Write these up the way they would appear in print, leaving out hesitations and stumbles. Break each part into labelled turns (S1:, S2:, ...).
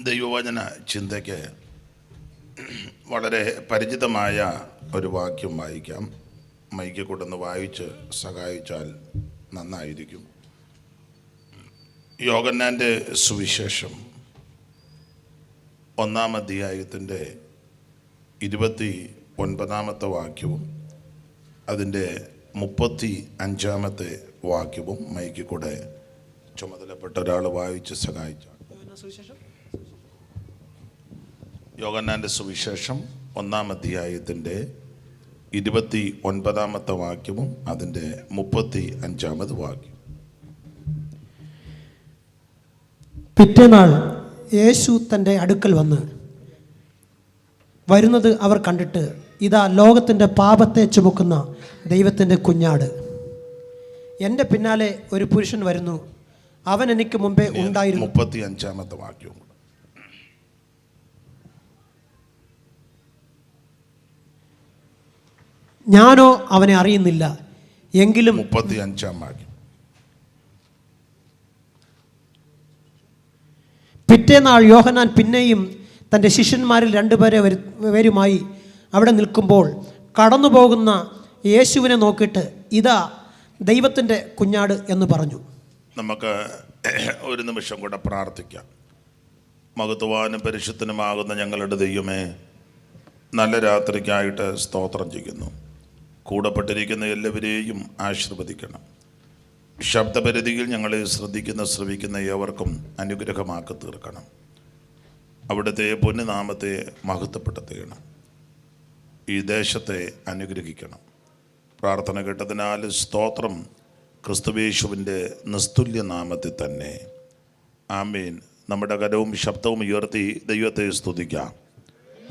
S1: ദൈവവചന ചിന്തയ്ക്ക് വളരെ പരിചിതമായ ഒരു വാക്യം വായിക്കാം. മൈക്ക് കൊണ്ടൊന്ന് വായിച്ച് സഹായിച്ചാൽ നന്നായിരിക്കും. യോഹന്നാൻ്റെ സുവിശേഷം 1-ാം അധ്യായത്തിൻ്റെ 29-ാമത്തെ വാക്യവും അതിൻ്റെ 35-ാമത്തെ വാക്യവും മൈക്ക് കൂടെ ചുമതലപ്പെട്ട ഒരാൾ വായിച്ച് സഹായിച്ചാൽ. യോഹന്നാൻ്റെ സുവിശേഷം 1-ാം അധ്യായത്തിൻ്റെ 29-ാമത്തെ വാക്യവും അതിൻ്റെ 35-ാമത് വാക്യം.
S2: പിറ്റേനാൾ യേശു തൻ്റെ അടുക്കൽ വരുന്നത് അവർ കണ്ടിട്ട്, ഇതാ ലോകത്തിൻ്റെ പാപത്തെ ചുമക്കുന്ന ദൈവത്തിൻ്റെ കുഞ്ഞാട്. എൻ്റെ പിന്നാലെ ഒരു പുരുഷൻ വരുന്നു, അവൻ എനിക്ക് മുമ്പേ ഉണ്ടായിരുന്നു.
S1: 35-ാമത്തെ വാക്യവും.
S2: ഞാനോ അവനെ അറിയുന്നില്ല, എങ്കിലും
S1: 35-ാം വാക്യം.
S2: പിറ്റേനാൾ യോഹന്നാൻ പിന്നെയും തൻ്റെ ശിഷ്യന്മാരിൽ 2 പേരുമായി അവിടെ നിൽക്കുമ്പോൾ കടന്നു പോകുന്ന യേശുവിനെ നോക്കിയിട്ട്, ഇതാ ദൈവത്തിൻ്റെ കുഞ്ഞാട് എന്ന് പറഞ്ഞു.
S1: നമുക്ക് ഒരു നിമിഷം കൂടെ പ്രാർത്ഥിക്കാം. മഹത്വവാനും പരിശുദ്ധനുമാകുന്ന ഞങ്ങളുടെ ദൈവമേ, നല്ല രാത്രിക്കായിട്ട് സ്തോത്രം ചെയ്യുന്നു. കൂടപ്പെട്ടിരിക്കുന്ന എല്ലാവരെയും ആശീർവദിക്കണം. ശബ്ദപരിധിയിൽ ഞങ്ങളെ ശ്രവിക്കുന്ന ഏവർക്കും അനുഗ്രഹമാക്കി തീർക്കണം. അവിടുത്തെ പുണ്യനാമത്തെ മഹത്വപ്പെടുത്തുകയാണ്. ഈ ദേശത്തെ അനുഗ്രഹിക്കണം. പ്രാർത്ഥന കേട്ടതിനാൽ സ്തോത്രം. ക്രിസ്തുവേശുവിൻ്റെ നിസ്തുല്യ നാമത്തിൽ തന്നെ ആമേൻ. നമ്മുടെ കരവും ശബ്ദവും ഉയർത്തി ദൈവത്തെ സ്തുതിക്കാം.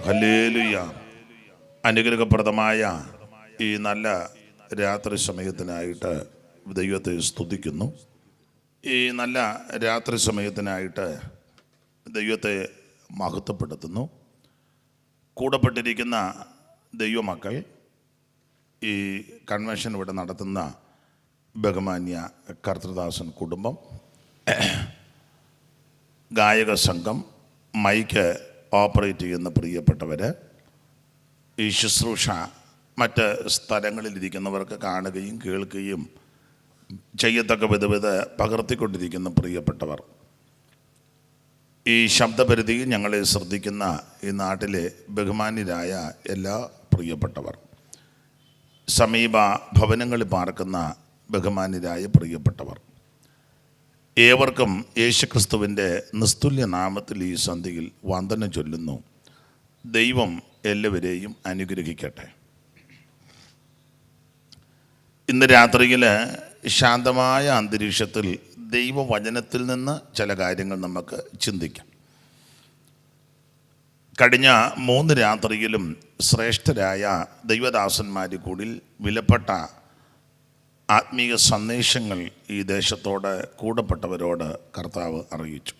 S1: ഹല്ലേലൂയ. അനുഗ്രഹപ്രദമായ ഈ നല്ല രാത്രി സമയത്തിനായിട്ട് ദൈവത്തെ സ്തുതിക്കുന്നു. ഈ നല്ല രാത്രി സമയത്തിനായിട്ട് ദൈവത്തെ മഹത്വപ്പെടുത്തുന്നു. കൂടപ്പെട്ടിരിക്കുന്ന ദൈവമക്കൾ, ഈ കൺവെൻഷൻ ഇവിടെ നടത്തുന്ന ബഹുമാന്യ കർത്തൃദാസൻ കുടുംബം, ഗായക സംഘം, മൈക്ക് ഓപ്പറേറ്റ് ചെയ്യുന്ന പ്രിയപ്പെട്ടവർ, ഈ ശുശ്രൂഷ മറ്റ് സ്ഥലങ്ങളിലിരിക്കുന്നവർക്ക് കാണുകയും കേൾക്കുകയും ചെയ്യത്തക്ക വിധ പകർത്തിക്കൊണ്ടിരിക്കുന്ന പ്രിയപ്പെട്ടവർ, ഈ ശബ്ദപരിധിയിൽ ഞങ്ങളെ ശ്രദ്ധിക്കുന്ന ഈ നാട്ടിലെ ബഹുമാന്യരായ എല്ലാ പ്രിയപ്പെട്ടവർ, സമീപ ഭവനങ്ങളിൽ പാർക്കുന്ന ബഹുമാന്യരായ പ്രിയപ്പെട്ടവർ, ഏവർക്കും യേശുക്രിസ്തുവിൻ്റെ നിസ്തുല്യ നാമത്തിൽ ഈ സന്ധ്യയിൽ വന്ദനം ചൊല്ലുന്നു. ദൈവം എല്ലാവരെയും അനുഗ്രഹിക്കട്ടെ. ഇന്ന് രാത്രിയിൽ ശാന്തമായ അന്തരീക്ഷത്തിൽ ദൈവവചനത്തിൽ നിന്ന് ചില കാര്യങ്ങൾ നമുക്ക് ചിന്തിക്കാം. കഴിഞ്ഞ 3 രാത്രിയിലും ശ്രേഷ്ഠരായ ദൈവദാസന്മാർ കൂടി വിലപ്പെട്ട ആത്മീയ സന്ദേശങ്ങൾ ഈ ദേശത്തോട് കൂടപ്പെട്ടവരോട് കർത്താവ് അറിയിച്ചു.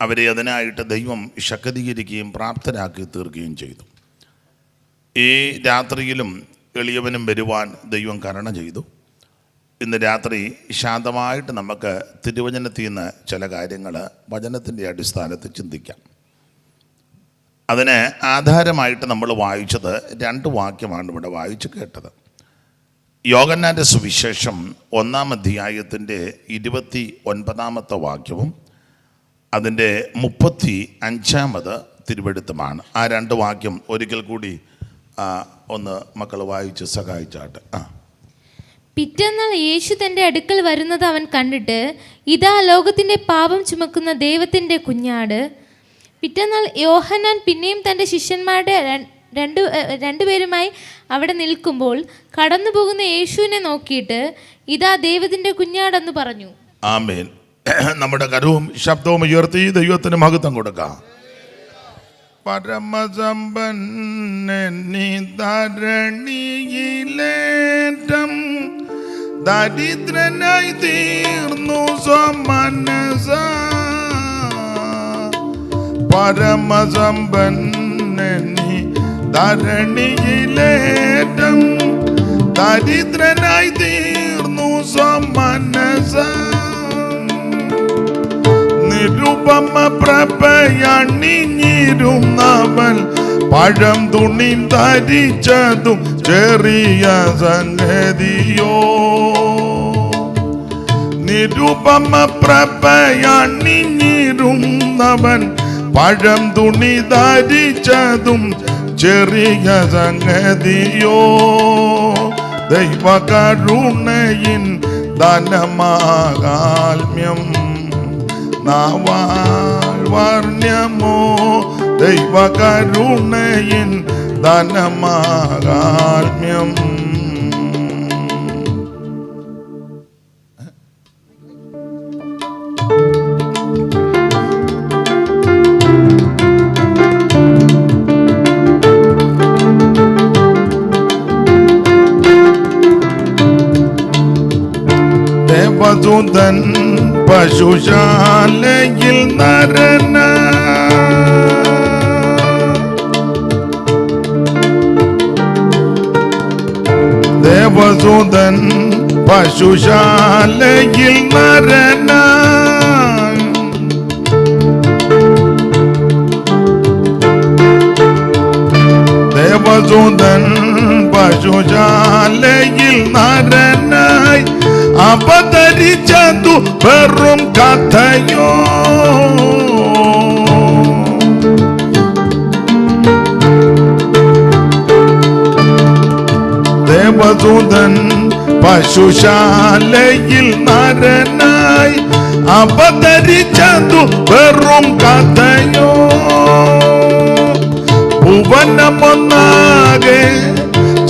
S1: അവരെ അതിനായിട്ട് ദൈവം ശക്തീകരിക്കുകയും പ്രാപ്തരാക്കി തീർക്കുകയും ചെയ്തു. ഈ രാത്രിയിലും എളിയവനും വരുവാൻ ദൈവം കരുണ ചെയ്തു. ഇന്ന് രാത്രി ശാന്തമായിട്ട് നമുക്ക് തിരുവചനത്തിൽ നിന്ന് ചില കാര്യങ്ങൾ വചനത്തിൻ്റെ അടിസ്ഥാനത്തിൽ ചിന്തിക്കാം. അതിന് ആധാരമായിട്ട് നമ്മൾ വായിച്ചത് 2 വാക്യമാണ് ഇവിടെ വായിച്ച് കേട്ടത്. യോഹന്നാൻ്റെ സുവിശേഷം 1-ാം അധ്യായത്തിൻ്റെ 29-ാമത്തെ വാക്യവും അതിൻ്റെ 35-ാമത് തിരുവെഴുത്തുമാണ്. ആ 2 വാക്യം ഒരിക്കൽ കൂടി ഒന്ന് മക്കൾ വായിച്ച് സഹായിച്ചാട്ടെ.
S3: പിറ്റേന്നാൾ യേശു തൻ്റെ അടുക്കൽ വരുന്നത് അവൻ കണ്ടിട്ട്, ഇതാ ലോകത്തിൻ്റെ പാപം ചുമക്കുന്ന ദൈവത്തിൻ്റെ കുഞ്ഞാട്. പിറ്റേന്നാൾ യോഹന്നാൻ പിന്നെയും തൻ്റെ ശിഷ്യന്മാരുടെ 2 പേരുമായി അവിടെ നിൽക്കുമ്പോൾ കടന്നു പോകുന്ന യേശുവിനെ നോക്കിയിട്ട്, ഇതാ ദൈവത്തിൻ്റെ കുഞ്ഞാടെന്ന് പറഞ്ഞു.
S1: ആമേൻ. നമ്മുടെ കരവും ശബ്ദവും ഉയർത്തി ദൈവത്തിന് മഹത്വം കൊടുക്കാം. പരമസമ്പന്നനി ധരണിയിലേറ്റം ദരിദ്രനായി തീർന്നു സ്വമനസ. പരമസമ്പന്നനി ധരണിയിലേറ്റം ദരിദ്രനായി തീർന്നു സ്വമനസ. നിരുപമ പ്രഭയണിഞ്ഞിരുന്നവൻ പഴം തുണി ധരിച്ചതും ചെറിയ സംഗതിയോ. നിരുപമ പ്രഭയണിഞ്ഞിരുന്നവൻ പഴം തുണി ധരിച്ചതും ചെറിയ സംഗതിയോ. ദൈവകരുണയിൻ ധനമാകാൽമ്യം നാവാൽ വർണ്യമോ. ദൈവകരുണയിൻ ധനമാകാൽമ്യം. ദേവദൂതൻ പശുശാലയിൽ നരന ദേവദൂതൻ പശുശാലയിൽ നരന ദേവദൂതൻ പശുശാലയിൽ നരനായി അവതരിച്ചതു വെറും കഥയോ. ദേവദൂതൻ പശുശാലയിൽ നരനായി അവതരിച്ചതു വെറും കഥയോ. ഭുവനമൊന്നാകെ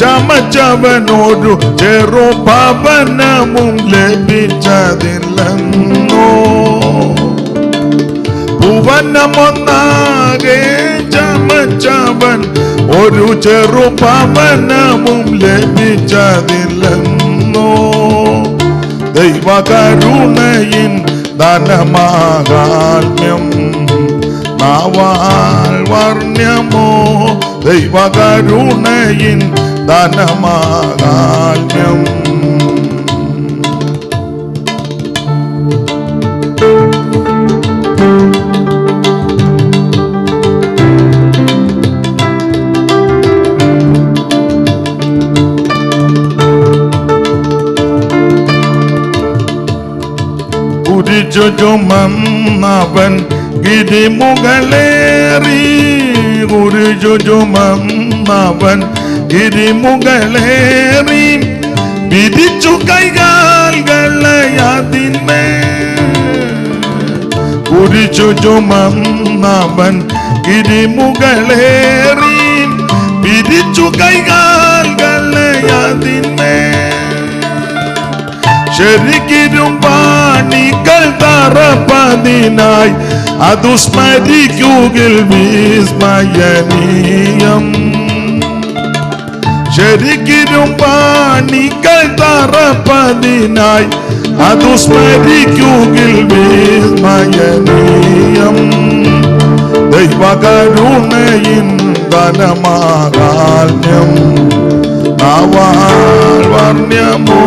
S1: ചമച്ചവനൊരു ചെറുഭവനമും ലഭിച്ചതില്ലെന്നോ. ഭുവനമൊന്നാകെ ചമച്ചവൻ ഒരു ചെറുഭവനമും ലഭിച്ചതില്ലെന്നോ. ദൈവകരുണയിൻ ധനമാകാൽമ്യം നാവാൽ വർണ്യമോ. ദൈവകരുണയിൻ ധനമാകാൽമ്യം. കുരിശു ചുമന്നവൻ ഗിരിമുകളേറി. കുരിശു ചുമന്നവൻ ഗിരിമുകളേറി വിധിച്ചു കൈകാൽകളെ അതിന്മേൽ. കുരിശു ചുമന്നവൻ ഗിരിമുകളേറി വിധിച്ചു കൈകാൽകളെ അതിന്മേൽ. ശരിക്കിരുമ്പാണികൾ തറപ്പതിനായി അതു സ്മരിക്കുകിൽ വിസ്മയനീയം. ശരിക്കിരുമ്പാണികൾ തറപ്പതിനായി അതു സ്മരിക്കുകിൽ വിസ്മയനീയം. ദൈവകരുണയിൻ ധനമാകാൽമ്യം നാവാൽ വർണ്യമോ.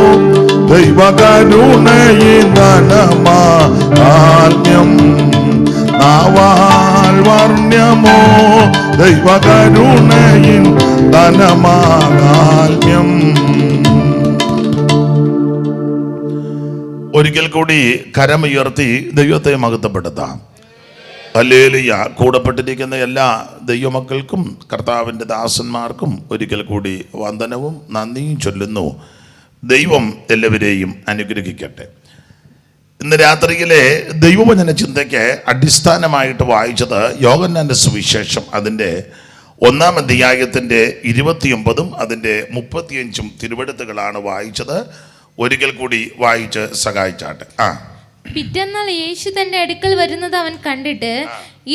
S1: ദൈവകരുണയിൻ ധനമാകാൽമ്യം നാവാൽ വർണ്യമോ. ദൈവകരുണയിൻ ധനമാകാൽമ്യം. ഒരിക്കൽ കൂടി കരമുയർത്തി ദൈവത്തെ മഹത്വപ്പെടുത്താം. ഹല്ലേലൂയ. കൂടപ്പെട്ടിരിക്കുന്ന എല്ലാ ദൈവമക്കൾക്കും കർത്താവിൻ്റെ ദാസന്മാർക്കും ഒരിക്കൽ കൂടി വന്ദനവും നന്ദിയും ചൊല്ലുന്നു. ദൈവം എല്ലാവരെയും അനുഗ്രഹിക്കട്ടെ. ഇന്ന് രാത്രിയിലെ ദൈവവചന ചിന്തയ്ക്ക് അടിസ്ഥാനമായിട്ട് വായിച്ചത് യോഹന്നാന്റെ സുവിശേഷം അതിൻ്റെ 1-ാം അധ്യായത്തിൻ്റെ 29 അതിൻ്റെ 35 തിരുവെഴുത്തുകളാണ് വായിച്ചത്. ഒരിക്കൽ കൂടി വായിച്ച് സഹായിച്ചാട്ടെ.
S3: പിറ്റന്നാൾ യേശു തന്റെ അടുക്കൽ വരുന്നത് അവൻ കണ്ടിട്ട്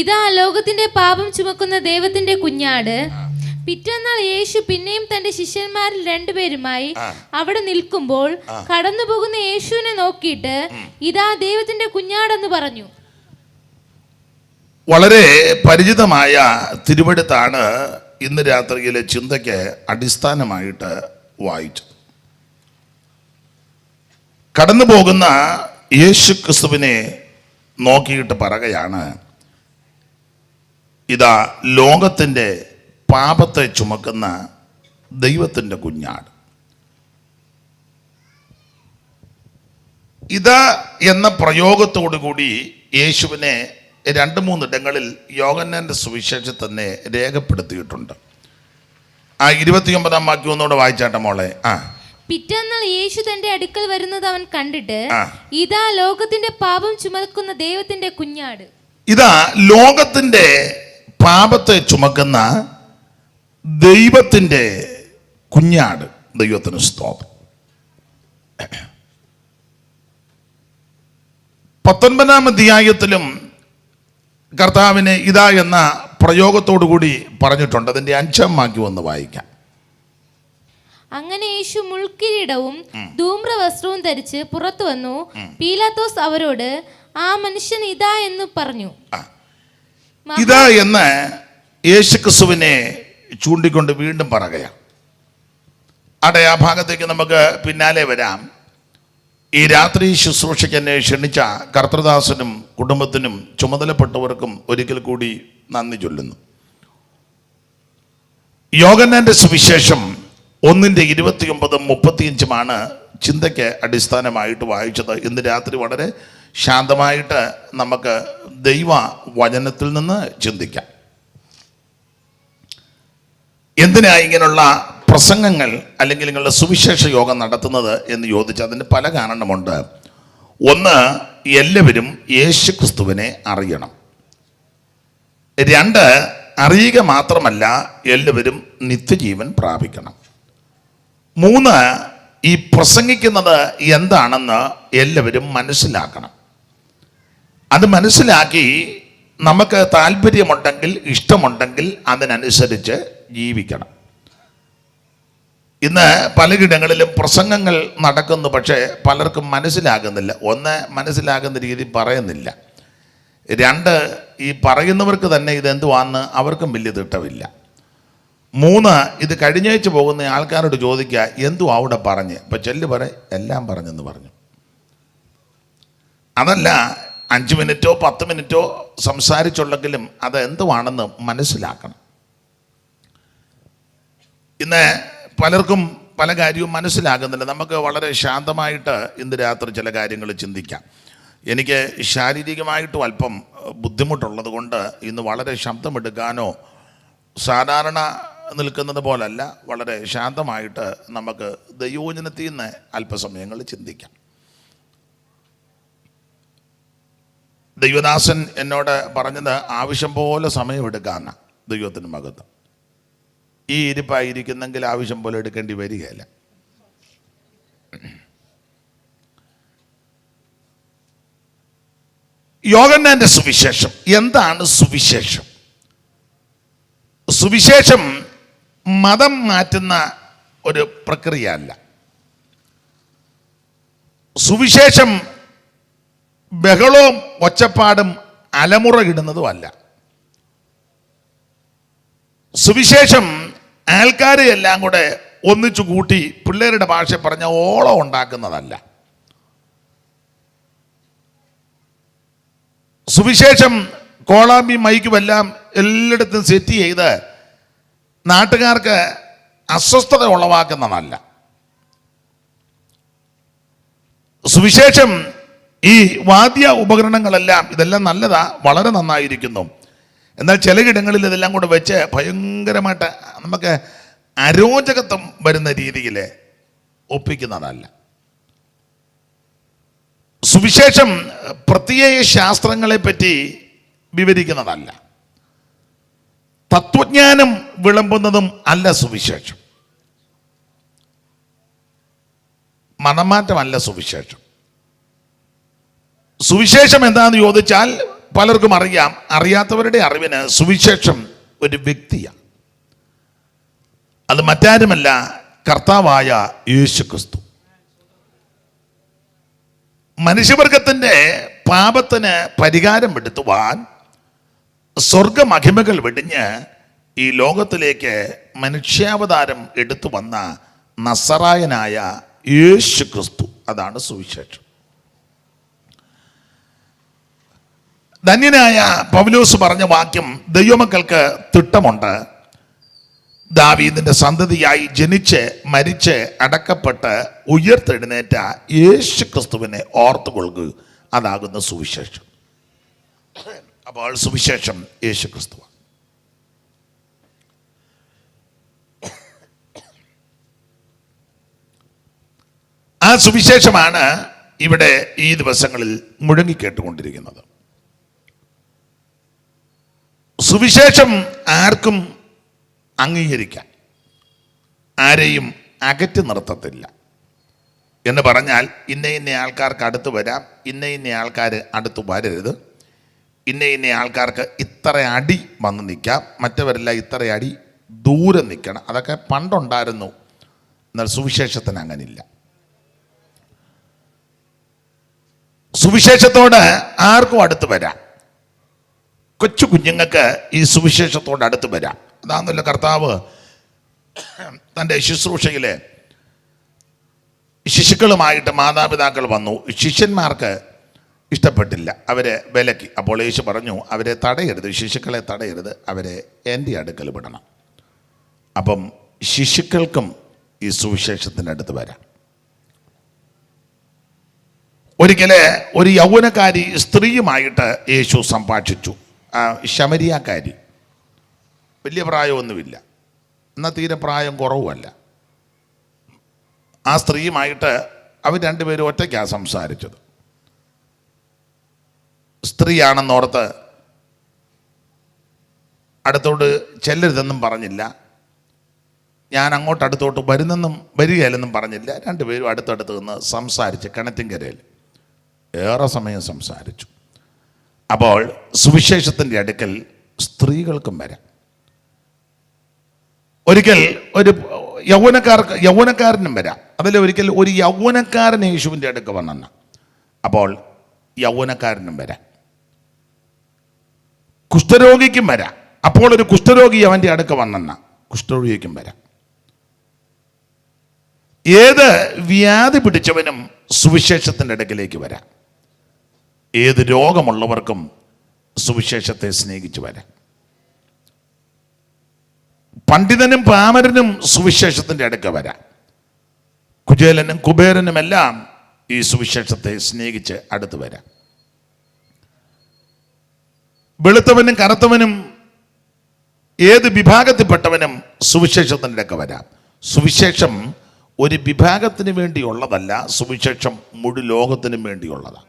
S3: ഇതാ ലോകത്തിന്റെ പാപം ചുമക്കുന്ന ദൈവത്തിന്റെ കുഞ്ഞാട്. പിറ്റന്നാൾ യേശു പിന്നെയും തന്റെ ശിഷ്യന്മാരിൽ 2 പേരുമായി അവിടെ നിൽക്കുമ്പോൾ കടന്നു പോകുന്ന യേശുവിനെ നോക്കിയിട്ട് ഇതാ ദൈവത്തിന്റെ കുഞ്ഞാടെന്ന് പറഞ്ഞു.
S1: വളരെ പരിചിതമായ തിരുവെഴുത്താണ് ഇന്ന് രാത്രിയിലെ ചിന്തയ്ക്ക് അടിസ്ഥാനമായിട്ട് വായിച്ചത്. കടന്നു പോകുന്ന യേശു ക്രിസ്തുവിനെ നോക്കിയിട്ട് പറയുകയാണ്, ഇതാ ലോകത്തിൻ്റെ പാപത്തെ ചുമക്കുന്ന ദൈവത്തിൻ്റെ കുഞ്ഞാട്. ഇത് എന്ന പ്രയോഗത്തോടു കൂടി യേശുവിനെ 2-3 ഇടങ്ങളിൽ യോഹന്നാന്റെ സുവിശേഷത്തിൽ തന്നെ രേഖപ്പെടുത്തിയിട്ടുണ്ട്. ആ 29-ാം വാക്യം ഒന്നുകൂടെ വായിച്ചാട്ടെ മോളെ.
S3: പിറ്റേന്നാൾ യേശു തന്റെ അടുക്കൽ വരുന്നത് അവൻ കണ്ടിട്ട്, ഇതാ ലോകത്തിന്റെ പാപം ചുമക്കുന്ന ദൈവത്തിന്റെ കുഞ്ഞാട്.
S1: ഇതാ ലോകത്തിന്റെ പാപത്തെ ചുമക്കുന്ന ദൈവത്തിന്റെ കുഞ്ഞാട്. ദൈവത്തിന് സ്തോത്രം. 19-ാം അധ്യായത്തിലും കർത്താവിനെ ഇതാ എന്ന പ്രയോഗത്തോടു കൂടി പറഞ്ഞിട്ടുണ്ട്. അതിന്റെ 5-ാം വാക്യം ഒന്ന് വായിക്കാം.
S3: അങ്ങനെ യേശു മുൾക്കിരീടവും ധൂമ്രവസ്ത്രവും ധരിച്ച് പുറത്തു വന്നു. പീലാത്തോസ് അവരോട്, ആ മനുഷ്യൻ ഇതാ എന്ന് പറഞ്ഞു.
S1: ഇതാ എന്ന് യേശുക്രിസ്തുവിനെ ചൂണ്ടിക്കൊണ്ട് വീണ്ടും പറയുകയാണ്. അവിടെ ആ ഭാഗത്തേക്ക് നമുക്ക് പിന്നാലെ വരാം. ഈ രാത്രി ശുശ്രൂഷയ്ക്ക് എന്നെ ക്ഷണിച്ച കർത്തൃദാസനും കുടുംബത്തിനും ചുമതലപ്പെട്ടവർക്കും ഒരിക്കൽ കൂടി നന്ദി ചൊല്ലുന്നു. യോഹന്നാന്റെ സുവിശേഷം 1:29-35 ചിന്തയ്ക്ക് അടിസ്ഥാനമായിട്ട് വായിച്ചത്. ഇന്ന് രാത്രി വളരെ ശാന്തമായിട്ട് നമുക്ക് ദൈവ വചനത്തിൽ നിന്ന് ചിന്തിക്കാം. എന്തിനാ ഇങ്ങനെയുള്ള പ്രസംഗങ്ങൾ അല്ലെങ്കിൽ നിങ്ങളുടെ സുവിശേഷ യോഗം നടത്തുന്നത് എന്ന് ചോദിച്ചാൽ അതിന് പല കാരണമുണ്ട്. ഒന്ന്, എല്ലാവരും യേശു ക്രിസ്തുവിനെ അറിയണം. 2, അറിയുക മാത്രമല്ല എല്ലാവരും നിത്യജീവൻ പ്രാപിക്കണം. 3, ഈ പ്രസംഗിക്കുന്നത് എന്താണെന്ന് എല്ലാവരും മനസ്സിലാക്കണം. അത് മനസ്സിലാക്കി നമുക്ക് താല്പര്യമുണ്ടെങ്കിൽ, ഇഷ്ടമുണ്ടെങ്കിൽ അതിനനുസരിച്ച് ജീവിക്കണം. ഇന്ന് പലയിടങ്ങളിലും പ്രസംഗങ്ങൾ നടക്കുന്നു, പക്ഷേ പലർക്കും മനസ്സിലാകുന്നില്ല. 1, മനസ്സിലാകുന്ന രീതി പറയുന്നില്ല. 2, ഈ പറയുന്നവർക്ക് തന്നെ ഇതെന്തുവാന്ന് അവർക്കും വലിയ തിട്ടമില്ല. 3, ഇത് കഴിഞ്ഞേച്ച് പോകുന്ന ആൾക്കാരോട് ചോദിക്കുക, എന്തുവാ അവിടെ പറഞ്ഞ്? ഇപ്പം ചെല്ല് എല്ലാം പറഞ്ഞെന്ന് പറഞ്ഞു. അതല്ല, 5 മിനിറ്റോ 10 മിനിറ്റോ സംസാരിച്ചുള്ളെങ്കിലും അത് എന്തുവാണെന്ന് മനസ്സിലാക്കണം. ഇന്ന് പലർക്കും പല കാര്യവും മനസ്സിലാകുന്നില്ല. നമുക്ക് വളരെ ശാന്തമായിട്ട് ഇന്ന് രാത്രി ചില കാര്യങ്ങൾ ചിന്തിക്കാം. എനിക്ക് ശാരീരികമായിട്ടും അല്പം ബുദ്ധിമുട്ടുള്ളത് കൊണ്ട് ഇന്ന് വളരെ ശബ്ദമെടുക്കാനോ സാധാരണ നിൽക്കുന്നത് പോലല്ല, വളരെ ശാന്തമായിട്ട് നമുക്ക് ദൈവവചനത്തിൽ നിന്ന് അല്പസമയങ്ങൾ ചിന്തിക്കാം. ദൈവദാസൻ എന്നോട് പറഞ്ഞത് ആവശ്യം പോലെ സമയമെടുക്കാമെന്ന. ദൈവത്തിന് മഹത്വം. ഈ ഇരിപ്പായിരിക്കുന്നെങ്കിൽ ആവശ്യം പോലെ എടുക്കേണ്ടി വരികയില്ല. യോഹന്നാന്റെ സുവിശേഷം. എന്താണ് സുവിശേഷം? സുവിശേഷം മതം മാറ്റുന്ന ഒരു പ്രക്രിയ അല്ല. സുവിശേഷം ബഹളവും ഒച്ചപ്പാടും അലമുറ ഇടുന്നതുമല്ല. സുവിശേഷം ആൾക്കാരെ എല്ലാം കൂടെ ഒന്നിച്ചു കൂട്ടി പിള്ളേരുടെ ഭാഷ പറഞ്ഞ ഓളം ഉണ്ടാക്കുന്നതല്ല. സുവിശേഷം കോളാമ്പി മൈക്കുമെല്ലാം എല്ലായിടത്തും സെറ്റ് ചെയ്ത് നാട്ടുകാർക്ക് അസ്വസ്ഥത ഉളവാക്കുന്നതല്ല. സുവിശേഷം ഈ വാദ്യ ഉപകരണങ്ങളെല്ലാം ഇതെല്ലാം നല്ലതാ, വളരെ നന്നായിരിക്കുന്നു. എന്നാൽ ചിലയിടങ്ങളിൽ ഇതെല്ലാം കൂടെ വെച്ച് ഭയങ്കരമായിട്ട് നമുക്ക് അരോചകത്വം വരുന്ന രീതിയിൽ ഒപ്പിക്കുന്നതല്ല. സുവിശേഷം പ്രത്യേക ശാസ്ത്രങ്ങളെ പറ്റി വിവരിക്കുന്നതല്ല. തത്വജ്ഞാനം വിളമ്പുന്നതും അല്ല സുവിശേഷം. മതമാറ്റമല്ല സുവിശേഷം. സുവിശേഷം എന്താണെന്ന് ചോദിച്ചാൽ പലർക്കും അറിയാം. അറിയാത്തവരുടെ അറിവിന് സുവിശേഷം ഒരു വ്യക്തിയാണ്. അത് മറ്റാരുമല്ല, കർത്താവായ യേശു ക്രിസ്തു. മനുഷ്യവർഗത്തിൻ്റെ പാപത്തിന് പരിഹാരം എടുത്തുവാൻ സ്വർഗമഹിമകൾ വെടിഞ്ഞ് ഈ ലോകത്തിലേക്ക് മനുഷ്യാവതാരം എടുത്തു വന്ന നസറായനായ യേശു ക്രിസ്തു. അതാണ് സുവിശേഷം. ധന്യനായ പൗലോസ് പറഞ്ഞ വാക്യം, ദൈവമക്കൾക്ക് തിട്ടമുണ്ട്, ദാവീദിന്റെ സന്തതിയായി ജനിച്ച് മരിച്ച് അടക്കപ്പെട്ട് ഉയർത്തെഴുന്നേറ്റ യേശു ക്രിസ്തുവിനെ ഓർത്തുകൊള്ളുക, അതാകുന്ന സുവിശേഷം. അപ്പോൾ സുവിശേഷം യേശു ക്രിസ്തു. ആ സുവിശേഷമാണ് ഇവിടെ ഈ ദിവസങ്ങളിൽ മുഴങ്ങിക്കേട്ടുകൊണ്ടിരിക്കുന്നത്. സുവിശേഷം ആർക്കും അംഗീകരിക്കാം, ആരെയും അകറ്റി നിർത്തത്തില്ല. എന്ന് പറഞ്ഞാൽ ഇന്ന ആൾക്കാർക്ക് അടുത്ത് വരാം, ഇന്ന ആൾക്കാർ അടുത്ത് വരരുത്, ഇന്ന ആൾക്കാർക്ക് ഇത്ര അടി വന്ന് നിൽക്കാം, മറ്റവരെല്ലാം ഇത്ര അടി ദൂരെ നിൽക്കണം. അതൊക്കെ പണ്ടുണ്ടായിരുന്നു. എന്നാൽ സുവിശേഷത്തിന് അങ്ങനില്ല. സുവിശേഷത്തോട് ആർക്കും അടുത്ത് വരാം. കൊച്ചു കുഞ്ഞുങ്ങൾക്ക് ഈ സുവിശേഷത്തോട് അടുത്ത് വരാം. അതാണല്ലോ കർത്താവ് തൻ്റെ ശുശ്രൂഷയിലെ ശിശുക്കളുമായിട്ട് മാതാപിതാക്കൾ വന്നു. ശിഷ്യന്മാർക്ക് ഇഷ്ടപ്പെട്ടില്ല, അവരെ വിലക്കി. അപ്പോൾ യേശു പറഞ്ഞു, അവരെ തടയരുത്, ശിശുക്കളെ തടയരുത്, അവരെ എൻ്റെ അടുക്കൽ വിടണം. അപ്പം ശിശുക്കൾക്കും ഈ സുവിശേഷത്തിൻ്റെ അടുത്ത് വരാം. ഒരിക്കലെ ഒരു യൗവനക്കാരി സ്ത്രീയുമായിട്ട് യേശു സംഭാഷിച്ചു. ശമരിയാക്കാരി, വലിയ പ്രായമൊന്നുമില്ല, എന്നാൽ തീരെ പ്രായം കുറവുമല്ല. ആ സ്ത്രീയുമായിട്ട് അവർ രണ്ടുപേരും ഒറ്റയ്ക്കാണ് സംസാരിച്ചത്. സ്ത്രീയാണെന്നോർത്ത് അടുത്തോട്ട് ചെല്ലരുതെന്നും പറഞ്ഞില്ല, ഞാൻ അങ്ങോട്ട് അടുത്തോട്ട് വരികയില്ലെന്നും പറഞ്ഞില്ല. രണ്ടുപേരും അടുത്തടുത്ത് നിന്ന് സംസാരിച്ച് കിണറ്റിൻകരയിൽ ഏറെ സമയം സംസാരിച്ചു. അപ്പോൾ സുവിശേഷത്തിൻ്റെ അടുക്കൽ സ്ത്രീകൾക്കും വരാം. ഒരിക്കൽ ഒരു യൗവനക്കാരനും വരാം. അതിൽ ഒരിക്കൽ ഒരു യൗവനക്കാരൻ യേശുവിൻ്റെ അടുക്ക് വന്നെന്ന, അപ്പോൾ യൗവനക്കാരനും വരാം. കുഷ്ഠരോഗിക്കും വരാം. അപ്പോൾ ഒരു കുഷ്ഠരോഗി അവൻ്റെ അടുക്ക് വന്നെന്ന, കുഷ്ഠരോഗിക്കും വരാം. ഏത് വ്യാധി പിടിച്ചവനും സുവിശേഷത്തിൻ്റെ അടുക്കിലേക്ക് വരാം. ഏത് രോഗമുള്ളവർക്കും സുവിശേഷത്തെ സ്നേഹിച്ചു വരാം. പണ്ഡിതനും പാമരനും സുവിശേഷത്തിൻ്റെ അടുക്ക വരാം. കുചേലനും കുബേരനുമെല്ലാം ഈ സുവിശേഷത്തെ സ്നേഹിച്ച് അടുത്ത് വരാം. വെളുത്തവനും കറുത്തവനും ഏത് വിഭാഗത്തിൽപ്പെട്ടവനും സുവിശേഷത്തിൻ്റെ അടുക്ക വരാം. സുവിശേഷം ഒരു വിഭാഗത്തിന് വേണ്ടിയുള്ളതല്ല, സുവിശേഷം മുഴു ലോകത്തിനും വേണ്ടിയുള്ളതാണ്.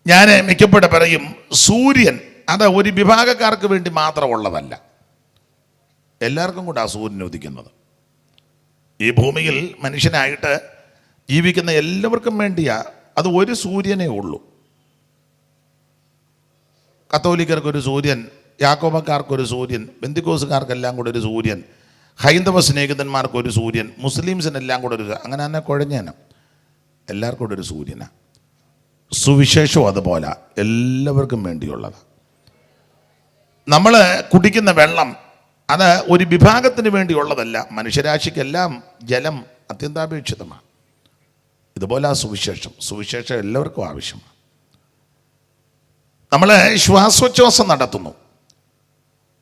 S1: ഞാൻ മിക്കപ്പോഴും പറയും, സൂര്യൻ അത് ഒരു വിഭാഗക്കാർക്ക് വേണ്ടി മാത്രമുള്ളതല്ല, എല്ലാവർക്കും കൂടെ ആ സൂര്യൻ ഉദിക്കുന്നത്. ഈ ഭൂമിയിൽ മനുഷ്യനായിട്ട് ജീവിക്കുന്ന എല്ലാവർക്കും വേണ്ടിയാ. അത് ഒരു സൂര്യനേ ഉള്ളൂ. കത്തോലിക്കർക്കൊരു സൂര്യൻ, യാക്കോബക്കാർക്കൊരു സൂര്യൻ, ബെന്തിക്കോസുകാർക്കെല്ലാം കൂടെ ഒരു സൂര്യൻ, ഹൈന്ദവ സ്നേഹിതന്മാർക്കൊരു സൂര്യൻ, മുസ്ലിംസിനെല്ലാം കൂടെ ഒരു, അങ്ങനെ തന്നെ കുഴഞ്ഞേനം എല്ലാവർക്കും കൂടെ ഒരു സൂര്യനാണ്. സുവിശേഷവും അതുപോലെ എല്ലാവർക്കും വേണ്ടിയുള്ളതാണ്. നമ്മൾ കുടിക്കുന്ന വെള്ളം അത് ഒരു വിഭാഗത്തിന് വേണ്ടിയുള്ളതല്ല, മനുഷ്യരാശിക്കെല്ലാം ജലം അത്യന്താപേക്ഷിതമാണ്. ഇതുപോലെ ആ സുവിശേഷം എല്ലാവർക്കും ആവശ്യമാണ്. നമ്മൾ ശ്വാസോച്ഛ്വാസം നടത്തുന്നു,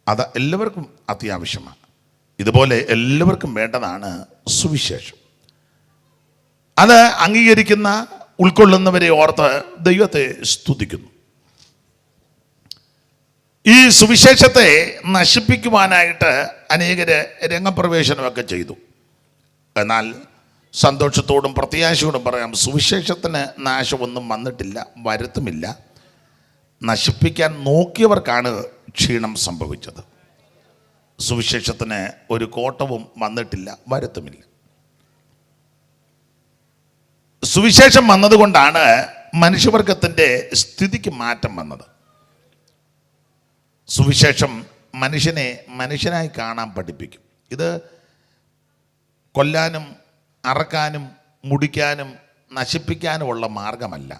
S1: അത് എല്ലാവർക്കും അത്യാവശ്യമാണ്. ഇതുപോലെ എല്ലാവർക്കും വേണ്ടതാണ് സുവിശേഷം. അത് അംഗീകരിക്കുന്ന ഉൾക്കൊള്ളുന്നവരെ ഓർത്ത് ദൈവത്തെ സ്തുതിക്കുന്നു. ഈ സുവിശേഷത്തെ നശിപ്പിക്കുവാനായിട്ട് അനേകര് രംഗപ്രവേശനമൊക്കെ ചെയ്തു. എന്നാൽ സന്തോഷത്തോടും പ്രത്യാശയോടും പറയാം, സുവിശേഷത്തിന് നാശമൊന്നും വന്നിട്ടില്ല, വരുത്തുമില്ല. നശിപ്പിക്കാൻ നോക്കിയവർക്കാണ് ക്ഷീണം സംഭവിച്ചത്. സുവിശേഷത്തിന് ഒരു കോട്ടവും വന്നിട്ടില്ല, വരുത്തുമില്ല. സുവിശേഷം വന്നതുകൊണ്ടാണ് മനുഷ്യവർഗത്തിൻ്റെ സ്ഥിതിക്ക് മാറ്റം വന്നത്. സുവിശേഷം മനുഷ്യനെ മനുഷ്യനായി കാണാൻ പഠിപ്പിക്കും. ഇത് കൊല്ലാനും അറക്കാനും മുടിക്കാനും നശിപ്പിക്കാനുമുള്ള മാർഗമല്ല.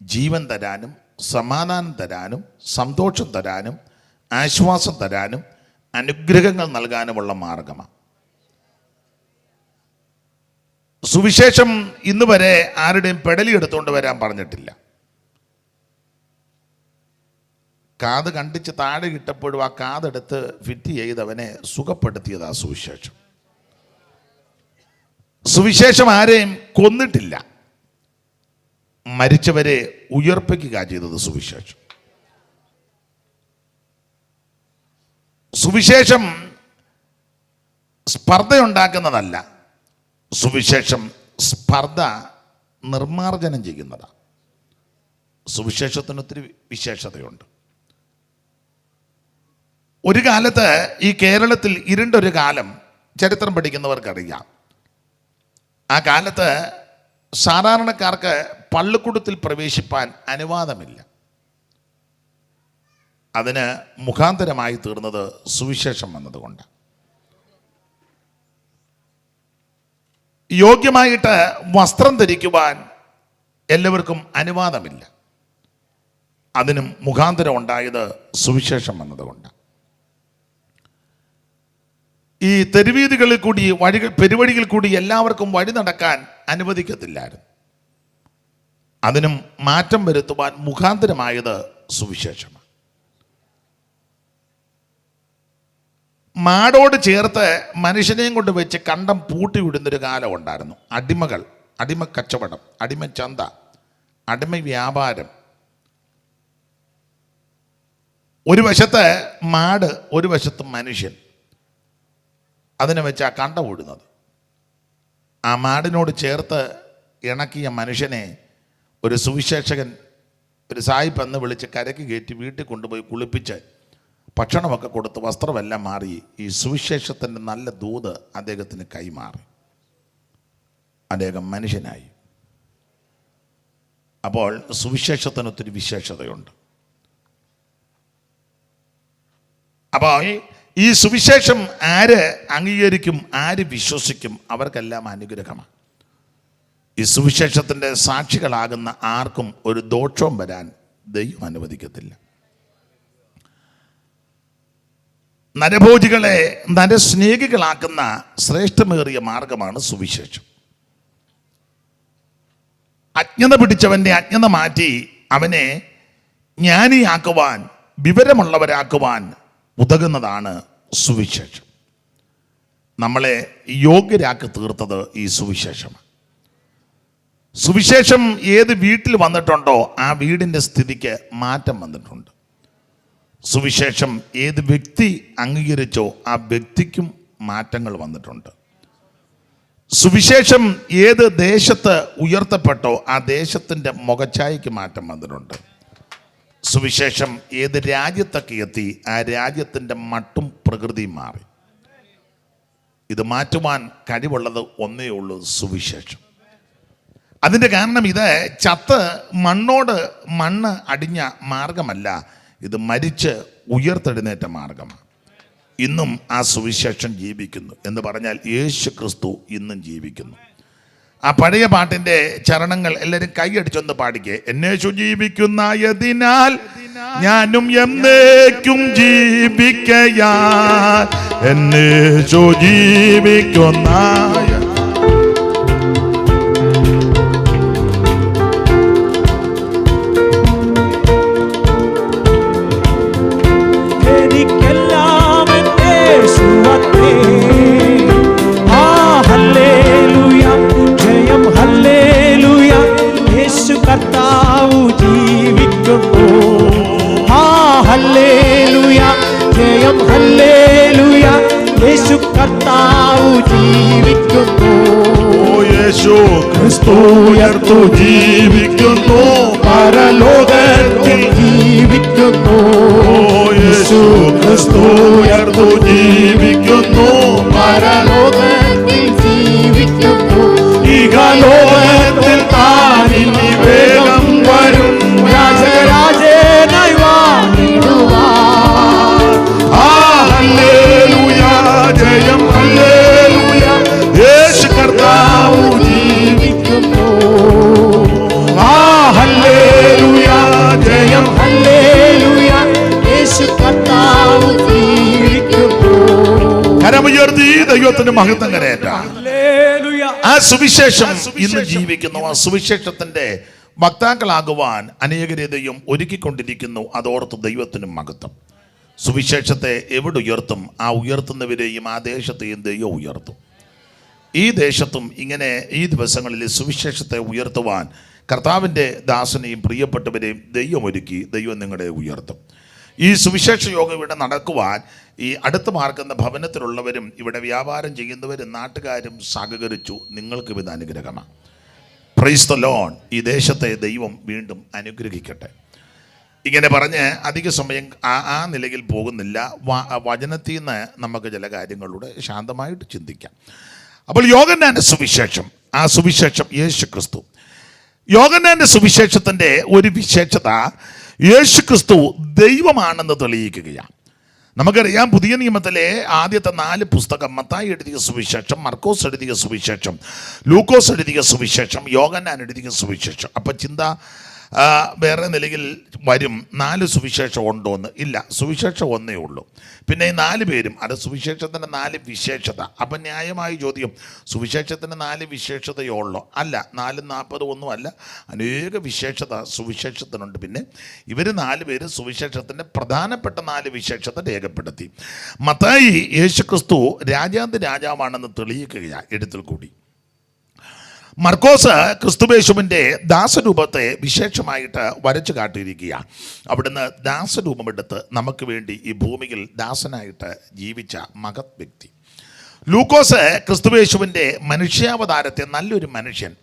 S1: ജീവൻ തരാനും സമാധാനം തരാനും സന്തോഷം തരാനും ആശ്വാസം തരാനും അനുഗ്രഹങ്ങൾ നൽകാനുമുള്ള മാർഗമാണ്. സുവിശേഷം ഇന്ന് വരെ ആരുടെയും പെടലി എടുത്തുകൊണ്ട് വരാൻ പറഞ്ഞിട്ടില്ല. കാത് കണ്ടിച്ച് താഴെ ഇട്ടപ്പോഴും ആ കാതെടുത്ത് ഫിറ്റ് ചെയ്തവനെ സുഖപ്പെടുത്തിയതാ സുവിശേഷം. സുവിശേഷം ആരെയും കൊന്നിട്ടില്ല, മരിച്ചവരെ ഉയർപ്പിക്കുക ചെയ്തത് സുവിശേഷം. സുവിശേഷം സ്പർദ്ധയുണ്ടാക്കുന്നതല്ല, സുവിശേഷം സ്പർദ്ധ നിർമാർജനം ചെയ്യുന്നതാണ്. സുവിശേഷത്തിന് ഒത്തിരി വിശേഷതയുണ്ട്. ഒരു കാലത്ത് ഈ കേരളത്തിൽ ഇരുണ്ടൊരു കാലം ചരിത്രം പഠിക്കുന്നവർക്കറിയാം. ആ കാലത്ത് സാധാരണക്കാർക്ക് പള്ളിക്കൂടത്തിൽ പ്രവേശിപ്പാൻ അനുവാദമില്ല. അതിന് മുഖാന്തരമായി തീർന്നത് സുവിശേഷം വന്നതുകൊണ്ട്. യോഗ്യമായിട്ട് വസ്ത്രം ധരിക്കുവാൻ എല്ലാവർക്കും അനുവാദമില്ല. അതിനും മുഖാന്തരം ഉണ്ടായത് സുവിശേഷം വന്നതുകൊണ്ട്. ഈ തെരുവീതികളിൽ കൂടി പെരുവഴികളിൽ കൂടി എല്ലാവർക്കും വഴി നടക്കാൻ അനുവദിക്കത്തില്ലായിരുന്നു. അതിനും മാറ്റം വരുത്തുവാൻ മുഖാന്തരമായത് സുവിശേഷമാണ്. മാടോട് ചേർത്ത് മനുഷ്യനെയും കൊണ്ട് വെച്ച് കണ്ടം പൂട്ടിവിടുന്നൊരു കാലം ഉണ്ടായിരുന്നു. അടിമകൾ, അടിമ കച്ചവടം, അടിമ ചന്ത, അടിമ വ്യാപാരം. ഒരു വശത്ത് മാട്, ഒരു വശത്ത് മനുഷ്യൻ. അതിനെ വെച്ച് ആ കണ്ടം ഓടുന്നത്. ആ മാടിനോട് ചേർത്ത് ഇണക്കിയ മനുഷ്യനെ ഒരു സുവിശേഷകൻ, ഒരു സായിപ്പ് എന്ന് വിളിച്ച് കരയ്ക്ക് കയറ്റി വീട്ടിൽ കൊണ്ടുപോയി കുളിപ്പിച്ച് ഭക്ഷണമൊക്കെ കൊടുത്ത് വസ്ത്രമെല്ലാം മാറി ഈ സുവിശേഷത്തിൻ്റെ നല്ല ദൂത് അദ്ദേഹത്തിന് കൈമാറി. അദ്ദേഹം മനുഷ്യനായി. അപ്പോൾ സുവിശേഷത്തിന് ഒത്തിരി വിശേഷതയുണ്ട്. അപ്പോൾ ഈ സുവിശേഷം ആര് അംഗീകരിക്കും, ആര് വിശ്വസിക്കും, അവർക്കെല്ലാം അനുഗ്രഹമാണ്. ഈ സുവിശേഷത്തിൻ്റെ സാക്ഷികളാകുന്ന ആർക്കും ഒരു ദോഷവും വരാൻ ദൈവം അനുവദിക്കത്തില്ല. നരഭോജികളെ നരസ്നേഹികളാക്കുന്ന ശ്രേഷ്ഠമേറിയ മാർഗമാണ് സുവിശേഷം. അജ്ഞത പിടിച്ചവൻ്റെ അജ്ഞത മാറ്റി അവനെ ജ്ഞാനിയാക്കുവാൻ, വിവരമുള്ളവരാക്കുവാൻ ഉതകുന്നതാണ് സുവിശേഷം. നമ്മളെ യോഗ്യരാക്കി തീർത്തത് ഈ സുവിശേഷമാണ്. സുവിശേഷം ഏത് വീട്ടിൽ വന്നിട്ടുണ്ടോ ആ വീടിൻ്റെ സ്ഥിതിക്ക് മാറ്റം വന്നിട്ടുണ്ട്. സുവിശേഷം ഏത് വ്യക്തി അംഗീകരിച്ചോ ആ വ്യക്തിക്കും മാറ്റങ്ങൾ വന്നിട്ടുണ്ട്. സുവിശേഷം ഏത് ദേശത്ത് ഉയർത്തപ്പെട്ടോ ആ ദേശത്തിൻ്റെ മുഖച്ഛായയ്ക്ക് മാറ്റം വന്നിട്ടുണ്ട്. സുവിശേഷം ഏത് രാജ്യത്തൊക്കെ എത്തി ആ രാജ്യത്തിൻ്റെ മട്ടും പ്രകൃതിയും മാറി. ഇത് മാറ്റുവാൻ കഴിവുള്ളത് ഒന്നേ ഉള്ളൂ, സുവിശേഷം. അതിൻ്റെ കാരണം ഇത് ചത്ത് മണ്ണോട് മണ്ണ് അടിഞ്ഞ മാർഗമല്ല, ഇത് മരിച്ച് ഉയർത്തെഴുന്നേറ്റ മാർഗമാണ്. ഇന്നും ആ സുവിശേഷം ജീവിക്കുന്നു എന്ന് പറഞ്ഞാൽ യേശു ക്രിസ്തു ഇന്നും ജീവിക്കുന്നു. ആ പഴയ പാട്ടിൻ്റെ ചരണങ്ങൾ എല്ലാവരും കൈയടിച്ചൊന്ന് പാടിക്കേ. എന്നേശു ജീവിക്കുന്നതിനാൽ ഞാനും എന്നേക്കും ജീവിക്കയാ, എന്നേശു ജീവിക്കുന്ന
S2: കർത്താവു ജീവിക്കുന്നു. ഹല്ലേലൂയ, ജയം ഹല്ലേലൂയ, യേശു കർത്താവു ജീവിക്കുന്നു.
S1: യേശു ക്രിസ്തു ഉയർത്തു ജീവിക്കുന്നു,
S2: പരലോകത്തിൽ ജീവിക്കുന്നു.
S1: യേശു ക്രിസ്തു ഉയർത്തു ജീവിക്കുന്നു,
S2: പരലോകത്തിൽ ജീവിക്കുന്നു.
S1: ഇഹലോകത്തിൽ താൻ ഇനി വേഗം വരും,
S2: രാജരാജനായി വാണിടുവാൻ.
S1: ഹല്ലേലൂയ, ജയം ഹല്ലേലൂയ, യേശു കർത്താവ്
S2: ജീവിക്കുന്നു.
S1: ഹല്ലേലൂയ, ജയം
S2: ഹല്ലേലൂയ, യേശു കർത്താവ് ജീവിക്കുന്നു.
S1: കരങ്ങൾ ദൈവത്തിന് മഹത്വം കരയറ്റാം. ആ സുവിശേഷം ഇന്ന് ജീവിക്കുന്നു. ആ സുവിശേഷത്തിന്റെ വക്താക്കളാകുവാൻ അനേകരെ ദൈവം ഒരുക്കിക്കൊണ്ടിരിക്കുന്നു. അതോർത്ത് ദൈവത്തിനും മഹത്വം. സുവിശേഷത്തെ എവിടെ ഉയർത്തും, ആ ഉയർത്തുന്നവരെയും ആ ദേശത്തെയും ദൈവം ഉയർത്തും. ഈ ദേശത്തും ഇങ്ങനെ ഈ ദിവസങ്ങളിൽ സുവിശേഷത്തെ ഉയർത്തുവാൻ കർത്താവിൻ്റെ ദാസനെയും പ്രിയപ്പെട്ടവരെയും ദൈവം ഒരുക്കി. ദൈവം നിങ്ങളെ ഉയർത്തും. ഈ സുവിശേഷ യോഗം ഇവിടെ നടക്കുവാൻ ഈ അടുത്ത് പാർക്കുന്ന ഭവനത്തിലുള്ളവരും ഇവിടെ വ്യാപാരം ചെയ്യുന്നവരും നാട്ടുകാരും സഹകരിച്ചു. നിങ്ങൾക്കും ഇത് അനുഗ്രഹമാണ്. Praise the Lord. ഈ ദേശത്തെ ദൈവം വീണ്ടും അനുഗ്രഹിക്കട്ടെ. ഇങ്ങനെ പറഞ്ഞ് അധിക സമയം ആ നിലയിൽ പോകുന്നില്ല. വചനത്തിൽ നിന്ന് നമുക്ക് ചില കാര്യങ്ങളുടെ ശാന്തമായിട്ട് ചിന്തിക്കാം. അപ്പോൾ യോഹന്നാന്റെ സുവിശേഷം, ആ സുവിശേഷം യേശു ക്രിസ്തു. യോഹന്നാന്റെ സുവിശേഷത്തിൻ്റെ ഒരു വിശേഷത യേശു ക്രിസ്തു ദൈവമാണെന്ന് തെളിയിക്കുകയാണ്. നമുക്കറിയാം, പുതിയ നിയമത്തിലെ ആദ്യത്തെ 4 പുസ്തകം, മത്തായി എഴുതിയ സുവിശേഷം, മർക്കോസ് എഴുതിയ സുവിശേഷം, ലൂക്കോസ് എഴുതിയ സുവിശേഷം, യോഹന്നാൻ എഴുതിയ സുവിശേഷം. അപ്പം ചിന്ത വേറെ നിലയിൽ വരും, 4 സുവിശേഷം ഉണ്ടോയെന്ന്. ഇല്ല, സുവിശേഷം ഒന്നേ ഉള്ളൂ. പിന്നെ ഈ 4 പേരും അത് സുവിശേഷത്തിൻ്റെ 4 വിശേഷത. അപ്പം ന്യായമായി ചോദ്യം, സുവിശേഷത്തിന് 4 വിശേഷതയോ ഉള്ളോ? അല്ല, 4 40 ഒന്നും അല്ല, അനേക വിശേഷത സുവിശേഷത്തിനുണ്ട്. പിന്നെ ഇവർ 4 പേര് സുവിശേഷത്തിൻ്റെ പ്രധാനപ്പെട്ട 4 വിശേഷത രേഖപ്പെടുത്തി. മത്തായി യേശുക്രിസ്തു രാജാവാണെന്ന് തെളിയിക്കുകയാണ് എഴുത്തിൽ കൂടി. മർക്കോസ് ക്രിസ്തുവേശുവിൻ്റെ ദാസരൂപത്തെ വിശേഷമായിട്ട് വരച്ചു കാട്ടിയിരിക്കുകയാണ്. അവിടുന്ന് ദാസരൂപമെടുത്ത് നമുക്ക് വേണ്ടി ഈ ഭൂമിയിൽ ദാസനായിട്ട് ജീവിച്ച മഹത് വ്യക്തി. ലൂക്കോസ് ക്രിസ്തുവേശുവിൻ്റെ മനുഷ്യാവതാരത്തെ, നല്ലൊരു മനുഷ്യൻ,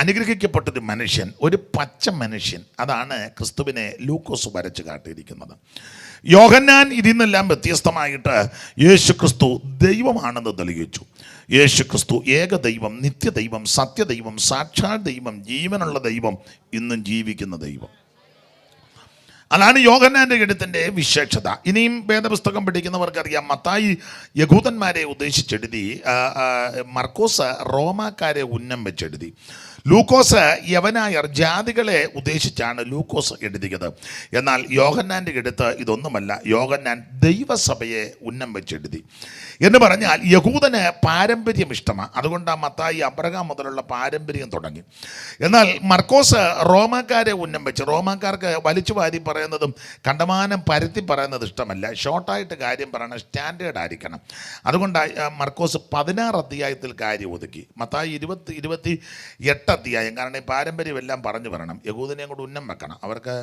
S1: അനുഗ്രഹിക്കപ്പെട്ടൊരു മനുഷ്യൻ, ഒരു പച്ച മനുഷ്യൻ, അതാണ് ക്രിസ്തുവിനെ ലൂക്കോസ് വരച്ചു കാട്ടിയിരിക്കുന്നത്. യോഹന്നാൻ ഇതിന്നെല്ലാം വ്യത്യസ്തമായിട്ട് യേശു ക്രിസ്തു ദൈവമാണെന്ന് തെളിയിച്ചു. യേശു ക്രിസ്തു ഏകദൈവം, നിത്യദൈവം, സത്യദൈവം, സാക്ഷാൽ ദൈവം, ജീവനുള്ള ദൈവം, ഇന്നും ജീവിക്കുന്ന ദൈവം. അതാണ് യോഹന്നാൻ്റെ എഴുത്തിൻ്റെ വിശേഷത. ഇനിയും വേദപുസ്തകം പഠിക്കുന്നവർക്കറിയാം, മത്തായി യഹൂദന്മാരെ ഉദ്ദേശിച്ചെഴുതി, മർക്കോസ് റോമാക്കാരെ ഉന്നം വെച്ചെഴുതി, ലൂക്കോസ് യവനായർ ജാതികളെ ഉദ്ദേശിച്ചാണ് ലൂക്കോസ് എഴുതിയത്. എന്നാൽ യോഹന്നാൻ്റെ എഴുത്ത് ഇതൊന്നുമല്ല. യോഹന്നാൻ ദൈവസഭയെ ഉന്നം വെച്ചെഴുതി. എന്ന് പറഞ്ഞാൽ യഹൂദന് പാരമ്പര്യം ഇഷ്ടമാണ്. അതുകൊണ്ടാണ് മത്തായി അബ്രഹാം മുതലുള്ള പാരമ്പര്യം തുടങ്ങി. എന്നാൽ മർക്കോസ് റോമാക്കാരെ ഉന്നം വെച്ച്, റോമാക്കാർക്ക് വലിച്ചു വാരി പറയുന്നതും കണ്ടമാനം പരത്തി പറയുന്നത് ഇഷ്ടമല്ല. ഷോർട്ടായിട്ട് കാര്യം പറയണം, സ്റ്റാൻഡേർഡ് ആയിരിക്കണം. അതുകൊണ്ടാണ് മർക്കോസ് 16 അധ്യായത്തിൽ കാര്യം ഒതുക്കി. മത്തായി 28 അധ്യായം. കാരണം ഈ പാരമ്പര്യമെല്ലാം പറഞ്ഞു പറയണം, യഹൂദനെയും കൂടെ ഉന്നം വെക്കണം, അവർക്ക്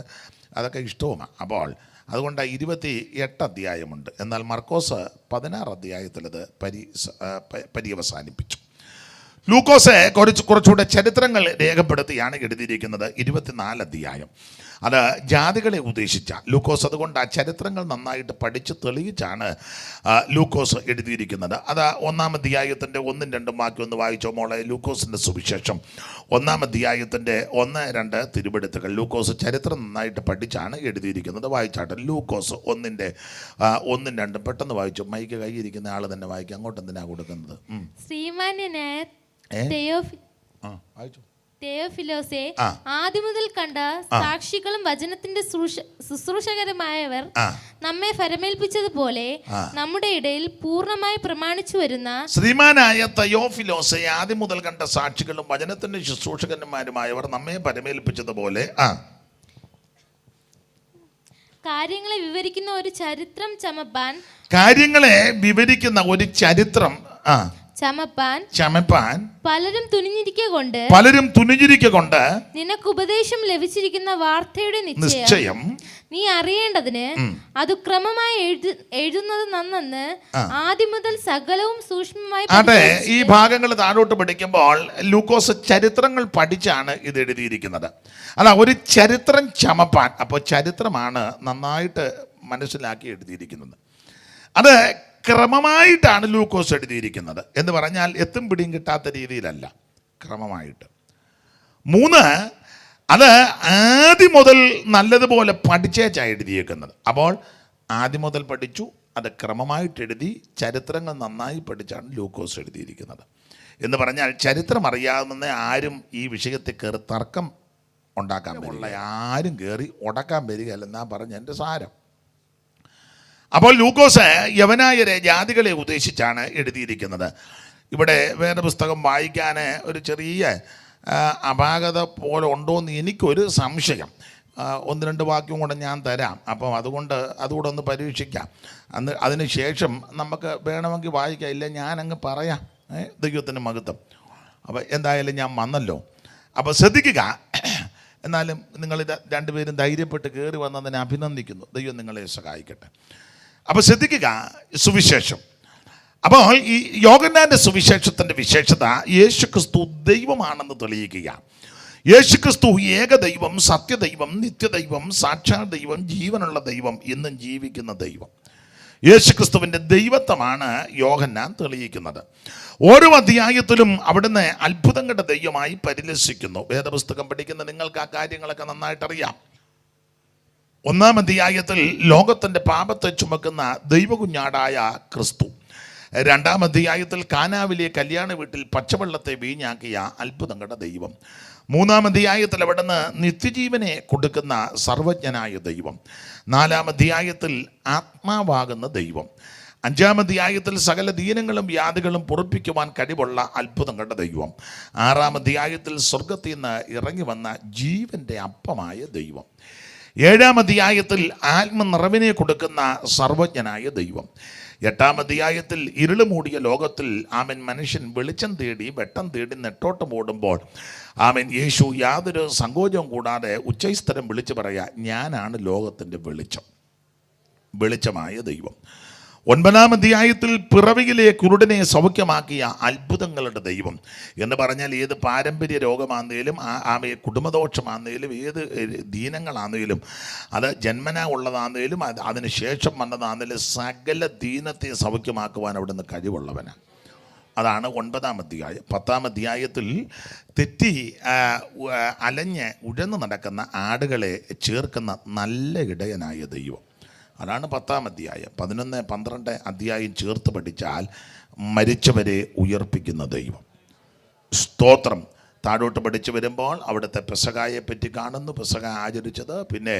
S1: അതൊക്കെ ഇഷ്ടവുമാണ്. അപ്പോൾ അതുകൊണ്ട് 28 അധ്യായമുണ്ട്. എന്നാൽ മർക്കോസ് 16 അധ്യായത്തിൽ അത് പര്യവസാനിപ്പിച്ചു. ലൂക്കോസ് കുറച്ചുകൂടെ ചരിത്രങ്ങൾ രേഖപ്പെടുത്തിയാണ് എഴുതിയിരിക്കുന്നത്. 24 അധ്യായം അത് ജാതികളെ ഉദ്ദേശിച്ച ലൂക്കോസ്. അതുകൊണ്ട് ആ ചരിത്രങ്ങൾ നന്നായിട്ട് പഠിച്ച് തെളിയിച്ചാണ് ലൂക്കോസ് എഴുതിയിരിക്കുന്നത്. അത് 1-ാം അധ്യായത്തിൻ്റെ 1-ഉം 2-ഉം വാക്യം ഒന്ന് വായിച്ചോ മോളെ. ലൂക്കോസിൻ്റെ സുവിശേഷം 1-ാം അധ്യായത്തിൻ്റെ 1-2 തിരുവെടുത്തുകൾ. ലൂക്കോസ് ചരിത്രം നന്നായിട്ട് പഠിച്ചാണ് എഴുതിയിരിക്കുന്നത്. വായിച്ചാട്ടെ. ലൂക്കോസ് 1-ന്റെ 1-ഉം 2-ഉം പെട്ടെന്ന് വായിച്ചു. മൈക്ക് കൈയിരിക്കുന്ന ആൾ തന്നെ വായിക്കും. അങ്ങോട്ട് എന്തിനാണ് കൊടുക്കുന്നത്?
S3: തെയോഫിലോസേ, ആദ്യം മുതൽ കണ്ട സാക്ഷികളും വചനത്തിന്റെ ശുശ്രൂഷകരുമായവർ നമ്മെ ഫരമേൽപ്പിച്ചതുപോലെ നമ്മുടെ ഇടയിൽ പൂർണ്ണമായി പ്രമാണിച്ചു വരുന്ന
S1: ശ്രീമാനായ തെയോഫിലോസേ, ആദ്യം മുതൽ കണ്ട സാക്ഷികളും വചനത്തിന്റെ ശുശ്രൂഷകന്മാരുമായവർ നമ്മെ ഫരമേൽപ്പിച്ചതുപോലെ
S3: കാര്യങ്ങളെ വിവരിക്കുന്ന ഒരു ചരിത്രം ചമപ്പാൻ,
S1: കാര്യങ്ങളെ വിവരിക്കുന്ന ഒരു ചരിത്രം ചമപ്പാൻ
S3: പലരും
S1: തുനിഞ്ഞിരിക്കൊണ്ട്
S3: നിനക്ക് ഉപദേശം ലഭിച്ചിരിക്കുന്ന വാർത്തയുടെ നിശ്ചയം നീ അറിയേണ്ടതിന് അത് ക്രമമായി എഴുതുന്നത് നന്നെന്ന് ആദ്യം മുതൽ സകലവും സൂക്ഷ്മമായി.
S1: അതെ, ഈ ഭാഗങ്ങൾ താഴോട്ട് പഠിക്കുമ്പോൾ ലൂക്കോസ് ചരിത്രങ്ങൾ പഠിച്ചാണ് ഇത് എഴുതിയിരിക്കുന്നത്. അല്ല, ഒരു ചരിത്രം ചമപ്പാൻ. അപ്പോൾ ചരിത്രമാണ് നന്നായിട്ട് മനസ്സിലാക്കി എഴുതിയിരിക്കുന്നത്. അത് ക്രമമായിട്ടാണ് ലൂക്കോസ് എഴുതിയിരിക്കുന്നത്. എന്ന് പറഞ്ഞാൽ എത്തും പിടിയും കിട്ടാത്ത രീതിയിലല്ല, ക്രമമായിട്ട്. 3, അത് ആദ്യം മുതൽ നല്ലതുപോലെ പഠിച്ചേച്ചാണ് എഴുതിയേക്കുന്നത്. അപ്പോൾ ആദ്യം മുതൽ പഠിച്ചു, അത് ക്രമമായിട്ട് എഴുതി, ചരിത്രങ്ങൾ നന്നായി പഠിച്ചാണ് ലൂക്കോസ് എഴുതിയിരിക്കുന്നത്. എന്ന് പറഞ്ഞാൽ ചരിത്രം അറിയാവുന്ന ആരും ഈ വിഷയത്തിൽ കയറി തർക്കം ഉണ്ടാക്കാൻ പറ്റില്ല. ആരും കയറി ഉടക്കാൻ വരികയല്ലെന്നാ പറഞ്ഞ എൻ്റെ സാരം. അപ്പോൾ ലൂക്കോസ് യവനായരെ ജാതികളെ ഉദ്ദേശിച്ചാണ് എഴുതിയിരിക്കുന്നത്. ഇവിടെ വേദപുസ്തകം വായിക്കാൻ ഒരു ചെറിയ അപാകത പോലെ ഉണ്ടോയെന്ന് എനിക്കൊരു സംശയം. 1-2 വാക്യം കൂടെ ഞാൻ തരാം. അപ്പം അതുകൂടെ ഒന്ന് പരീക്ഷിക്കാം. അതിന് ശേഷം നമുക്ക് വേണമെങ്കിൽ വായിക്കാം. ഇല്ല ഞാനങ്ങ് പറയാം. ദൈവത്തിൻ്റെ മഹത്വം. അപ്പോൾ എന്തായാലും ഞാൻ വന്നല്ലോ. അപ്പോൾ ശ്രദ്ധിക്കുക. എന്നാലും നിങ്ങളിത് രണ്ടുപേരും ധൈര്യപ്പെട്ട് കയറി വന്നതിനെ അഭിനന്ദിക്കുന്നു. ദൈവം നിങ്ങളെ സഹായിക്കട്ടെ. അപ്പോൾ ശ്രദ്ധിക്കുക, സുവിശേഷം. അപ്പോൾ ഈ യോഹന്നാൻ്റെ സുവിശേഷത്തിൻ്റെ വിശേഷത യേശുക്രിസ്തു ദൈവമാണെന്ന് തെളിയിക്കുക. യേശുക്രിസ്തു ഏകദൈവം, സത്യദൈവം, നിത്യദൈവം, സാക്ഷാൽ ദൈവം, ജീവനുള്ള ദൈവം, എന്നും ജീവിക്കുന്ന ദൈവം. യേശുക്രിസ്തുവിൻ്റെ ദൈവത്വമാണ് യോഹന്നാൻ തെളിയിക്കുന്നത്. ഓരോ അധ്യായത്തിലും അവിടുന്ന് അത്ഭുതങ്ങളുടെ ദൈവമായി പരിലസിക്കുന്നു. വേദപുസ്തകം പഠിക്കുന്ന നിങ്ങൾക്ക് ആ കാര്യങ്ങളൊക്കെ നന്നായിട്ടറിയാം. 1-ാം അധ്യായത്തിൽ ലോകത്തിൻ്റെ പാപത്തെ ചുമക്കുന്ന ദൈവകുഞ്ഞാടായ ക്രിസ്തു. 2-ാം അധ്യായത്തിൽ കാനാവിലെ കല്യാണ വീട്ടിൽ പച്ചവെള്ളത്തെ വീഞ്ഞാക്കിയ അത്ഭുതങ്ങളുടെ ദൈവം. 3-ാം അധ്യായത്തിൽ അവിടുന്ന് നിത്യജീവനെ കൊടുക്കുന്ന സർവജ്ഞനായ ദൈവം. 4-ാം അധ്യായത്തിൽ ആത്മാവാകുന്ന ദൈവം. 5-ാം അധ്യായത്തിൽ സകല ദീനങ്ങളും വ്യാധികളും പൊറുപ്പിക്കുവാൻ കഴിവുള്ള അത്ഭുതങ്ങളുടെ ദൈവം. 6-ാം അധ്യായത്തിൽ സ്വർഗത്തിൽ നിന്ന് ഇറങ്ങി വന്ന ജീവൻ്റെ അപ്പമായ ദൈവം. 7-ാം അധ്യായത്തിൽ ആത്മനിറവിനെ കൊടുക്കുന്ന സർവജ്ഞനായ ദൈവം. 8-ാം അധ്യായത്തിൽ ഇരുള് മൂടിയ ലോകത്തിൽ മനുഷ്യൻ വെളിച്ചം തേടി വെട്ടം തേടി നെട്ടോട്ടം ഓടുമ്പോൾ യേശു യാതൊരു സങ്കോചവും കൂടാതെ ഉച്ചസ്ഥലം വിളിച്ചു പറയാ, ഞാനാണ് ലോകത്തിൻ്റെ വെളിച്ചമായ ദൈവം. 9-ാം അധ്യായത്തിൽ പിറവിയിലെ കുരുടനെ സൗഖ്യമാക്കിയ അത്ഭുതങ്ങളുടെ ദൈവം എന്ന് പറഞ്ഞാൽ ഏത് പാരമ്പര്യ രോഗമാണെങ്കിലും കുടുംബദോഷമാണെങ്കിലും ഏത് ദീനങ്ങളാണെങ്കിലും അത് ജന്മനാ ഉള്ളതാണെങ്കിലും അതിന് ശേഷം വന്നതാണെങ്കിലും സകല ദീനത്തെ സൗഖ്യമാക്കുവാൻ അവിടുന്ന് കഴിവുള്ളവനാണ്. അതാണ് 9-ാം അധ്യായം. 10-ാം അധ്യായത്തിൽ തെറ്റി അലഞ്ഞ് ഉഴന്നു നടക്കുന്ന ആടുകളെ ചേർക്കുന്ന നല്ല ഇടയനായ ദൈവം. അതാണ് 10-ാം അധ്യായം. 11, 12 അധ്യായം ചേർത്ത് പഠിച്ചാൽ മരിച്ചവരെ ഉയർപ്പിക്കുന്ന ദൈവം. സ്തോത്രം. താഴോട്ട് പഠിച്ചു വരുമ്പോൾ അവിടുത്തെ പെസഹായെ പറ്റി കാണുന്നു. പെസഹ ആചരിച്ചത്, പിന്നെ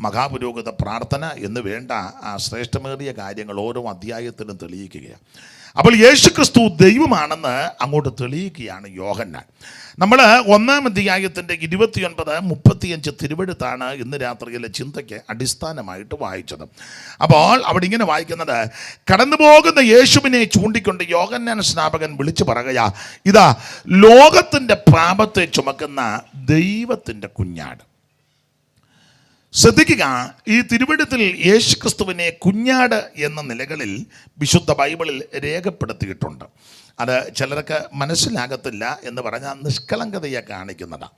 S1: മഹാപുരോഹിത പ്രാർത്ഥന എന്ന് വേണ്ട ആ ശ്രേഷ്ഠമേറിയ കാര്യങ്ങൾ ഓരോ അധ്യായത്തിലും തെളിയിക്കുകയാണ്. അപ്പോൾ യേശുക്രിസ്തു ദൈവമാണെന്ന് അങ്ങോട്ട് തെളിയിക്കുകയാണ് യോഹന്നാൻ. നമ്മൾ 1-ാം അധ്യായത്തിൻ്റെ 29, 35 തിരുവെഴുത്താണ് ഇന്ന് രാത്രിയിലെ ചിന്തയ്ക്ക് അടിസ്ഥാനമായിട്ട് വായിച്ചത്. അപ്പോൾ അവിടെ ഇങ്ങനെ വായിക്കുന്നത്, കടന്നു പോകുന്ന യേശുവിനെ ചൂണ്ടിക്കൊണ്ട് യോഹന്നാൻ സ്നാപകൻ വിളിച്ചു പറയുക, ഇതാ ലോകത്തിൻ്റെ പാപത്തെ ചുമക്കുന്ന ദൈവത്തിൻ്റെ കുഞ്ഞാട്. ശ്രദ്ധിക്കുക, ഈ തിരുവെഴുത്തിൽ യേശുക്രിസ്തുവിനെ കുഞ്ഞാട് എന്ന നിലകളിൽ വിശുദ്ധ ബൈബിളിൽ രേഖപ്പെടുത്തിയിട്ടുണ്ട്. അത് ചിലർക്ക് മനസ്സിലാകത്തില്ല എന്ന് പറഞ്ഞാൽ നിഷ്കളങ്കതയെ കാണിക്കുന്നതാണ്.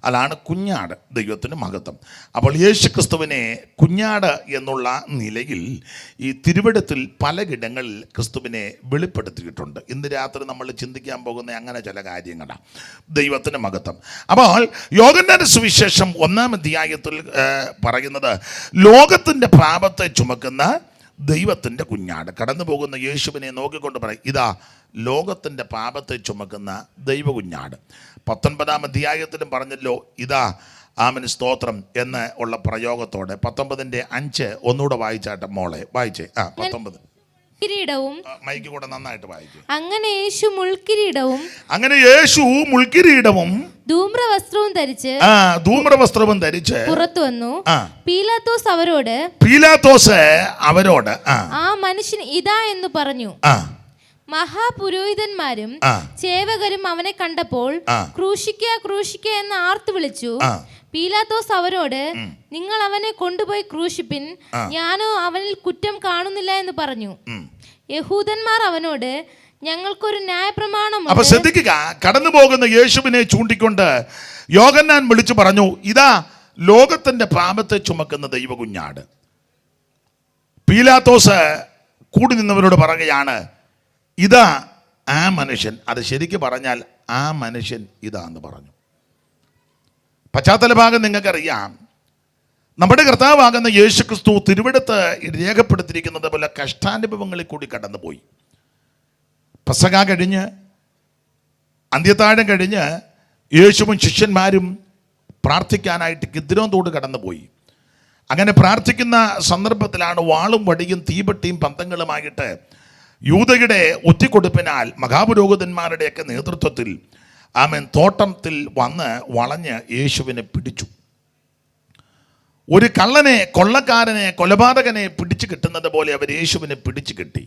S1: അതാണ് കുഞ്ഞാട്, ദൈവത്തിന് മഹത്വം. അപ്പോൾ യേശുക്രിസ്തുവിനെ കുഞ്ഞാട് എന്നുള്ള നിലയിൽ ഈ തിരുവെഴുത്തിൽ പലയിടങ്ങളിൽ ക്രിസ്തുവിനെ വെളിപ്പെടുത്തിയിട്ടുണ്ട്. ഇന്ന് രാത്രി നമ്മൾ ചിന്തിക്കാൻ പോകുന്ന അങ്ങനെ ചില കാര്യങ്ങളാണ്. ദൈവത്തിന് മഹത്വം. അപ്പോൾ യോഹന്നാന്റെ സുവിശേഷം 1-ാം അധ്യായത്തിൽ പറയുന്നത് ലോകത്തിൻ്റെ പാപത്തെ ചുമക്കുന്ന ദൈവത്തിൻ്റെ കുഞ്ഞാട്. കടന്നു പോകുന്ന യേശുവിനെ നോക്കിക്കൊണ്ട് പറയും, ഇതാ ലോകത്തിൻ്റെ പാപത്തെ ചുമക്കുന്ന ദൈവകുഞ്ഞാട്. 19-ാം അധ്യായത്തിലും പറഞ്ഞല്ലോ, ഇതാ സ്തോത്രം എന്ന് ഉള്ള പ്രയോഗത്തോടെ 19-ന്റെ 5 ഒന്നുകൂടെ വായിച്ചാട്ടെ മോളെ, വായിച്ചേ. 19
S3: കിരീടവും
S1: മൈക്ക് കൂടെ നന്നായിട്ട് വായിക്കും.
S3: അങ്ങനെ യേശു മുൾക്കിരീടവും ധൂമ്രവസ്ത്രവും ധരിച്ച് പുറത്തു വന്നു. പീലാത്തോസ് അവരോട് ആ മനുഷ്യൻ ഇതാ എന്ന് പറഞ്ഞു. മഹാപുരോഹിതന്മാരും ചേവകരും അവനെ കണ്ടപ്പോൾ ക്രൂശിക്ക എന്ന് ആർത്തു വിളിച്ചു. പീലാത്തോസ് അവരോട്, നിങ്ങൾ അവനെ കൊണ്ടുപോയി ക്രൂശിപ്പിൻ, ഞാനോ അവനിൽ കുറ്റം കാണുന്നില്ല എന്ന് പറഞ്ഞു. യഹൂദന്മാർ അവനോട്, ഞങ്ങൾക്കൊരു ന്യായപ്രമാണമുണ്ട്.
S1: അപ്പൊ ശ്രദ്ധിക്കുക, കടന്നു പോകുന്ന യേശുവിനെ ചൂണ്ടിക്കൊണ്ട് യോഹന്നാൻ വിളിച്ചു പറഞ്ഞു, ഇതാ ലോകത്തിന്റെ പാപത്തെ ചുമക്കുന്ന ദൈവകുഞ്ഞാട്. പീലാത്തോസ് കൂടി നിന്നവരോട് പറയുകയാണ്, ഇതാ ആ മനുഷ്യൻ. അത് ശരിക്കും പറഞ്ഞാൽ ആ മനുഷ്യൻ ഇതാന്ന് പറഞ്ഞു. പശ്ചാത്തല ഭാഗം നിങ്ങൾക്കറിയാം. നമ്മുടെ കർത്താവാകുന്ന യേശുക്രിസ്തു തിരുവെടുത്ത് രേഖപ്പെടുത്തിയിരിക്കുന്നത് പോലെ കഷ്ടാനുഭവങ്ങളിൽ കൂടി കടന്നുപോയി. പെസഹ കഴിഞ്ഞ്, അന്ത്യത്താഴം കഴിഞ്ഞ് യേശുവും ശിഷ്യന്മാരും പ്രാർത്ഥിക്കാനായിട്ട് കിദ്രോൻ തോട് കടന്നുപോയി. അങ്ങനെ പ്രാർത്ഥിക്കുന്ന സന്ദർഭത്തിലാണ് വാളും വടിയും തീപെട്ടിയും പന്തങ്ങളുമായിട്ട് യൂദയുടെ ഒറ്റിക്കൊടുപ്പിനാൽ മഹാപുരോഹിതന്മാരുടെയൊക്കെ നേതൃത്വത്തിൽ തോട്ടത്തിൽ വന്ന് വളഞ്ഞ് യേശുവിനെ പിടിച്ചു. ഒരു കള്ളനെ, കൊള്ളക്കാരനെ, കൊലപാതകനെ പിടിച്ചു കിട്ടുന്നത് പോലെ അവർ യേശുവിനെ പിടിച്ചു കിട്ടി.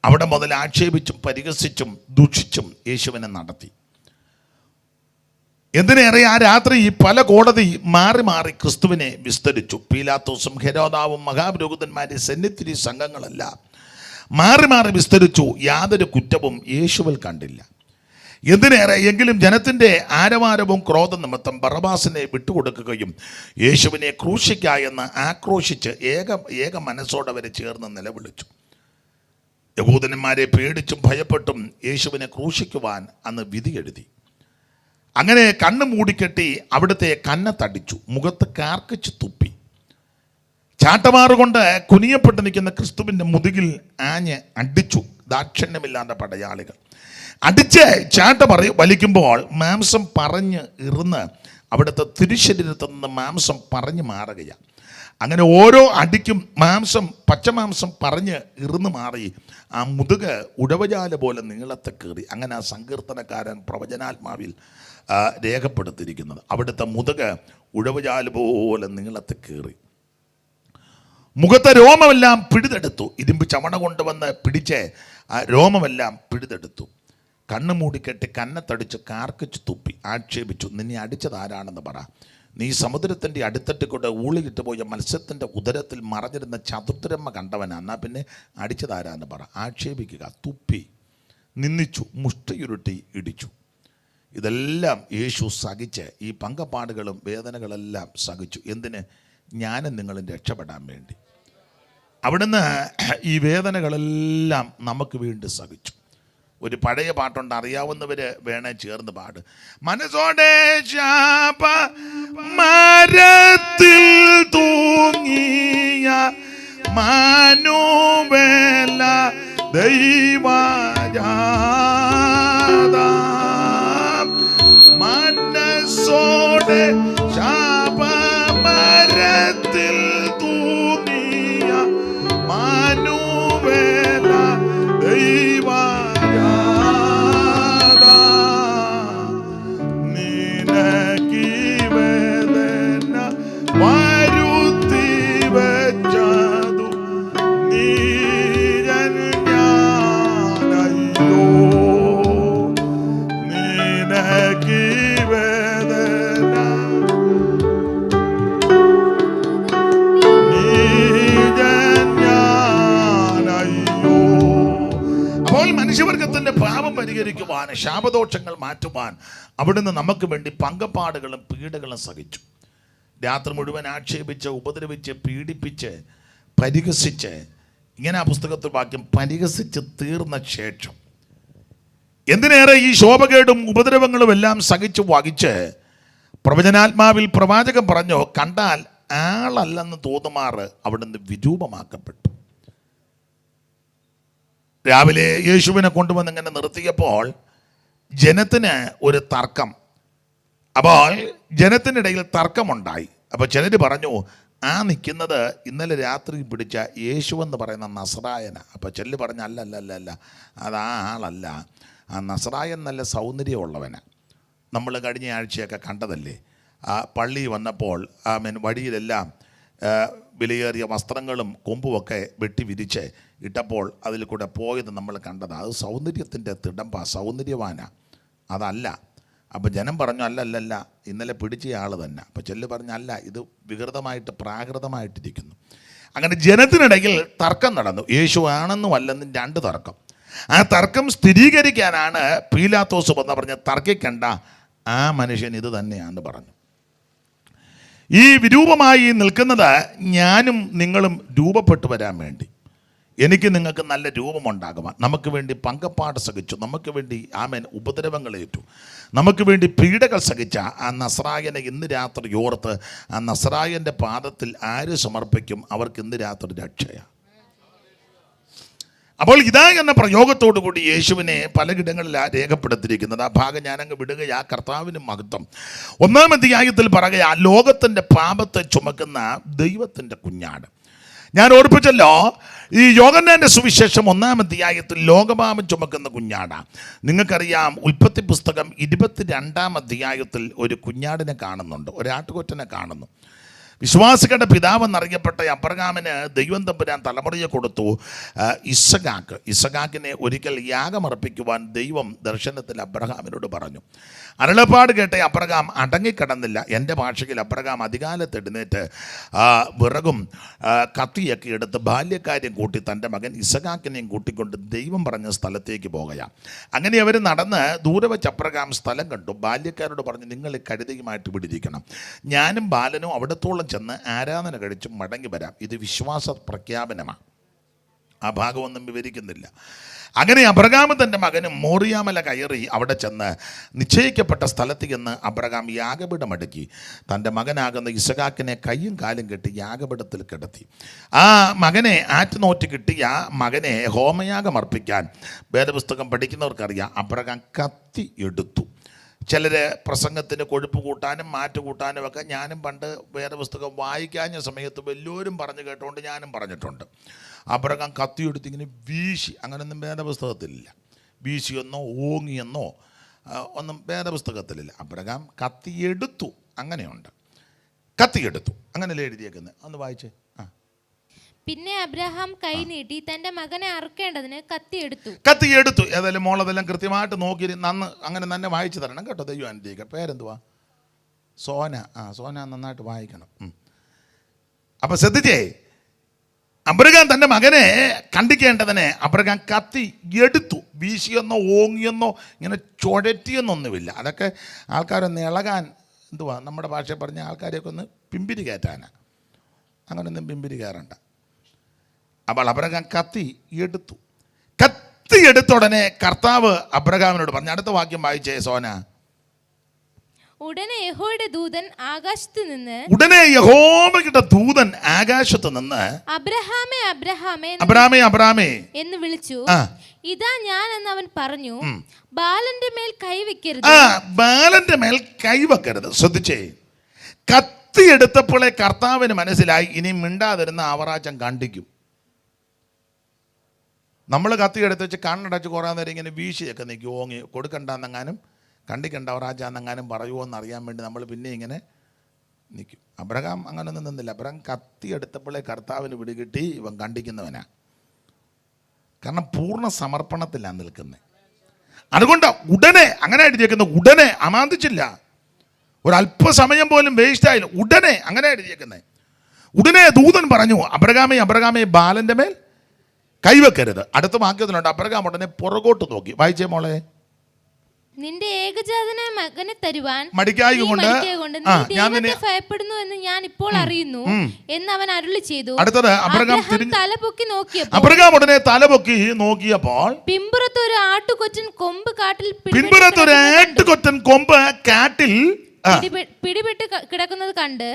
S1: അവിടെ മുതൽ ആക്ഷേപിച്ചും പരിഹസിച്ചും ദുഷിച്ചും യേശുവിനെ നടത്തി. എന്തിനേറെ ആ രാത്രി പല കോടതി മാറി മാറി ക്രിസ്തുവിനെ വിസ്തരിച്ചു. പീലാത്തോസും ഹെരോദാവും മഹാപുരോഹിതന്മാരെ സെന്നിത്തിരി സംഘങ്ങളെല്ലാം മാറി മാറി വിസ്തരിച്ചു. യാതൊരു കുറ്റവും യേശുവിൽ കണ്ടില്ല. എന്തിനേറെ എങ്കിലും ജനത്തിൻ്റെ ആരവാരവും ക്രോധ നിമിത്തം ബറബാസിനെ വിട്ടുകൊടുക്കുകയും യേശുവിനെ ക്രൂശിക്ക എന്ന് ആക്രോശിച്ച് ഏക മനസ്സോടെ വരെ ചേർന്ന് നിലവിളിച്ചു. യഹൂദന്മാരെ പേടിച്ചും ഭയപ്പെട്ടും യേശുവിനെ ക്രൂശിക്കുവാൻ അന്ന് വിധി എഴുതി. അങ്ങനെ കണ്ണ് മൂടിക്കെട്ടി അവിടുത്തെ കന്നത്തടിച്ചു, മുഖത്ത് കാർക്കിച്ച് തുപ്പി. ചാട്ടമാറുകൊണ്ട് കുനിയപ്പെട്ട് നിൽക്കുന്ന ക്രിസ്തുവിൻ്റെ മുതുകിൽ ആഞ്ഞ് അടിച്ചു. ദാക്ഷിണ്യമില്ലാത്ത പടയാളികൾ അടിച്ച് വലിക്കുമ്പോൾ മാംസം പറഞ്ഞ് ഇറുന്ന് അവിടുത്തെ തിരുശരീരത്തിൽ നിന്ന് മാംസം പറഞ്ഞു മാറുകയാണ്. അങ്ങനെ ഓരോ അടിക്കും പച്ചമാംസം പറഞ്ഞ് ഇറുന്ന് മാറി ആ മുതുക് ഉടവജാല പോലെ നീളത്തെ കയറി. അങ്ങനെ ആ സങ്കീർത്തനക്കാരൻ പ്രവചനാത്മാവിൽ രേഖപ്പെടുത്തിയിരിക്കുന്നത്. അവിടുത്തെ മുതുക് ഉടവജാല പോലെ നീളത്തെ കയറി. മുഖത്തെ രോമമെല്ലാം പിടിതെടുത്തു. ഇരുമ്പ് ചമണ കൊണ്ടുവന്ന് പിടിച്ച് ആ രോമമെല്ലാം പിടിതെടുത്തു. കണ്ണ് മൂടിക്കെട്ടി കന്നത്തടിച്ച് കാർക്കിച്ച് തുപ്പി ആക്ഷേപിച്ചു. നിന്നെ അടിച്ചത് ആരാണെന്ന് പറ. നീ സമുദ്രത്തിൻ്റെ അടുത്തട്ടിക്കൊണ്ട് ഊളിയിട്ട് പോയ മത്സ്യത്തിൻ്റെ ഉദരത്തിൽ മറഞ്ഞിരുന്ന ചതുർത്തരമ്മ കണ്ടവനാ. എന്നാൽ പിന്നെ അടിച്ചതാരാന്ന് പറ. ആക്ഷേപിക്കുക, തുപ്പി, നിന്ദിച്ചു, മുഷ്ടിയുരുട്ടി ഇടിച്ചു. ഇതെല്ലാം യേശു സഹിച്ച് ഈ പങ്കപ്പാടുകളും വേദനകളെല്ലാം സഹിച്ചു. എന്തിന്? ഞാനും നിങ്ങളും രക്ഷപ്പെടാൻ വേണ്ടി. അവിടുന്ന് ഈ വേദനകളെല്ലാം നമുക്ക് വേണ്ടി സഹിച്ചു. ഒരു പഴയ പാട്ടുണ്ട്, അറിയാവുന്നവര് വേണേ ചേർന്ന് പാട്. മനസ്സോടെ ശാപ മരത്തിൽ തൂങ്ങിയ മാനുവേല ദൈവജാത, മനസ്സോടെ ശാപ മരത്തിൽ തൂങ്ങിയ മാനുവേല മനുഷ്യവർഗത്തിന്റെ പാപം പരിഹരിക്കുവാൻ, ശാപദോഷങ്ങൾ മാറ്റുവാൻ അവിടുന്ന് നമുക്ക് വേണ്ടി പങ്കപ്പാടുകളും പീഡകളും സഹിച്ചു. രാത്രി മുഴുവൻ ആക്ഷേപിച്ച്, ഉപദ്രവിച്ച്, പീഡിപ്പിച്ച്, പരിഹസിച്ച്, ഇങ്ങനെ ആ പുസ്തകത്തിൽ വാക്യം, പരിഹസിച്ച് തീർന്ന ശേഷം എന്തിനേറെ ഈ ശോഭകേടും ഉപദ്രവങ്ങളും എല്ലാം സഹിച്ചു വഹിച്ച് പ്രവചനാത്മാവിൽ പ്രവാചകൻ പറഞ്ഞു, കണ്ടാൽ ആളല്ലെന്ന് തോന്നുമാറ് അവിടുന്ന് വിരൂപമാക്കപ്പെട്ടു. രാവിലെ യേശുവിനെ കൊണ്ടുവന്ന് ഇങ്ങനെ നിർത്തിയപ്പോൾ ജനത്തിന് ഒരു തർക്കം. അപ്പോൾ ജനത്തിനിടയിൽ തർക്കമുണ്ടായി. അപ്പോൾ ചിലർ പറഞ്ഞു, ആ നിൽക്കുന്നത് ഇന്നലെ രാത്രി പിടിച്ച യേശു എന്ന് പറയുന്ന നസറായന. അപ്പോൾ ചിലർ പറഞ്ഞു, അല്ല, അത് ആ ആളല്ല, ആ നസറായൻ നല്ല സൗന്ദര്യമുള്ളവനാണ്. നമ്മൾ കഴിഞ്ഞ ആഴ്ചയൊക്കെ കണ്ടതല്ലേ, ആ പള്ളി വന്നപ്പോൾ വഴിയിലെല്ലാം വിലയേറിയ വസ്ത്രങ്ങളും കൊമ്പുമൊക്കെ വെട്ടി വിരിച്ച് ഇട്ടപ്പോൾ അതിൽ കൂടെ പോയത് നമ്മൾ കണ്ടതാണ്. അത് സൗന്ദര്യത്തിൻ്റെ തിടമ്പ, സൗന്ദര്യവാനാണ്, അതല്ല. അപ്പോൾ ജനം പറഞ്ഞു, അല്ല, ഇന്നലെ പിടിച്ച ആൾ തന്നെ. അപ്പോൾ ചെല്ല് പറഞ്ഞു, അല്ല, ഇത് വികൃതമായിട്ട് പ്രാകൃതമായിട്ടിരിക്കുന്നു. അങ്ങനെ ജനത്തിനിടയിൽ തർക്കം നടന്നു. യേശു ആണെന്നും അല്ലെന്നും രണ്ട് തർക്കം. ആ തർക്കം സ്ഥിരീകരിക്കാനാണ് പീലാത്തോസ് വന്ന് പറഞ്ഞ്, തർക്കിക്കണ്ട, ആ മനുഷ്യൻ ഇത് തന്നെയാണെന്ന് പറഞ്ഞു. ഈ വിരൂപമായി നിൽക്കുന്നത് ഞാനും നിങ്ങളും രൂപപ്പെട്ടു വരാൻ വേണ്ടി, എനിക്ക് നിങ്ങൾക്ക് നല്ല രൂപമുണ്ടാകുവാൻ, നമുക്ക് വേണ്ടി പങ്കപ്പാട് സഹിച്ചു, നമുക്ക് വേണ്ടി ഉപദ്രവങ്ങളേറ്റു, നമുക്ക് വേണ്ടി പീഡകൾ സഹിച്ച ആ നസറായനെ ഇന്ന് രാത്രി ഓർത്ത് ആ നസറായൻ്റെ പാദത്തിൽ ആര് സമർപ്പിക്കും, അവർക്ക് ഇന്ന് രാത്രി രക്ഷയാണ്. അപ്പോൾ ഇതാ എന്ന പ്രയോഗത്തോടു കൂടി യേശുവിനെ പലയിടങ്ങളിലാണ് രേഖപ്പെടുത്തിയിരിക്കുന്നത്. ആ ഭാഗം ഞാനങ്ങ് വിടുകയാ. കർത്താവിന് മഹത്വം. 1-ാം അധ്യായത്തിൽ പറയുക, ലോകത്തിൻ്റെ പാപത്തെ ചുമക്കുന്ന ദൈവത്തിൻ്റെ കുഞ്ഞാട്. ഞാൻ ഓർപ്പിച്ചല്ലോ, ഈ യോഹന്നാന്റെ സുവിശേഷം 1-ാം അധ്യായത്തിൽ ലോകപാപം ചുമക്കുന്ന കുഞ്ഞാടാണ്. നിങ്ങൾക്കറിയാം, ഉൽപ്പത്തി പുസ്തകം 22-ാം അധ്യായത്തിൽ ഒരു കുഞ്ഞാടിനെ കാണുന്നുണ്ട്, ഒരാട്ടുകൊറ്റനെ കാണുന്നു. വിശ്വാസികളുടെ പിതാവെന്നറിയപ്പെട്ട അബ്രഹാമിന് ദൈവം തമ്പുരാൻ തലമുറയെ കൊടുത്തു, ഇസഹാക്കിനെ ഒരിക്കൽ യാഗമർപ്പിക്കുവാൻ ദൈവം ദർശനത്തിൽ അബ്രഹാമിനോട് പറഞ്ഞു. അരുളപ്പാട് കേട്ട അബ്രഹാം അടങ്ങിക്കിടന്നില്ല. എൻ്റെ ഭാഷയിൽ അബ്രഹാം അധികാലത്ത് എഴുന്നേറ്റ് വിറകും കത്തിയൊക്കെ എടുത്ത് ബാല്യക്കാര്യം കൂട്ടി തൻ്റെ മകൻ ഇസഹാക്കിനെയും കൂട്ടിക്കൊണ്ട് ദൈവം പറഞ്ഞ സ്ഥലത്തേക്ക് പോകുകയാണ്. അങ്ങനെ അവർ നടന്ന് ദൂരെ വെച്ച് അബ്രഹാം സ്ഥലം കണ്ടു. ബാല്യക്കാരോട് പറഞ്ഞു, നിങ്ങൾ കഴുതയുമായിട്ട് വിടിരിക്കണം, ഞാനും ബാലനും അവിടത്തോളം ചെന്ന് ആരാധന കഴിച്ച് മടങ്ങി വരാം. ഇത് വിശ്വാസ പ്രഖ്യാപനമാണ്. ആ ഭാഗമൊന്നും വിവരിക്കുന്നില്ല. അങ്ങനെ അബ്രഹാം തൻ്റെ മകനും മോറിയാമല കയറി അവിടെ ചെന്ന് നിശ്ചയിക്കപ്പെട്ട സ്ഥലത്ത് ചെന്ന് അബ്രഹാം യാഗപീഠമടുക്കി തൻ്റെ മകനാകുന്ന ഇസഹാക്കിനെ കയ്യും കാലും കെട്ടി യാഗപീഠത്തിൽ കിടത്തി. ആ മകനെ ആറ്റുനോറ്റ് കിട്ടിയ മകനെ ഹോമയാഗം അർപ്പിക്കാൻ വേദപുസ്തകം പഠിക്കുന്നവർക്കറിയാം, അബ്രഹാം കത്തി എടുത്തു. ചിലർ പ്രസംഗത്തിന് കൊഴുപ്പ് കൂട്ടാനും മാറ്റ് കൂട്ടാനും ഒക്കെ ഞാനും പണ്ട് വേദപുസ്തകം വായിക്കാഞ്ഞ സമയത്ത് വല്ലവരും പറഞ്ഞു കേട്ടുകൊണ്ട് ഞാനും പറഞ്ഞിട്ടുണ്ട്. അബ്രഹാം കത്തിയെടുത്ത് ഇങ്ങനെ വീശി, അങ്ങനെയൊന്നും വേദപുസ്തകത്തിലില്ല. വീശിയെന്നോ ഓങ്ങിയെന്നോ ഒന്നും വേദപുസ്തകത്തിലില്ല. അബ്രഹാം കത്തിയെടുത്തു, അങ്ങനെയുണ്ട്. കത്തിയെടുത്തു, അങ്ങനെയല്ലേ എഴുതിയേക്കുന്നത്. ഒന്ന് വായിച്ചേ.
S3: പിന്നെ അബ്രഹാം കൈ നീട്ടി തന്റെ മകനെ അറുക്കേണ്ടതിന്
S1: കത്തിയെടുത്തു. ഏതായാലും മോളതെല്ലാം കൃത്യമായിട്ട് നോക്കി നന്ന് അങ്ങനെ തന്നെ വായിച്ചു തരണം കേട്ടോ. ദൈവം അനുഗ്രഹിക്കട്ടെ. പേരെന്തുവാ? സോന. സോന നന്നായിട്ട് വായിക്കണം. അപ്പം ശ്രദ്ധിച്ചേ, അബ്രഹാം തൻ്റെ മകനെ കണ്ടിക്കേണ്ടതിന് അബ്രഹാം കത്തി എടുത്തു. വീശിയെന്നോ ഓങ്ങിയെന്നോ ഇങ്ങനെ ചുഴറ്റിയെന്നൊന്നുമില്ല. അതൊക്കെ ആൾക്കാരൊന്ന് ഇളകാൻ, എന്തുവാ നമ്മുടെ ഭാഷ പറഞ്ഞ ആൾക്കാരെയൊക്കെ ഒന്ന് പിമ്പിരി കയറ്റാനാണ്. അങ്ങനെയൊന്നും പിമ്പിരി കയറണ്ട. അപ്പോൾ അബ്രഹാം കത്തി എടുത്ത ഉടനെ കർത്താവ് അബ്രഹാമിനോട് പറഞ്ഞു. അടുത്ത വാക്യം വായിച്ചേ സോന.
S3: ഉടനെ യഹോവയുടെ ദൂതൻ ആകാശത്ത് നിന്ന്
S1: അബ്രഹാമേ അബ്രഹാമേ അബ്രഹാമേ
S3: എന്ന് വിളിച്ചു. ഇതാ ഞാൻ എന്ന് അവൻ പറഞ്ഞു, ബാലന്റെ മേൽ കൈവെക്കരുത്. ശ്രദ്ധിച്ചേ, കത്തി എടുത്തപ്പോഴേ കർത്താവിന് മനസ്സിലായി ഇനി മിണ്ടാതിരുന്ന അവറാച്ചൻ കണ്ടിക്കും. നമ്മൾ കത്തി എടുത്ത് വെച്ച് കണ്ണടച്ച് കുറേ നേരം ഇങ്ങനെ വീശിയൊക്കെ നിൽക്കും. ഓങ്ങി കൊടുക്കണ്ടെന്നെങ്ങാനും കണ്ടിക്കണ്ട അവറാച്ചാന്നെങ്ങാനും പറയുമോ എന്നറിയാൻ വേണ്ടി നമ്മൾ പിന്നെ ഇങ്ങനെ നിൽക്കും. അബ്രഹാം അങ്ങനെയൊന്നും നിന്നില്ല. അബ്രഹാം കത്തി എടുത്തപ്പോഴേ കർത്താവിന് പിടികിട്ടി ഇവൻ കണ്ടിക്കുന്നവനാ. കാരണം പൂർണ്ണ സമർപ്പണത്തിലാണ് നിൽക്കുന്നത്. അതുകൊണ്ട് ഉടനെ അങ്ങനെ എഴുതിയേക്കുന്നത്. ഉടനെ അമാന്തിച്ചില്ല, ഒരല്പസമയം പോലും വേസ്റ്റായില്ല. ഉടനെ അങ്ങനെ എഴുതിയേക്കുന്നത്. ഉടനെ ദൂതൻ പറഞ്ഞു, അബ്രഹാമേ ബാലന്റെ മേൽ കൈവെക്കരുത്. അടുത്ത വാക്യത്തിലുണ്ട്, അബ്രഹാം ഉടനെ പുറകോട്ട് നോക്കി. വായിച്ചേ മോളെ. നിന്റെ ഏകജാതനായ മകനെ തരുവാൻ
S1: മടിക്കായകൊണ്ട്
S3: ഭയപ്പെടുന്നു എന്ന് ഞാൻ ഇപ്പോൾ അറിയുന്നു എന്ന് അവൻ അരുളി ചെയ്തു.
S1: അടുത്തത് അബ്രഹാം
S3: തലപൊക്കി നോക്കിയപ്പോൾ
S1: അബ്രഹാം ഉടനെ തലപൊക്കി നോക്കിയപ്പോൾ
S3: പിമ്പുറത്ത് ഒരു ആട്ടുകൊറ്റൻ കൊമ്പ്
S1: കാട്ടിൽ
S3: പിടിപെട്ട് കിടക്കുന്നത് കണ്ട്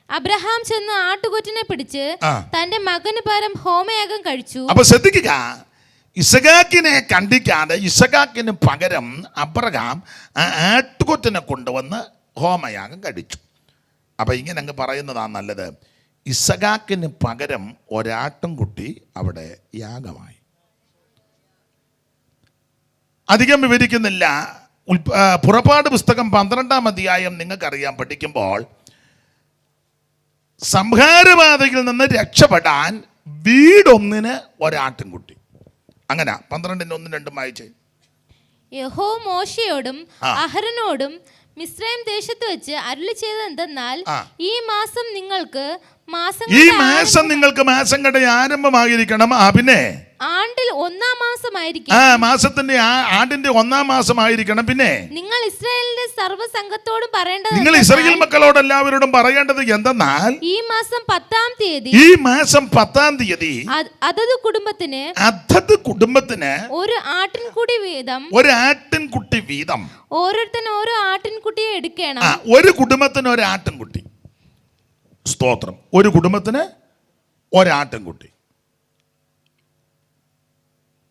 S3: അബ്രഹാം ചെന്ന് ആട്ടുകൊറ്റനെ പിടിച്ച് തന്റെ മകന് പകരം ഹോമയാഗം കഴിച്ചു.
S1: അപ്പൊ ശ്രദ്ധിക്കുക, ഇസഹാക്കിനെ കണ്ടിക്കാതെ ഇസഹാക്കിന് പകരം അബ്രഹാം ആട്ടുകൊറ്റനെ കൊണ്ടുവന്ന് ഹോമയാഗം കഴിച്ചു. അപ്പൊ ഇങ്ങനെ അങ്ങ് പറയുന്നതാണ് നല്ലത്. ഇസഹാക്കിന് പകരം ഒരാട്ടുംകുട്ടി അവിടെ യാഗമായി. അധികം വിവരിക്കുന്നില്ല. പുറപ്പാട് പുസ്തകം 12-ാം അധ്യായം നിങ്ങൾക്കറിയാം. പഠിക്കുമ്പോൾ സംഹാരബാധയിൽ നിന്ന് രക്ഷപ്പെടാൻ വീടൊന്നിന് ഒരാട്ടിൻകുട്ടി. അങ്ങനെ 12:1-2 വായിച്ചേ.
S3: യഹോവ മോശയോടും അഹരോനോടും മിസ്രയീം ദേശത്ത് വെച്ച് അരുളി ചെയ്തത് എന്തെന്നാൽ, ഈ മാസം നിങ്ങൾക്ക്
S1: മാസങ്ങളുടെ ആരംഭമായിരിക്കണം. പിന്നെ
S3: ആണ്ടിൽ 1-ാം മാസമായിരിക്കും.
S1: മാസത്തിന്റെ ആണ്ടിന്റെ 1-ാം മാസമായിരിക്കണം. പിന്നെ
S3: നിങ്ങൾ ഇസ്രായേലിന്റെ സർവ്വസംഘത്തോടും പറയേണ്ടത്,
S1: നിങ്ങൾ ഇസ്രായേൽ മക്കളോട് എല്ലാവരോടും പറയേണ്ടത് എന്തെന്നാൽ,
S3: ഈ മാസം 10-ാം തീയതി അതത് കുടുംബത്തിന് ഒരു ആട്ടിൻകുട്ടി വീതം ഓരോരുത്തരും ഓരോ ആട്ടിൻകുട്ടിയെ എടുക്കണം.
S1: ഒരു കുടുംബത്തിന് ഒരു ആട്ടിൻകുട്ടി. സ്തോത്രം. ഒരു കുടുംബത്തിന് ഒരാട്ടിൻകുട്ടി.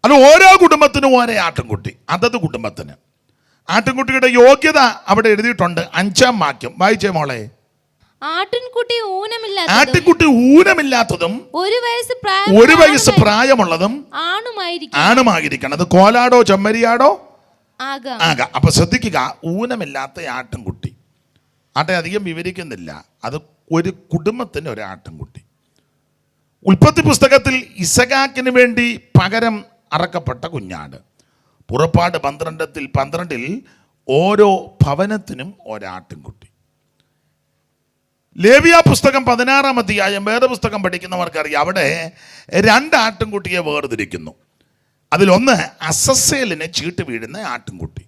S1: അത് ഓരോ കുടുംബത്തിനും ഓരോ ആട്ടിൻകുട്ടി, അതത് കുടുംബത്തിന്. ആട്ടിൻകുട്ടിയുടെ യോഗ്യത അവിടെ എഴുതിയിട്ടുണ്ട്. 5-ാം വാക്യം വായിച്ചേ മോളെ.
S3: ആട്ടിൻകുട്ടി
S1: ഊനമില്ലാത്തതും 1 വയസ്സ് പ്രായമുള്ളതും ആണുമായിരിക്കണം. അത് കോലാടോ ചെമ്മരിയാടോ ആകാം. അപ്പൊ ശ്രദ്ധിക്കുക, ഊനമില്ലാത്ത ആട്ടിൻകുട്ടി. ആട്ടെ അധികം വിവരിക്കുന്നില്ല, അത് ഒരു കുടുംബത്തിന് ഒരു ആട്ടിൻകുട്ടി. ഉൽപ്പത്തി പുസ്തകത്തിൽ ഇസഹാക്കിന് വേണ്ടി പകരം അറക്കപ്പെട്ട കുഞ്ഞാട്. പുറപ്പാട് 12 ഓരോ ഭവനത്തിനും ഒരാട്ടിൻകുട്ടി. ലേവ്യ പുസ്തകം 16-ാം അധ്യായം വേദപുസ്തകം പഠിക്കുന്നവർക്കറിയാം, അവിടെ 2 ആട്ടിൻകുട്ടിയെ വേർതിരിക്കുന്നു. അതിലൊന്ന് അസസ്സേലിന് ചീട്ട് വീഴുന്ന ആട്ടിൻകുട്ടി.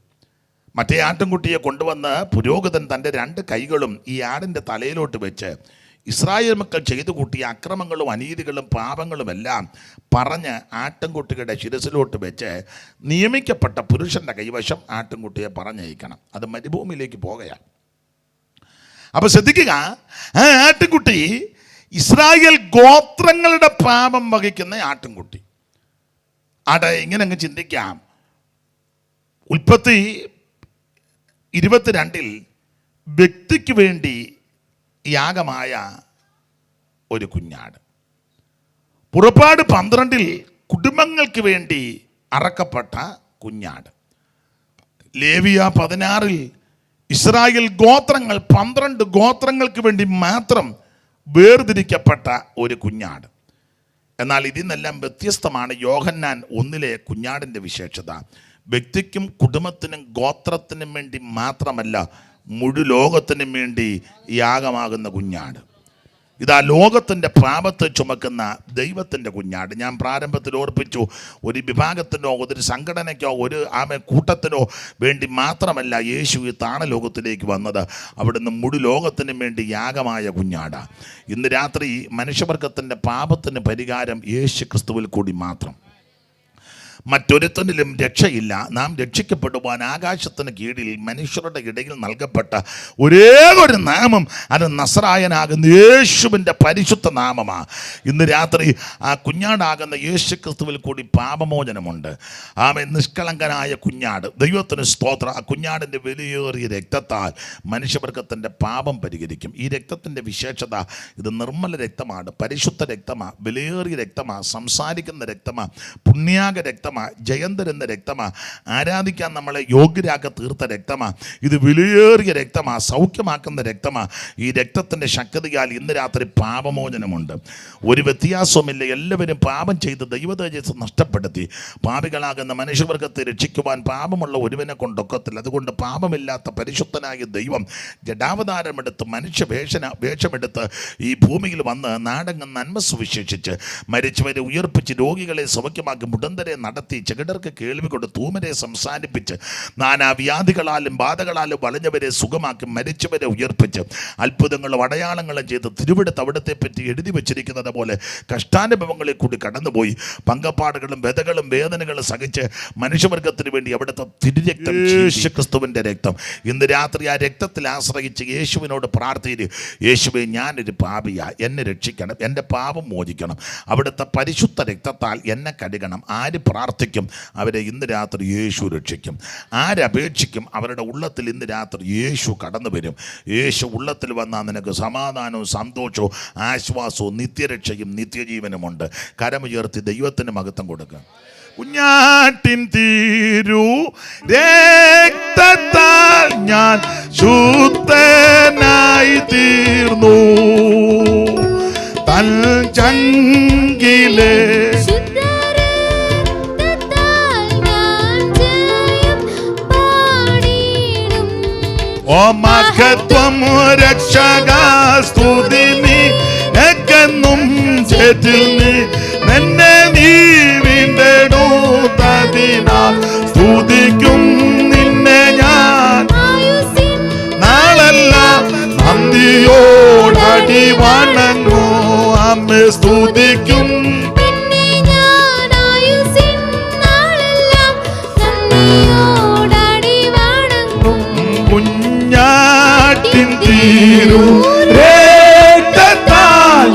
S1: മറ്റേ ആട്ടിൻകുട്ടിയെ കൊണ്ടുവന്ന് പുരോഹിതൻ തൻ്റെ 2 കൈകളും ഈ ആടിൻ്റെ തലയിലോട്ട് വെച്ച് ഇസ്രായേൽ മക്കൾ ചെയ്തു കൂട്ടിയ അക്രമങ്ങളും അനീതികളും പാപങ്ങളുമെല്ലാം പറഞ്ഞ് ആട്ടിൻകുട്ടിയുടെ ശിരസിലോട്ട് വെച്ച് നിയമിക്കപ്പെട്ട പുരുഷൻ്റെ കൈവശം ആട്ടിൻകുട്ടിയെ പറഞ്ഞയക്കണം. അത് മരുഭൂമിയിലേക്ക് പോകുകയാണ്. അപ്പോൾ ശ്രദ്ധിക്കുക, ആ ആട്ടിൻകുട്ടി ഇസ്രായേൽ ഗോത്രങ്ങളുടെ പാപം വഹിക്കുന്ന ആട്ടിൻകുട്ടി. ആട്ടെ ഇങ്ങനെ അങ്ങ് ചിന്തിക്കാം. ഉൽപ്പത്തി 22 വ്യക്തിക്ക് വേണ്ടി യാഗമായ ഒരു കുഞ്ഞാട്. പുറപ്പാട് 12 കുടുംബങ്ങൾക്ക് വേണ്ടി അറക്കപ്പെട്ട കുഞ്ഞാട്. ലേവിയ 16 ഇസ്രായേൽ ഗോത്രങ്ങൾ 12 ഗോത്രങ്ങൾക്ക് വേണ്ടി മാത്രം വേർതിരിക്കപ്പെട്ട ഒരു കുഞ്ഞാട്. എന്നാൽ ഇതിനെല്ലാം വ്യത്യസ്തമാണ് യോഹന്നാൻ 1 കുഞ്ഞാടിൻ്റെ വിശേഷത. വ്യക്തിക്കും കുടുംബത്തിനും ഗോത്രത്തിനും വേണ്ടി മാത്രമല്ല, മുഴു ലോകത്തിനും വേണ്ടി യാഗമാകുന്ന കുഞ്ഞാട്. ഇതാ ലോകത്തിൻ്റെ പാപത്തെ ചുമക്കുന്ന ദൈവത്തിൻ്റെ കുഞ്ഞാട്. ഞാൻ പ്രാരംഭത്തിൽ ഓർപ്പിച്ചു, ഒരു വിഭാഗത്തിനോ ഒരു സംഘടനയ്ക്കോ ഒരു കൂട്ടത്തിനോ വേണ്ടി മാത്രമല്ല യേശു ഈ താണലോകത്തിലേക്ക് വന്നത്. അവിടുന്ന് മുഴു ലോകത്തിനും വേണ്ടി യാഗമായ കുഞ്ഞാടാണ്. ഇന്ന് രാത്രി മനുഷ്യവർഗത്തിൻ്റെ പാപത്തിന് പരിഹാരം യേശു ക്രിസ്തുവിൽ കൂടി മാത്രം. മറ്റൊരുത്തനിലും രക്ഷയില്ല. നാം രക്ഷിക്കപ്പെടുവാൻ ആകാശത്തിന് കീഴിൽ മനുഷ്യരുടെ ഇടയിൽ നൽകപ്പെട്ട ഒരേ ഒരു നാമം, അത് നസറായനാകുന്ന യേശുവിൻ്റെ പരിശുദ്ധ നാമമാണ്. ഇന്ന് രാത്രി ആ കുഞ്ഞാടാകുന്ന യേശു ക്രിസ്തുവിൽ കൂടി പാപമോചനമുണ്ട്. നിഷ്കളങ്കനായ കുഞ്ഞാട്, ദൈവത്തിന് സ്തോത്രം. ആ കുഞ്ഞാടിൻ്റെ വിലയേറിയ രക്തത്താൽ മനുഷ്യവർഗത്തിൻ്റെ പാപം പരിഹരിക്കും. ഈ രക്തത്തിൻ്റെ വിശേഷത, ഇത് നിർമ്മല രക്തമാണ്, പരിശുദ്ധ രക്തമാണ്, വിലയേറിയ രക്തമാണ്, സംസാരിക്കുന്ന രക്തമാണ്, പുണ്യാക രക്തമാണ്, ജയം തരുന്ന രക്തമാണ്, ആരാധിക്കാൻ നമ്മളെ യോഗ്യരാക്കി തീർത്ത രക്തമാണ്. ഇത് വിലയേറിയ രക്തമാണ്, സൗഖ്യമാക്കുന്ന രക്തമാണ്. ഈ രക്തത്തിൻ്റെ ശക്തിയാൽ ഇന്ന് രാത്രി പാപമോചനമുണ്ട്. ഒരു വ്യത്യാസവുമില്ല. എല്ലാവരും പാപം ചെയ്ത് ദൈവതേജസ് നഷ്ടപ്പെടുത്തി. പാപികളാകുന്ന മനുഷ്യവർഗത്തെ രക്ഷിക്കുവാൻ പാപമുള്ള ഒരുവനെ കൊണ്ടൊക്കത്തില്ല. അതുകൊണ്ട് പാപമില്ലാത്ത പരിശുദ്ധനായ ദൈവം ജഡാവതാരമെടുത്ത് വേഷമെടുത്ത് ഈ ഭൂമിയിൽ വന്ന് നാടെങ്ങും നന്മ സുവിശേഷിച്ച് മരിച്ചവരെ ഉയർപ്പിച്ച് രോഗികളെ സൗഖ്യമാക്കി മുടന്തരെ നടത്തി ചെകിടർക്ക് കേൾവി കൊണ്ട് തൂമരെ സംസാരിപ്പിച്ച് നാനാവ്യാധികളാലും ബാധകളാലും വളഞ്ഞവരെ സുഖമാക്കി മരിച്ചവരെ ഉയർപ്പിച്ച് അത്ഭുതങ്ങളും അടയാളങ്ങളും ചെയ്ത് തിരുവിടത്ത് അവിടത്തെ പറ്റി എഴുതി വെച്ചിരിക്കുന്നത് പോലെ കഷ്ടാനുഭവങ്ങളിൽ കൂടി കടന്നുപോയി പങ്കപ്പാടുകളും വ്യതകളും വേദനകളും സഹിച്ച് മനുഷ്യവർഗത്തിന് വേണ്ടി അവിടുത്തെ തിരുരക്തം, യേശു ക്രിസ്തുവിൻ്റെ രക്തം. ഇന്ന് രാത്രി ആ രക്തത്തിൽ ആശ്രയിച്ച് യേശുവിനോട് പ്രാർത്ഥിച്ച്, യേശുവേ ഞാനൊരു പാപിയാ, എന്നെ രക്ഷിക്കണം, എൻ്റെ പാപം മോചിക്കണം, അവിടുത്തെ പരിശുദ്ധ രക്തത്താൽ എന്നെ കഴുകണം. ആര് പ്രാർത്ഥിക്കും അവരെ ഇന്ന് രാത്രി യേശു രക്ഷിക്കും. ആരപേക്ഷിക്കും അവരുടെ ഉള്ളത്തിൽ ഇന്ന് രാത്രി യേശു കടന്നു വരും. യേശു ഉള്ളത്തിൽ വന്നാൽ നിനക്ക് സമാധാനവും സന്തോഷവും ആശ്വാസവും നിത്യരക്ഷയും നിത്യജീവനുമുണ്ട്. കരമുയർത്തി ദൈവത്തിന് മഹത്വം കൊടുക്കുക. കുഞ്ഞാട്ടിൻ തീരു രക്തത്താൽ ഞാൻ ശുദ്ധനായി തീർന്നു, തൻ ചങ്കിലെ ഓ മഹത്വം രക്ഷക സ്തുതി നീക്കെന്നും ചേറ്റിൽ നീ നിന്നെ നീ വീണ്ടെടുത്തതിനാൽ സ്തുതിക്കും നിന്നെ ഞാൻ നാളെല്ലാം നന്ദിയോടടി വണങ്ങൂ. അമ്മേ സ്തുതിക്കും കുഞ്ഞാട്ടിൻ തീരു രക്തത്താൽ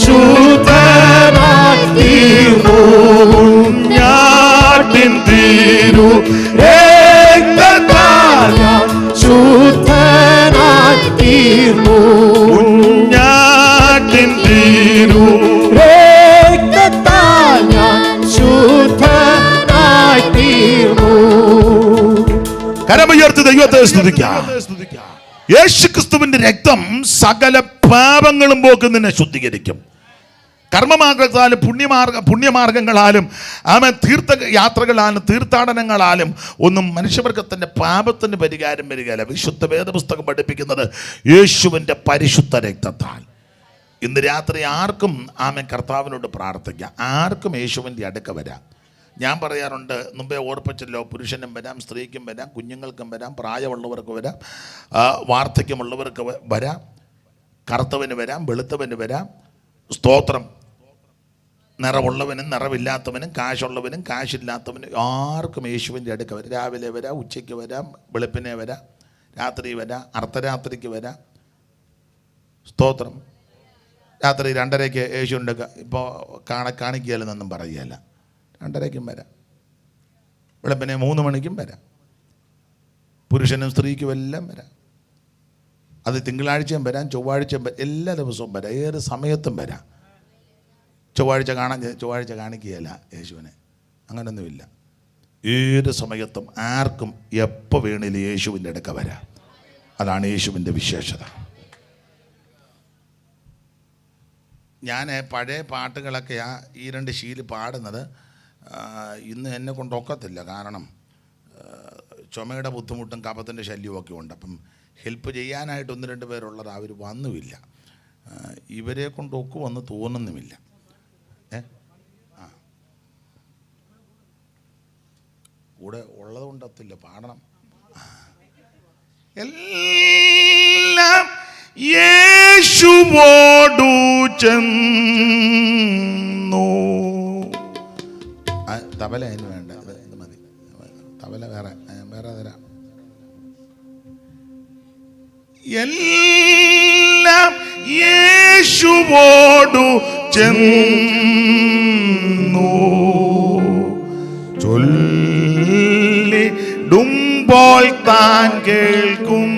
S1: ശുദ്ധനായി തീർന്നു. കരമുയർത്തി ദൈവത്തെ സ്തുതിക്കാം. യേശുക്രിസ്തുവിന്റെ രക്തം സകല പാപങ്ങളും പോക്കി നിന്നെ ശുദ്ധീകരിക്കും. കർമ്മമാർഗത്താലും പുണ്യമാർഗങ്ങളാലും തീർത്ഥയാത്രകളാലും തീർത്ഥാടനങ്ങളാലും ഒന്നും മനുഷ്യവർഗത്തിൻ്റെ പാപത്തിന് പരിഹാരം വരികയില്ല. വിശുദ്ധ വേദപുസ്തകം പഠിപ്പിക്കുന്നത് യേശുവിൻ്റെ പരിശുദ്ധ രക്തത്താൽ. ഇന്ന് രാത്രി ആർക്കും കർത്താവിനോട് പ്രാർത്ഥിക്കാം, ആർക്കും യേശുവിൻ്റെ അടുക്ക വരാം. ഞാൻ പറയാറുണ്ട്, മുമ്പേ ഓർപ്പിച്ചല്ലോ, പുരുഷനും വരാം, സ്ത്രീക്കും വരാം, കുഞ്ഞുങ്ങൾക്കും വരാം, പ്രായമുള്ളവർക്ക് വരാം, വാർദ്ധക്യമുള്ളവർക്ക് വരാം, കറുത്തവന് വരാം, വെളുത്തവന് വരാം. സ്തോത്രം. നിറവുള്ളവനും നിറവില്ലാത്തവനും കാശുള്ളവനും കാശില്ലാത്തവനും ആർക്കും യേശുവിൻ്റെ അടുക്ക വരാം. രാവിലെ വരാം, ഉച്ചയ്ക്ക് വരാം, വെളുപ്പിനെ വരാം, രാത്രി വരാം, അർദ്ധരാത്രിക്ക് വരാം. സ്തോത്രം. രാത്രി 2:30 യേശുവിൻ്റെ ഇപ്പോൾ കാണിക്കുകയില്ലെന്നൊന്നും പറയുകയല്ല. 2:30 വരാം, വെളുപ്പിനെ 3 മണിക്കും വരാം. പുരുഷനും സ്ത്രീക്കും എല്ലാം വരാം. അത് തിങ്കളാഴ്ചയും വരാം, ചൊവ്വാഴ്ചയും വരാം, എല്ലാ ദിവസവും വരാം, ഏത് സമയത്തും വരാം. ചൊവ്വാഴ്ച കാണിക്കുകയല്ല യേശുവിനെ, അങ്ങനൊന്നുമില്ല. ഏത് സമയത്തും ആർക്കും എപ്പോൾ വേണേലും യേശുവിൻ്റെ അടുക്ക വരാം. അതാണ് യേശുവിൻ്റെ വിശേഷത. ഞാൻ പഴയ പാട്ടുകളൊക്കെയാണ് ഈ 2 ശീലി പാടുന്നത്. ഇന്ന് എന്നെ കൊണ്ടൊക്കത്തില്ല, കാരണം ചുമയുടെ ബുദ്ധിമുട്ടും കഫത്തിൻ്റെ ശല്യവും ഉണ്ട്. അപ്പം ഹെൽപ്പ് ചെയ്യാനായിട്ട് 1-2 പേരുള്ളത് അവർ വന്നുമില്ല. ഇവരെ കൊണ്ടൊക്കുമെന്ന് തോന്നുന്നുമില്ല. കൂടെ ഉള്ളത് കൊണ്ടത്തില്ല, പാടണം. എല്ലാം യേശുവോടു ചെന്നു. തബല അതിന് വേണ്ട, ഇത് മതി. തബല വേറെ തരാം. എല്ലാം യേശുവോടു ചെന്നു ചൊല്ലിടുമ്പോൾ താൻ കേൾക്കും.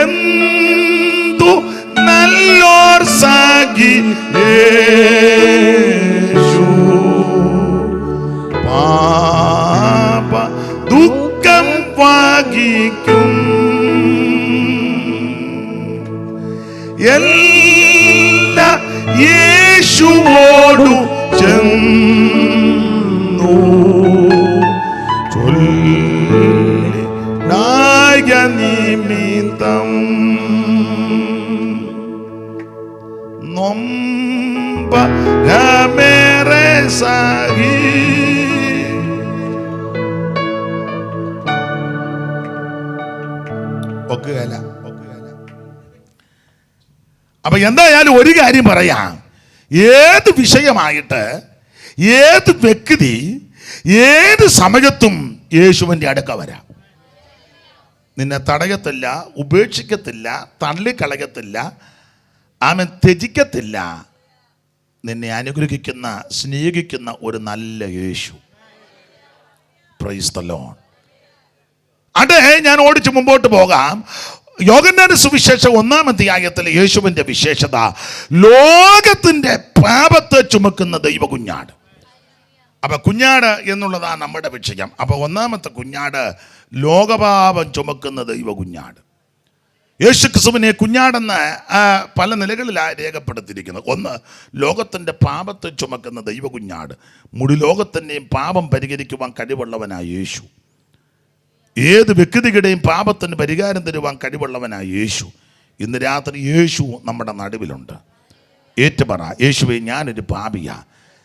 S1: എന്തു നല്ലോർ സാഗി യേശു പാപ ദുഃഖം വാഗിക്കും. എല്ലാ യേശുവോടു ചെന്നു ചൊല്ലിടായ നിമിത്തം നൊമ്പരമേറെ സഹി. ഒക്കുകയല്ല. അപ്പൊ എന്തായാലും ഒരു കാര്യം പറയാം, ഏത് വിഷയമായിട്ട് ഏത് വ്യക്തി ഏത് സമയത്തും യേശുവിൻ്റെ അടുക്ക വരാം. നിന്നെ തടയത്തില്ല, ഉപേക്ഷിക്കത്തില്ല, തള്ളിക്കളയത്തില്ല, അവൻ ത്യജിക്കത്തില്ല. നിന്നെ അനുഗ്രഹിക്കുന്ന സ്നേഹിക്കുന്ന ഒരു നല്ല യേശു. Price the Lord. അതെ, ഞാൻ ഓടിച്ച് മുമ്പോട്ട് പോകാം. യോഹന്നാന്റെ സുവിശേഷം 1-ാം അധ്യായത്തിലെ യേശുവിൻ്റെ വിശേഷത ലോകത്തിൻ്റെ പാപത്തെ ചുമക്കുന്ന ദൈവകുഞ്ഞാട്. അപ്പം കുഞ്ഞാട് എന്നുള്ളതാണ് നമ്മുടെ വിഷയം. അപ്പോൾ 1-ാമത്തെ കുഞ്ഞാട് ലോകപാപം ചുമക്കുന്ന ദൈവകുഞ്ഞാട്. യേശുക്രിസ്തുവിനെ കുഞ്ഞാടെന്ന് പല നിലകളിലാണ് രേഖപ്പെടുത്തിയിരിക്കുന്നത്. ഒന്ന്, ലോകത്തിൻ്റെ പാപത്തെ ചുമക്കുന്ന ദൈവകുഞ്ഞാട്. മുഴു ലോകത്തിൻ്റെയും പാപം പരിഹരിക്കുവാൻ കഴിവുള്ളവനായ യേശു. ഏത് വ്യക്തിയുടെയും പാപത്തിന് പരിഹാരം തരുവാൻ കഴിവുള്ളവനായ യേശു. ഇന്ന് രാത്രി യേശു നമ്മുടെ നടുവിലുണ്ട്. ഏറ്റുപറ, യേശുവേ, ഞാനൊരു പാപിയാ,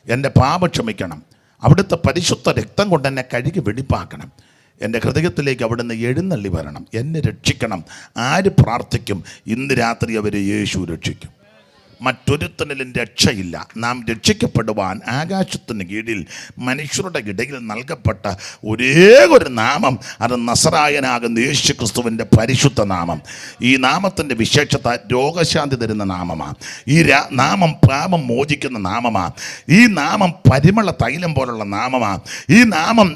S1: എൻ്റെ പാപം ക്ഷമിക്കണം. അവിടുത്തെ പരിശുദ്ധ രക്തം കൊണ്ട് എന്നെ കഴുകി വെടിപ്പാക്കണം. എൻ്റെ ഹൃദയത്തിലേക്ക് അവിടുന്ന് എഴുന്നള്ളി വരണം, എന്നെ രക്ഷിക്കണം. ആര് പ്രാർത്ഥിക്കും? ഇന്ന് രാത്രി അവരെ യേശു രക്ഷിക്കും. മറ്റൊരുത്തനിലും രക്ഷയില്ല. നാം രക്ഷിക്കപ്പെടുവാൻ ആകാശത്തിന് കീഴിൽ മനുഷ്യരുടെ ഇടയിൽ നൽകപ്പെട്ട ഒരേ ഒരു നാമം, അത് നസറായനാകുന്ന യേശു ക്രിസ്തുവിൻ്റെ പരിശുദ്ധ നാമം. ഈ നാമത്തിൻ്റെ വിശേഷത രോഗശാന്തി തരുന്ന നാമമാണ്. ഈ നാമം പാപം മോചിക്കുന്ന നാമമാണ്. ഈ നാമം പരിമള തൈലം പോലുള്ള നാമമാണ്. ഈ നാമം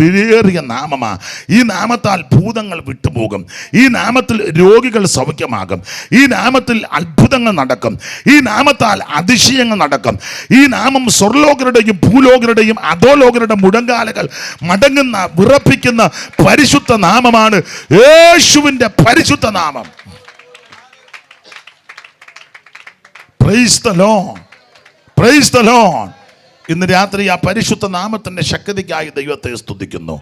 S1: വിലയേറിയ നാമമാണ്. ഈ നാമത്താൽ ഭൂതങ്ങൾ വിട്ടുപോകും. ഈ നാമത്തിൽ രോഗികൾ സൗഖ്യമാകും. ഈ നാമത്തിൽ അത്ഭുതങ്ങൾ നടക്കും. ഈ ഈ നാമത്താൽ അതിശയങ്ങൾ നടക്കും. ഈ നാമം സ്വർലോകരുടെയും ഭൂലോകരുടെയും അധോലോകരുടെ മുഴങ്കാലുകൾ മടങ്ങുന്ന വിറപ്പിക്കുന്ന പരിശുദ്ധ നാമമാണ് യേശുവിൻ്റെ പരിശുദ്ധ നാമം. Price the lord, praise the Lord. ഇന്ന് രാത്രി ആ പരിശുദ്ധ നാമത്തിന്റെ ശക്തിക്കായി ദൈവത്തെ സ്തുതിക്കുന്നു.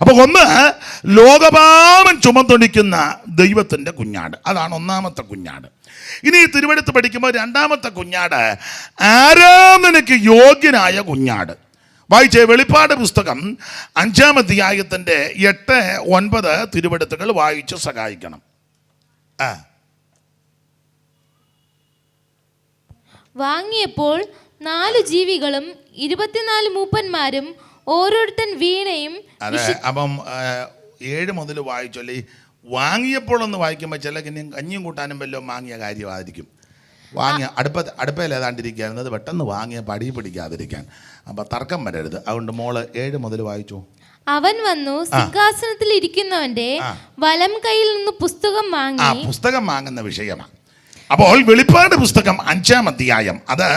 S1: അപ്പൊ ഒന്ന്, ലോകപാപം ചുമന്നൊടിക്കുന്ന ദൈവത്തിന്റെ കുഞ്ഞാട്, അതാണ് ഒന്നാമത്തെ കുഞ്ഞാട്. ഇനി തിരുവെടുത്ത് പഠിക്കുമ്പോൾ രണ്ടാമത്തെ കുഞ്ഞാട് ആരാധനയ്ക്ക് യോഗ്യനായ കുഞ്ഞാട്. വായിച്ചേ, വെളിപ്പാട് പുസ്തകം 5-ാം അധ്യായത്തിന്റെ 8-9 തിരുവെടുത്തുകൾ വായിച്ച് സഹായിക്കണം.
S3: വാങ്ങിയപ്പോൾ 4 ജീവികളും 24 മൂപ്പന്മാരും ഓരോരുത്തൻ വീണയും.
S1: അതെ, അപ്പം 7 മുതൽ വായിച്ചല്ലേ. വാങ്ങിയപ്പോൾ ഒന്ന് വായിക്കുമ്പോൾ ചില കഞ്ഞിയും കൂട്ടാനും വല്ലതും വാങ്ങിയ കാര്യമായിരിക്കും. വാങ്ങിയ അടുപ്പയിൽ ഏതാണ്ടിരിക്കുന്നത് പെട്ടെന്ന് വാങ്ങിയ പടി പിടിക്കാതിരിക്കാൻ. അപ്പം തർക്കം വരരുത്. അതുകൊണ്ട് മോള് 7 മുതൽ വായിച്ചു.
S3: അവൻ വന്നു സിംഹാസനത്തിൽ ഇരിക്കുന്നവന്റെ വലം കയ്യിൽ നിന്ന് പുസ്തകം വാങ്ങി.
S1: പുസ്തകം വാങ്ങുന്ന വിഷയമാണ്. അപ്പോൾ വെളിപ്പാട് പുസ്തകം 5-ാം അധ്യായം അത്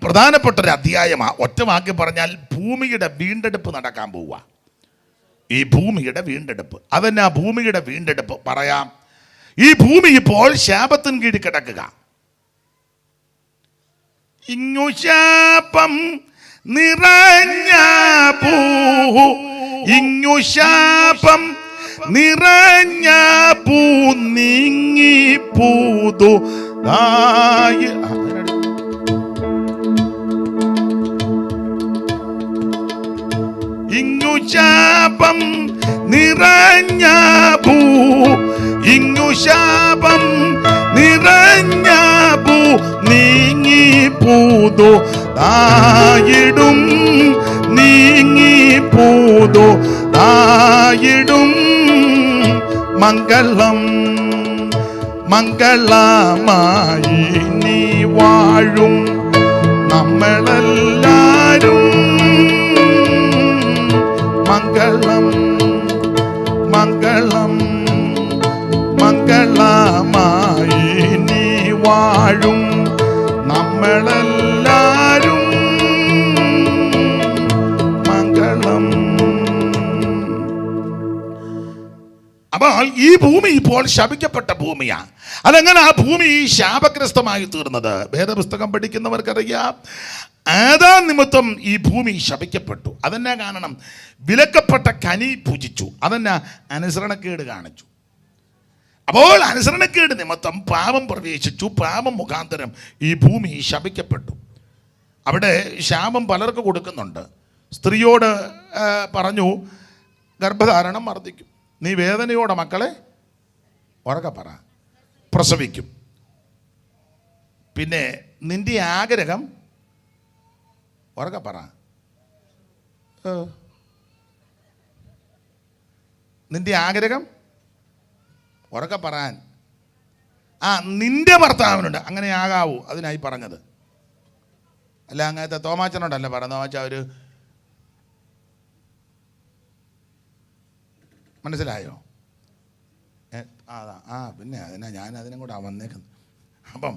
S1: പ്രധാനപ്പെട്ടൊരു അധ്യായമാണ്. ഒറ്റ വാക്യം പറഞ്ഞാൽ ഭൂമിയുടെ വീണ്ടെടുപ്പ് നടക്കാൻ പോവുക. ഈ ഭൂമിയുടെ വീണ്ടെടുപ്പ്, അതെന്നാ ഭൂമിയുടെ വീണ്ടെടുപ്പ് പറയാം. ഈ ഭൂമി ഇപ്പോൾ ശാപത്തിന് കീഴിൽ കിടക്കുക. ഇങ്ങു ശാപം നിറഞ്ഞ ഇങ്ങു ശാപം നിറഞ്ഞ പൂ നീങ്ങി പൂതു ഇങ്ങു ശാപം നിറഞ്ഞ പൂ ഇങ്ങു ശാപം നിറഞ്ഞ പൂ നീങ്ങി പൂതു തായിടും നീങ്ങി പൂതു തായിടും മംഗളം മംഗളമായി നീ വാഴും നമ്മളെല്ലാരും. മംഗളം മംഗളം മംഗളമായി നീ വാഴും നമ്മളെല്ലാരും. മംഗളം. അപ്പോൾ ഈ ഭൂമി ഇപ്പോൾ ശപിക്കപ്പെട്ട ഭൂമിയാണ്. അതെങ്ങനെ ആ ഭൂമി ശാപഗ്രസ്തമായി തീർന്നത്? വേദപുസ്തകം പഠിക്കുന്നവർക്കറിയാം. ആദാം നിമിത്തം ഈ ഭൂമി ശപിക്കപ്പെട്ടു. അതെന്നാ കാരണം? വിലക്കപ്പെട്ട കനി ഭുജിച്ചു. അതെന്നാ? അനുസരണക്കേട് കാണിച്ചു. അപ്പോൾ അനുസരണക്കേട് നിമിത്തം പാപം പ്രവേശിച്ചു. പാപം മുഖാന്തരം ഈ ഭൂമി ശപിക്കപ്പെട്ടു. അവിടെ ശാപം പലർക്ക് കൊടുക്കുന്നുണ്ട്. സ്ത്രീയോട് പറഞ്ഞു, ഗർഭധാരണം വർദ്ധിക്കും, നീ വേദനയോടെ മക്കളെ ഉറക്കെ പറ പ്രസവിക്കും. പിന്നെ നിന്റെ ആഗ്രഹം ഉറക്കെ പറ നിന്റെ ആഗ്രഹം ഉറക്കെ പറയാൻ. നിന്റെ ഭർത്താവിനുണ്ട്, അങ്ങനെ ആകാവൂ, അതിനായി പറഞ്ഞത്. അല്ല, അങ്ങനത്തെ തോമാച്ചനോടല്ല പറഞ്ഞത്. തോമാച്ച ഒരു മനസ്സിലായോ? പിന്നെ അതിനാ ഞാൻ അതിനും കൂടെ വന്നേക്കുന്നത്. അപ്പം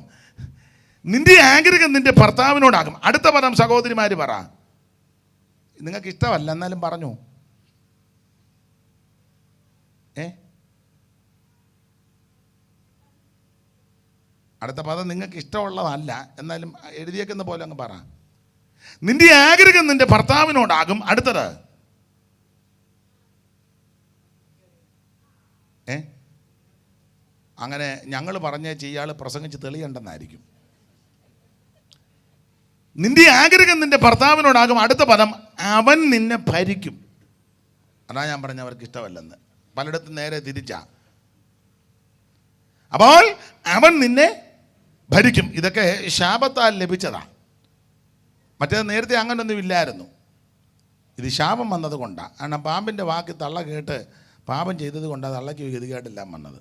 S1: നിന്റെ ആഗ്രഹം നിന്റെ ഭർത്താവിനോടാകും. അടുത്ത പദം സഹോദരിമാർ പറ. നിങ്ങൾക്ക് ഇഷ്ടമല്ല എന്നാലും പറഞ്ഞു. അടുത്ത പദം നിങ്ങൾക്ക് ഇഷ്ടമുള്ളതല്ല, എന്നാലും എഴുതിയേക്കുന്ന പോലെ അങ്ങ് പറ. നിന്റെ ആഗ്രഹം നിന്റെ ഭർത്താവിനോടാകും. അടുത്തത് അങ്ങനെ ഞങ്ങൾ പറഞ്ഞ ഇയാൾ പ്രസംഗിച്ച് തെളിയണ്ടെന്നായിരിക്കും. നിന്റെ ആഗ്രഹം നിന്റെ ഭർത്താവിനോടാകും. അടുത്ത പദം അവൻ നിന്നെ ഭരിക്കും. അതാ ഞാൻ പറഞ്ഞ അവർക്ക് ഇഷ്ടമല്ലെന്ന്. പലയിടത്തും നേരെ തിരിച്ചാ. അപ്പോൾ അവൻ നിന്നെ ഭരിക്കും. ഇതൊക്കെ ശാപത്താൽ ലഭിച്ചതാ. മറ്റേത് നേരത്തെ അങ്ങനൊന്നും ഇല്ലായിരുന്നു. ഇത് ശാപം വന്നത് കൊണ്ടാണ്. കാരണം പാമ്പിൻ്റെ വാക്ക് തള്ള കേട്ട് പാപം ചെയ്തത് കൊണ്ടാണ് തള്ളയ്ക്ക് ഗതികേടെല്ലാം വന്നത്.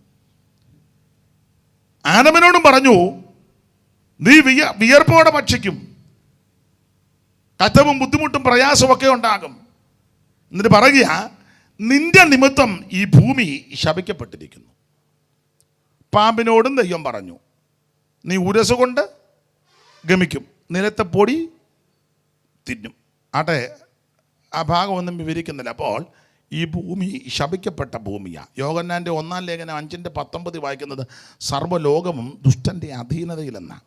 S1: ആദമിനോടും പറഞ്ഞു, നീ വിയർപ്പോടെ ഭക്ഷിക്കും, കഷ്ടവും ബുദ്ധിമുട്ടും പ്രയാസവും ഒക്കെ ഉണ്ടാകും. എന്നിട്ട് പറയുക, നിന്റെ നിമിത്തം ഈ ഭൂമി ശപിക്കപ്പെട്ടിരിക്കുന്നു. പാമ്പിനോടും ദൈവം പറഞ്ഞു, നീ ഉരസ് കൊണ്ട് ഗമിക്കും, നിലത്തെ പൊടി തിന്നും. ആട്ടെ, ആ ഭാഗമൊന്നും വിവരിക്കുന്നില്ല. അപ്പോൾ ഈ ഭൂമി ശപിക്കപ്പെട്ട ഭൂമിയാണ്. യോഹന്നാൻ്റെ 1 ലേഖനം 5:19 വായിക്കുന്നത് സർവ്വലോകവും ദുഷ്ടൻ്റെ അധീനതയിലെന്നാണ്.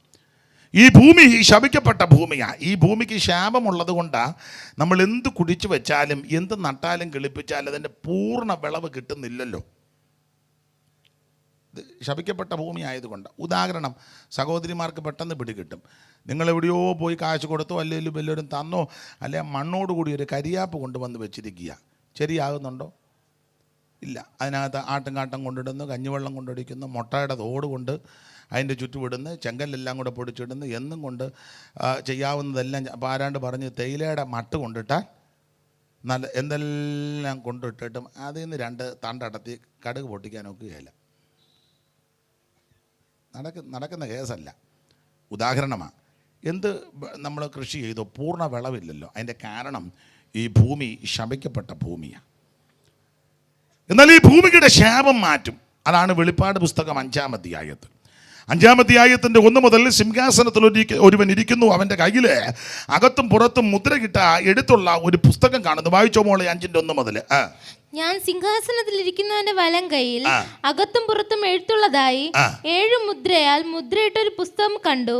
S1: ഈ ഭൂമി ശപിക്കപ്പെട്ട ഭൂമിയാണ്. ഈ ഭൂമിക്ക് ശാപമുള്ളത് കൊണ്ടാണ് നമ്മൾ എന്ത് കുടിച്ചു വെച്ചാലും എന്ത് നട്ടാലും കിളിപ്പിച്ചാലും അതിൻ്റെ പൂർണ്ണ വിളവ് കിട്ടുന്നില്ലല്ലോ. ഇത് ശപിക്കപ്പെട്ട ഭൂമി ആയതുകൊണ്ട്. ഉദാഹരണം, സഹോദരിമാർക്ക് പെട്ടെന്ന് പിടികിട്ടും. നിങ്ങളെവിടെയോ പോയി കാശ് കൊടുത്തോ അല്ലെങ്കിൽ വല്ലവരും തന്നോ, അല്ലെങ്കിൽ മണ്ണോടുകൂടി ഒരു കരിയാപ്പ് കൊണ്ടുവന്ന് വെച്ചിരിക്കുക. ശരിയാകുന്നുണ്ടോ? ഇല്ല. അതിനകത്ത് ആട്ടുംകാട്ടം കൊണ്ടിടുന്നു, കഞ്ഞിവെള്ളം കൊണ്ടൊടിക്കുന്നു, മുട്ടയുടെ തോട് കൊണ്ട് അതിൻ്റെ ചുറ്റുവിടുന്നു, ചെങ്കല്ലെല്ലാം കൂടെ പൊടിച്ചിടുന്നു, എന്നും കൊണ്ട് ചെയ്യാവുന്നതെല്ലാം. അപ്പോൾ ആരാണ്ട് പറഞ്ഞ് തേയിലയുടെ മട്ട് കൊണ്ടിട്ടാൽ നല്ല എന്തെല്ലാം കൊണ്ടിട്ടിട്ടും അതിൽ നിന്ന് 2 തണ്ടടത്തി കടുക് പൊട്ടിക്കാൻ ഒക്കുകയില്ല. നടക്കുന്ന കേസല്ല. ഉദാഹരണമാണ്. എന്ത് നമ്മൾ കൃഷി ചെയ്തോ പൂർണ്ണ വിളവില്ലല്ലോ. അതിൻ്റെ കാരണം ഈ ഭൂമി ശപിക്കപ്പെട്ട ഭൂമിയാണ്. എന്നാൽ ഈ ഭൂമിയുടെ ശാപം മാറ്റും. അതാണ് വെളിപ്പാട് പുസ്തകം 5-ാം അധ്യായത്തിൽ. 5-ാം അധ്യായത്തിൻ്റെ 1 മുതൽ സിംഹാസനത്തിൽ ഒരുവൻ ഇരിക്കുന്നു, അവൻ്റെ കയ്യിൽ അകത്തും പുറത്തും മുദ്രകിട്ട എടുത്തുള്ള ഒരു പുസ്തകം കാണുന്നു. വായിച്ചോ മോളെ 5:1 മുതൽ.
S3: ഞാൻ സിംഹാസനത്തിൽ ഇരിക്കുന്നവന്റെ വലം കൈയിൽ അകത്തും പുറത്തും എഴുത്തുള്ളതായി 7 മുദ്രയാൽ മുദ്രയിട്ട ഒരു പുസ്തകം കണ്ടു.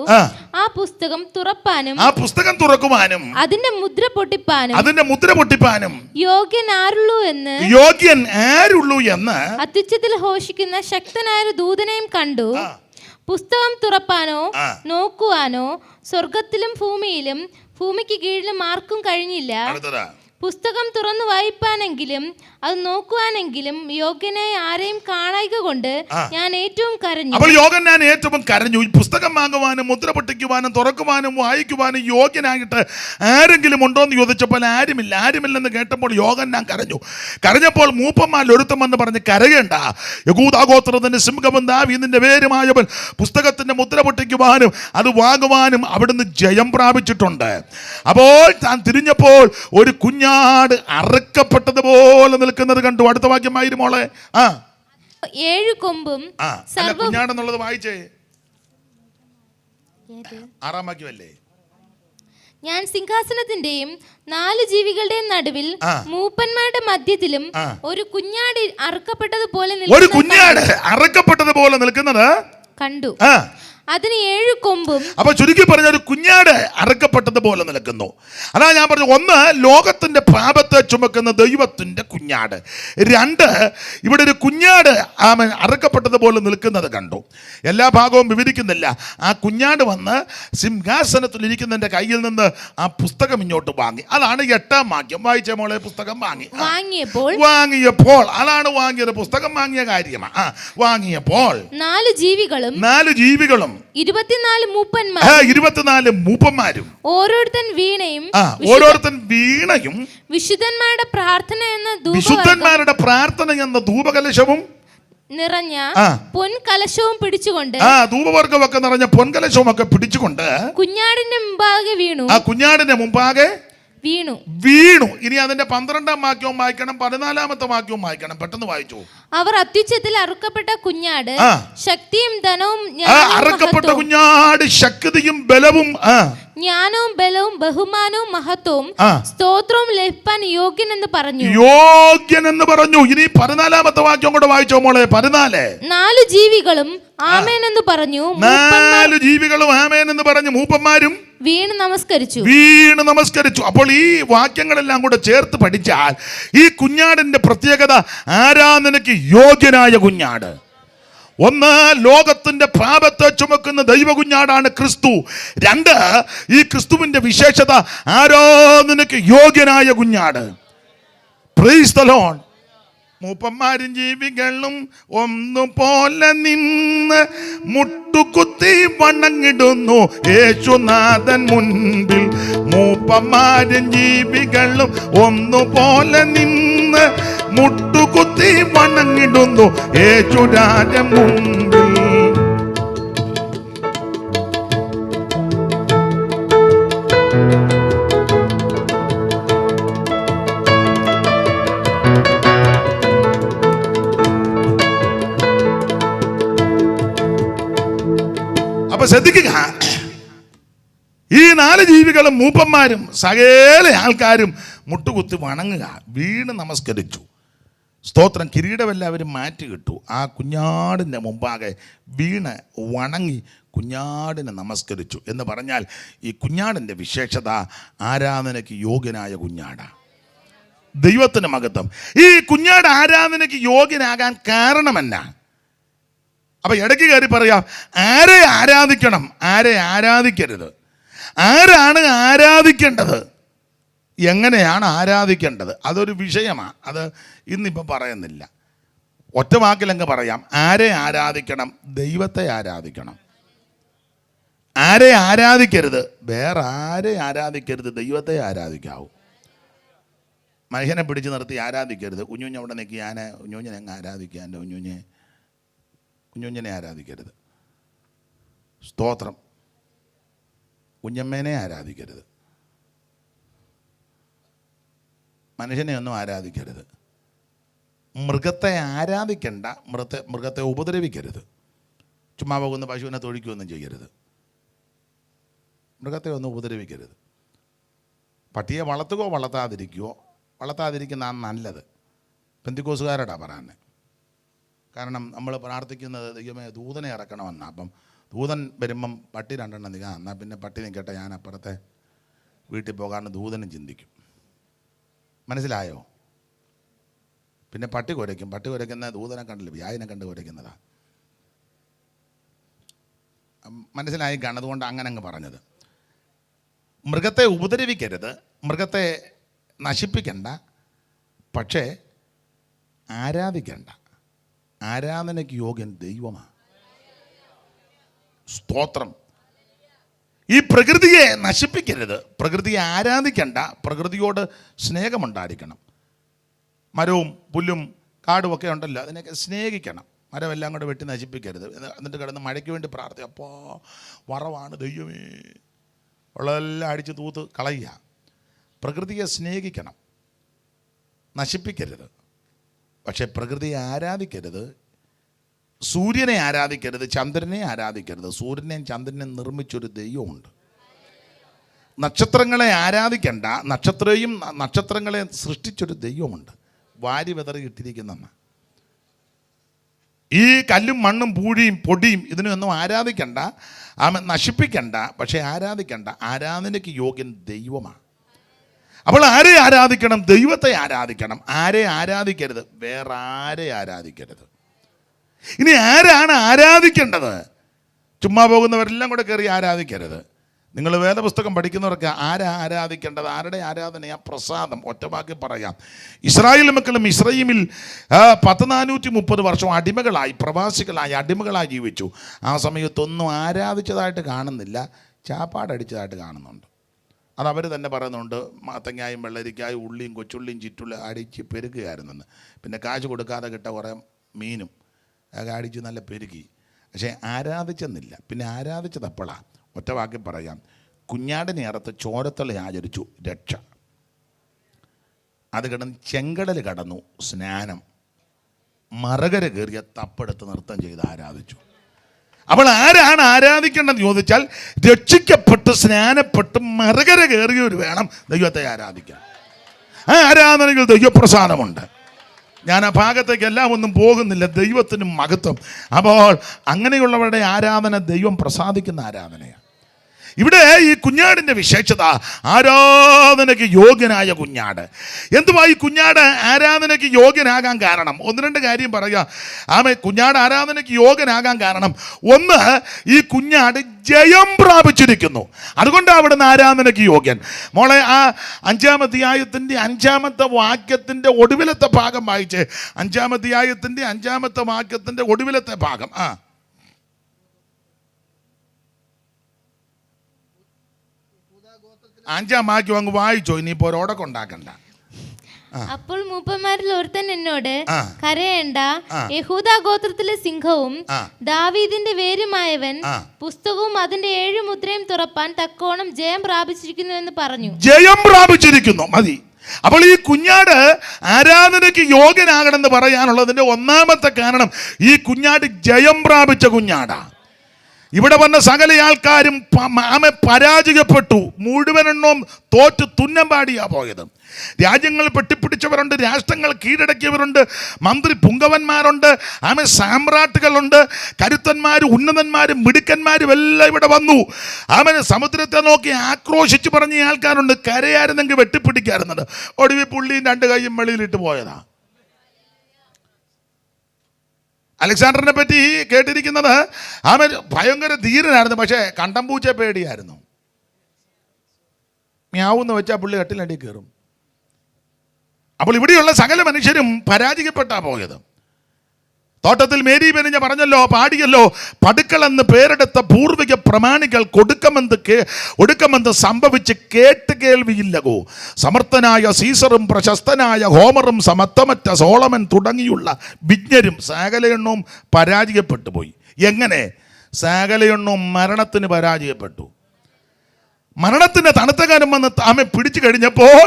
S3: ആ പുസ്തകം തുറക്കുവാനും അതിന്റെ മുദ്ര പൊട്ടിപ്പാനും യോഗ്യൻ ആരുള്ളൂ എന്ന് അത്യുച്ചത്തിൽ ഘോഷിക്കുന്ന ശക്തനായ ഒരു ദൂതനെയും കണ്ടു. പുസ്തകം തുറപ്പാനോ നോക്കുവാനോ സ്വർഗത്തിലും ഭൂമിയിലും ഭൂമിക്ക് കീഴിലും ആർക്കും കഴിഞ്ഞില്ല. പുസ്തകം തുറന്നു വായിപ്പാനെങ്കിലും അത് നോക്കുവാനെങ്കിലും യോഗ്യനായ ആരെയും കാണായിക കൊണ്ട് ഞാൻ ഏറ്റവും കരഞ്ഞു.
S1: അപ്പോൾ യോഹന്നാൻ ഏറ്റവും കരഞ്ഞു. ഈ പുസ്തകം വാങ്ങുവാനും മുദ്ര പൊട്ടിക്കുവാനും തുറക്കുവാനും വായിക്കുവാനും യോഗ്യനായിട്ട് ആരെങ്കിലും ഉണ്ടോ എന്ന് ചോദിച്ചപ്പോൾ ആരുമില്ലെന്ന് കേട്ടപ്പോൾ യോഹന്നാൻ കരഞ്ഞപ്പോൾ മൂപ്പന്മാരിൽ ഒരുത്തം എന്ന് പറഞ്ഞ് കരയേണ്ട, യഹൂദാഗോത്രത്തിന്റെ സിംഹവും ദാവീദിന്റെ വേരുമായവൻ പുസ്തകത്തിന്റെ മുദ്ര പൊട്ടിക്കുവാനും അത് വാങ്ങുവാനും അവിടുന്ന് ജയം പ്രാപിച്ചിട്ടുണ്ട്. അപ്പോൾ താൻ തിരിഞ്ഞപ്പോൾ ഒരു കുഞ്ഞാട് അറുക്കപ്പെട്ടതുപോലെ നിൽക്കുന്നത് കണ്ടു. അടുത്ത വാക്യമായിരുന്നു മോളെ.
S3: 7 കൊമ്പും
S1: കുഞ്ഞാടെന്നുള്ളത് വായിച്ചേ. 6-ാം വാക്യമല്ലേ?
S3: ഞാൻ സിംഹാസനത്തിന്റെയും 4 ജീവികളുടെയും നടുവിൽ മൂപ്പന്മാരുടെ മധ്യത്തിലും ഒരു കുഞ്ഞാട് അറുക്കപ്പെട്ടതുപോലെ
S1: നിൽക്കുന്നത്
S3: കണ്ടു. അതിന് 7 കൊമ്പും.
S1: അപ്പൊ ചുരുക്കി പറഞ്ഞ ഒരു കുഞ്ഞാട് അറക്കപ്പെട്ടതുപോലെ നിൽക്കുന്നു. അതാ ഞാൻ പറഞ്ഞു, 1 ലോകത്തിന്റെ പാപത്തെ ചുമക്കുന്ന ദൈവത്തിന്റെ കുഞ്ഞാട്. 2 ഇവിടെ ഒരു കുഞ്ഞാട് അറക്കപ്പെട്ടതുപോലെ നിൽക്കുന്നത് കണ്ടു. എല്ലാ ഭാഗവും വിവരിക്കുന്നില്ല. ആ കുഞ്ഞാട് വന്ന് സിംഹാസനത്തിൽ ഇരിക്കുന്നതിന്റെ കയ്യിൽ നിന്ന് ആ പുസ്തകം ഇങ്ങോട്ട് വാങ്ങി. അതാണ് 8-ാം വാക്യം. വായിച്ച മോളെ. പുസ്തകം വാങ്ങിയപ്പോൾ അതാണ് വാങ്ങിയത്. പുസ്തകം വാങ്ങിയ കാര്യമാണ്. വാങ്ങിയപ്പോൾ 4 ജീവികളും 24 മൂപ്പന്മാരും ഓരോരുത്തൻ വീണയും
S3: വിശുദ്ധന്മാരുടെ
S1: പ്രാർത്ഥന എന്ന ധൂപകലശവും
S3: നിറഞ്ഞ പൊൻകലശവും പിടിച്ചുകൊണ്ട്
S1: ധൂപവർഗമൊക്കെ നിറഞ്ഞ പൊൻകലശവും ഒക്കെ പിടിച്ചുകൊണ്ട് കുഞ്ഞാടിന്റെ മുമ്പാകെ വീണു. ഇനി അതിന്റെ 12-ാം വാക്യവും വായിക്കണം, 14-ാമത്തെ വാക്യവും വായിക്കണം. പെട്ടെന്ന് വായിച്ചു.
S3: അവർ അത്യുച്ചത്തിൽ അറുക്കപ്പെട്ട കുഞ്ഞാട് ശക്തിയും ധനവും
S1: അറുക്കപ്പെട്ട കുഞ്ഞാട് ശക്തിയും ബലവും
S3: ജ്ഞാനവും ബലവും ബഹുമാനവും മഹത്വവും സ്തോത്രവും ലഭിപ്പാൻ യോഗ്യൻ എന്ന് പറഞ്ഞു.
S1: ഇനി 14-ാമത്തെ വാക്യം കൂടെ വായിച്ചോ മോളെ. 14.
S3: 4 ജീവികളും ആമേൻ എന്ന് പറഞ്ഞു.
S1: 4 ജീവികളും ആമേൻ എന്ന് പറഞ്ഞു. മൂപ്പന്മാരും
S3: വീണ് നമസ്കരിച്ചു.
S1: അപ്പോൾ ഈ വാക്യങ്ങളെല്ലാം കൂടെ ചേർത്ത് പഠിച്ചാൽ ഈ കുഞ്ഞാടിന്റെ പ്രത്യേകത, ആരാ നിനക്ക് യോഗ്യനായ കുഞ്ഞാട്? 1 ലോകത്തിന്റെ പാപത്തെ ചുമക്കുന്ന ദൈവ കുഞ്ഞാടാണ് ക്രിസ്തു. 2 ഈ ക്രിസ്തുവിന്റെ വിശേഷത, ആരോ നിനക്ക് യോഗ്യനായ കുഞ്ഞാട്. Price the Lord. മൂപ്പന്മാരും ജീവികളും ഒന്നുപോലെ നിന്ന് മുട്ടുകുത്തി വണങ്ങിടുന്നു യേശുനാഥൻ മുൻപിൽ. മൂപ്പന്മാരും ജീവികളും ഒന്നുപോലെ നിന്ന് മുട്ടുകുത്തി വണങ്ങിടുന്നു യേശുരാജൻ മുൻപിൽ. അപ്പൊ ശ്രദ്ധിക്കുക, ഈ 4 ജീവികളും മൂപ്പന്മാരും സകല ആൾക്കാരും മുട്ടുകുത്തി വണങ്ങുക, വീണ് നമസ്കരിച്ചു. സ്തോത്രം. കിരീടമെല്ലാവരും മാറ്റിക്കിട്ടു. ആ കുഞ്ഞാടിൻ്റെ മുമ്പാകെ വീണ് വണങ്ങി കുഞ്ഞാടിനെ നമസ്കരിച്ചു. എന്ന് പറഞ്ഞാൽ ഈ കുഞ്ഞാടിൻ്റെ വിശേഷത ആരാധനയ്ക്ക് യോഗ്യനായ കുഞ്ഞാടാ. ദൈവത്തിന് മഹത്വം. ഈ കുഞ്ഞാട് ആരാധനയ്ക്ക് യോഗ്യനാകാൻ കാരണമെന്നാ? അപ്പൊ ഇടയ്ക്ക് കയറി പറയാം, ആരെ ആരാധിക്കണം, ആരെ ആരാധിക്കരുത്, ആരാണ് ആരാധിക്കേണ്ടത്, എങ്ങനെയാണ് ആരാധിക്കേണ്ടത്, അതൊരു വിഷയമാണ്. അത് ഇന്നിപ്പം പറയുന്നില്ല. ഒറ്റ വാക്കിലങ്ങ് പറയാം, ആരെ ആരാധിക്കണം? ദൈവത്തെ ആരാധിക്കണം. ആരെ ആരാധിക്കരുത്? വേറെ ആരെ ആരാധിക്കരുത്, ദൈവത്തെ ആരാധിക്കാവൂ. മനുഷ്യനെ പിടിച്ചു നിർത്തി ആരാധിക്കരുത്. കുഞ്ഞുഞ്ഞ് അവിടെ നിൽക്കി, ഞാൻ കുഞ്ഞുഞ്ഞിനെ അങ്ങ് ആരാധിക്കുക, എൻ്റെ കുഞ്ഞുഞ്ഞിനെ ആരാധിക്കരുത്. സ്തോത്രം. കുഞ്ഞമ്മേനെ ആരാധിക്കരുത്. മനുഷ്യനെ ഒന്നും ആരാധിക്കരുത്. മൃഗത്തെ ആരാധിക്കേണ്ട, മൃഗത്തെ ഉപദ്രവിക്കരുത്. ചുമ്മാ പോകുന്ന പശുവിനെ തൊഴിക്കുകയൊന്നും ചെയ്യരുത്. മൃഗത്തെ ഒന്നും ഉപദ്രവിക്കരുത്. പട്ടിയെ വളർത്തുകയോ വളർത്താതിരിക്കുന്നതാണ് നല്ലത്. പെന്തിക്കോസുകാരടാ പറയാൻ. കാരണം നമ്മൾ പ്രാർത്ഥിക്കുന്നത് ദൈവമേ ദൂതനെ ഇറക്കണമെന്നാണ്. അപ്പം ദൂതൻ വരുമ്പം പട്ടി 2 എണ്ണം നിൽക്കുക, എന്നാൽ പിന്നെ പട്ടി നിൽക്കട്ടെ, ഞാൻ അപ്പുറത്തെ വീട്ടിൽ പോകാണ്ട് ദൂതനും ചിന്തിക്കും. മനസ്സിലായോ? പിന്നെ പട്ടി കുരയ്ക്കുന്ന ദൂതനെ കണ്ടില്ല, വ്യായനെ കണ്ട് കുരയ്ക്കുന്നതാണ്. മനസ്സിലായി കാണും. അതുകൊണ്ട് അങ്ങനെ അങ്ങ് പറഞ്ഞത്. മൃഗത്തെ ഉപദ്രവിക്കരുത്, മൃഗത്തെ നശിപ്പിക്കണ്ട, പക്ഷേ ആരാധിക്കണ്ട. ആരാധനയ്ക്ക് യോഗ്യൻ ദൈവമാണ്. സ്തോത്രം. ഈ പ്രകൃതിയെ നശിപ്പിക്കരുത്, പ്രകൃതിയെ ആരാധിക്കണ്ട, പ്രകൃതിയോട് സ്നേഹമുണ്ടായിരിക്കണം. മരവും പുല്ലും കാടും ഒക്കെ ഉണ്ടല്ലോ, അതിനെയൊക്കെ സ്നേഹിക്കണം. മരമെല്ലാം കൂടെ വെട്ടി നശിപ്പിക്കരുത്. എന്നിട്ട് കിടന്ന് മഴയ്ക്ക് വേണ്ടി പ്രാർത്ഥിക്കുക, അപ്പോൾ വറവാണ് ദൈവമേ, ഉള്ളതെല്ലാം അടിച്ച് തൂത്ത് കളയുക. പ്രകൃതിയെ സ്നേഹിക്കണം, നശിപ്പിക്കരുത്. പക്ഷേ പ്രകൃതിയെ ആരാധിക്കരുത്. സൂര്യനെ ആരാധിക്കരുത്, ചന്ദ്രനെ ആരാധിക്കരുത്. സൂര്യനെയും ചന്ദ്രനെയും നിർമ്മിച്ചൊരു ദൈവമുണ്ട്. നക്ഷത്രങ്ങളെ ആരാധിക്കണ്ട, നക്ഷത്രങ്ങളെ സൃഷ്ടിച്ചൊരു ദൈവമുണ്ട്. വാരി വിതറി ഇട്ടിരിക്കുന്ന ഈ കല്ലും മണ്ണും പൂഴിയും പൊടിയും ഇതിനൊന്നും ആരാധിക്കണ്ട, നശിപ്പിക്കണ്ട, പക്ഷേ ആരാധിക്കണ്ട. ആരാധനയ്ക്ക് യോഗ്യൻ ദൈവമാണ്. അപ്പോൾ ആരെ ആരാധിക്കണം? ദൈവത്തെ ആരാധിക്കണം. ആരെ ആരാധിക്കരുത്? വേറെ ആരെ ആരാധിക്കരുത്. ഇനി ആരാണ് ആരാധിക്കേണ്ടത്? ചുമ്മാ പോകുന്നവരെല്ലാം കൂടെ കയറി ആരാധിക്കരുത്. നിങ്ങൾ വേദപുസ്തകം പഠിക്കുന്നവർക്ക് ആരാ ആരാധിക്കേണ്ടത്? ആരുടെ ആരാധനയാ? പ്രസാദം. ഒറ്റവാക്കി പറയാം. ഇസ്രായേൽ മക്കളും ഇസ്രയേലിൽ 1430 വർഷം അടിമകളായി, പ്രവാസികളായി, അടിമകളായി ജീവിച്ചു. ആ സമയത്തൊന്നും ആരാധിച്ചതായിട്ട് കാണുന്നില്ല, ചാപ്പാടടിച്ചതായിട്ട് കാണുന്നുണ്ട്. അതവർ തന്നെ പറയുന്നുണ്ട്. മാത്തങ്ങായും വെള്ളരിക്കായും ഉള്ളിയും കൊച്ചുള്ളിയും ചുറ്റുള്ള അടിച്ച് പെരുക്കുകയായിരുന്നെന്ന്. പിന്നെ കാശ് കൊടുക്കാതെ കിട്ട കുറേ മീനും അടിച്ച് നല്ല പെരുകി. പക്ഷേ ആരാധിച്ചെന്നില്ല. പിന്നെ ആരാധിച്ചത് എപ്പോഴാണ്? ഒറ്റ വാക്കി പറയാം. കുഞ്ഞാടിനെ അറുത്ത് ചോരത്തളി ആചരിച്ചു, രക്ഷ. അത് കിടന്ന് ചെങ്കടൽ കടന്നു, സ്നാനം. മറകര കയറിയ തപ്പെടുത്ത് നൃത്തം ചെയ്ത് ആരാധിച്ചു. അപ്പോൾ ആരാണ് ആരാധിക്കേണ്ടതെന്ന് ചോദിച്ചാൽ, രക്ഷിക്കപ്പെട്ട് സ്നാനപ്പെട്ട് മറകര കയറിയവർ വേണം ദൈവത്തെ ആരാധിക്കാൻ. ആ ആരാധനയിൽ ദൈവപ്രസാദമുണ്ട്. ഞാൻ ആ ഭാഗത്തേക്ക് എല്ലാം ഒന്നും പോകുന്നില്ല. ദൈവത്തിന് മഹത്വം. അപ്പോൾ അങ്ങനെയുള്ളവരുടെ ആരാധന ദൈവം പ്രസാദിക്കുന്ന ആരാധനയാണ്. ഇവിടെ ഈ കുഞ്ഞാടിൻ്റെ വിശേഷത, ആരാധനയ്ക്ക് യോഗ്യനായ കുഞ്ഞാട്. എന്തുവാ ഈ കുഞ്ഞാട് ആരാധനയ്ക്ക് യോഗ്യനാകാൻ കാരണം? 1-2 കാര്യം പറയുക. കുഞ്ഞാട് ആരാധനയ്ക്ക് യോഗ്യനാകാൻ കാരണം, ഒന്ന്, ഈ കുഞ്ഞാട് ജയം പ്രാപിച്ചിരിക്കുന്നു. അതുകൊണ്ടാണ് അവിടുന്ന് ആരാധനയ്ക്ക് യോഗ്യൻ. മോളെ, ആ 5-ാം അധ്യായത്തിൻ്റെ 5-ാമത്തെ വാക്യത്തിൻ്റെ ഒടുവിലത്തെ ഭാഗം വായിച്ച്. 5-ാം അധ്യായത്തിൻ്റെ 5-ാമത്തെ വാക്യത്തിൻ്റെ ഒടുവിലത്തെ ഭാഗം. 5-ാം വാക്യം അങ്ങ് വായിച്ചോ, ഇനിയിപ്പോ ഒരോടൊക്കെ ഉണ്ടാക്കണ്ട.
S3: അപ്പോൾ മൂപ്പന്മാരിൽ ഒരുത്തൻ എന്നോട്, കരയേണ്ട, യഹൂദാ ഗോത്രത്തിലെ സിംഹവും ദാവീദിന്റെ വേരുമായവൻ പുസ്തകവും അതിന്റെ 7 മുദ്രയും തുറപ്പാൻ തക്കോണം ജയം പ്രാപിച്ചിരിക്കുന്നു എന്ന് പറഞ്ഞു.
S1: ജയം പ്രാപിച്ചിരിക്കുന്നു. മതി. അപ്പോൾ ഈ കുഞ്ഞാട് ആരാധനയ്ക്ക് യോഗ്യനാകണമെന്ന് പറയാനുള്ളതിന്റെ 1-ാമത്തെ കാരണം, ഈ കുഞ്ഞാട് ജയം പ്രാപിച്ച കുഞ്ഞാടാ. ഇവിടെ വന്ന സകല ആൾക്കാരും ആമെ പരാജയപ്പെട്ടു. മുഴുവനെണ്ണവും തോറ്റ് തുന്നമ്പാടിയാ പോയത്. രാജ്യങ്ങൾ പെട്ടിപ്പിടിച്ചവരുണ്ട്, രാഷ്ട്രങ്ങൾ കീഴടക്കിയവരുണ്ട്, മന്ത്രി പുങ്കവന്മാരുണ്ട്, ആമെ സാമ്രാട്ടുകളുണ്ട്, കരുത്തന്മാർ, ഉന്നതന്മാരും മിടുക്കന്മാരും എല്ലാം ഇവിടെ വന്നു. ആമനെ സമുദ്രത്തെ നോക്കി ആക്രോശിച്ച് പറഞ്ഞ ആൾക്കാരുണ്ട്. കരയായിരുന്നെങ്കിൽ വെട്ടിപ്പിടിക്കാറുണ്ട്. ഒടുവിൽ പുള്ളിയും 2 കൈയും വെളിയിലിട്ട് പോയതാ. അലക്സാണ്ടറിനെ പറ്റി കേട്ടിരിക്കുന്നത് അവൻ ഭയങ്കര ധീരനായിരുന്നു, പക്ഷേ കണ്ടംപൂച്ചയെ പേടിയായിരുന്നു. മ്യാവെന്ന് വെച്ചാൽ പുള്ളി കട്ടിലടി കയറും. അപ്പോൾ ഇവിടെയുള്ള സകല മനുഷ്യരും പരാജയപ്പെട്ടാ പോയത്. തോട്ടത്തിൽ മേരി പെനിഞ്ഞ പറഞ്ഞല്ലോ, പാടിയല്ലോ, പടുക്കളെന്ന് പേരെടുത്ത പൂർവിക പ്രമാണികൾ ഒടുക്കമെന്ന് സംഭവിച്ച് കേട്ട് കേൾവിയില്ലകോ. സമർത്ഥനായ സീസറും പ്രശസ്തനായ ഹോമറും സമത്വമറ്റ സോളമൻ തുടങ്ങിയുള്ള വിജ്ഞരും സകലയെണ്ണവും പരാജയപ്പെട്ടു പോയി. എങ്ങനെ? സകലയെണ്ണവും മരണത്തിന് പരാജയപ്പെട്ടു. മരണത്തിൻ്റെ തണുത്ത കാലം വന്ന് ആമൻ പിടിച്ചു കഴിഞ്ഞപ്പോൾ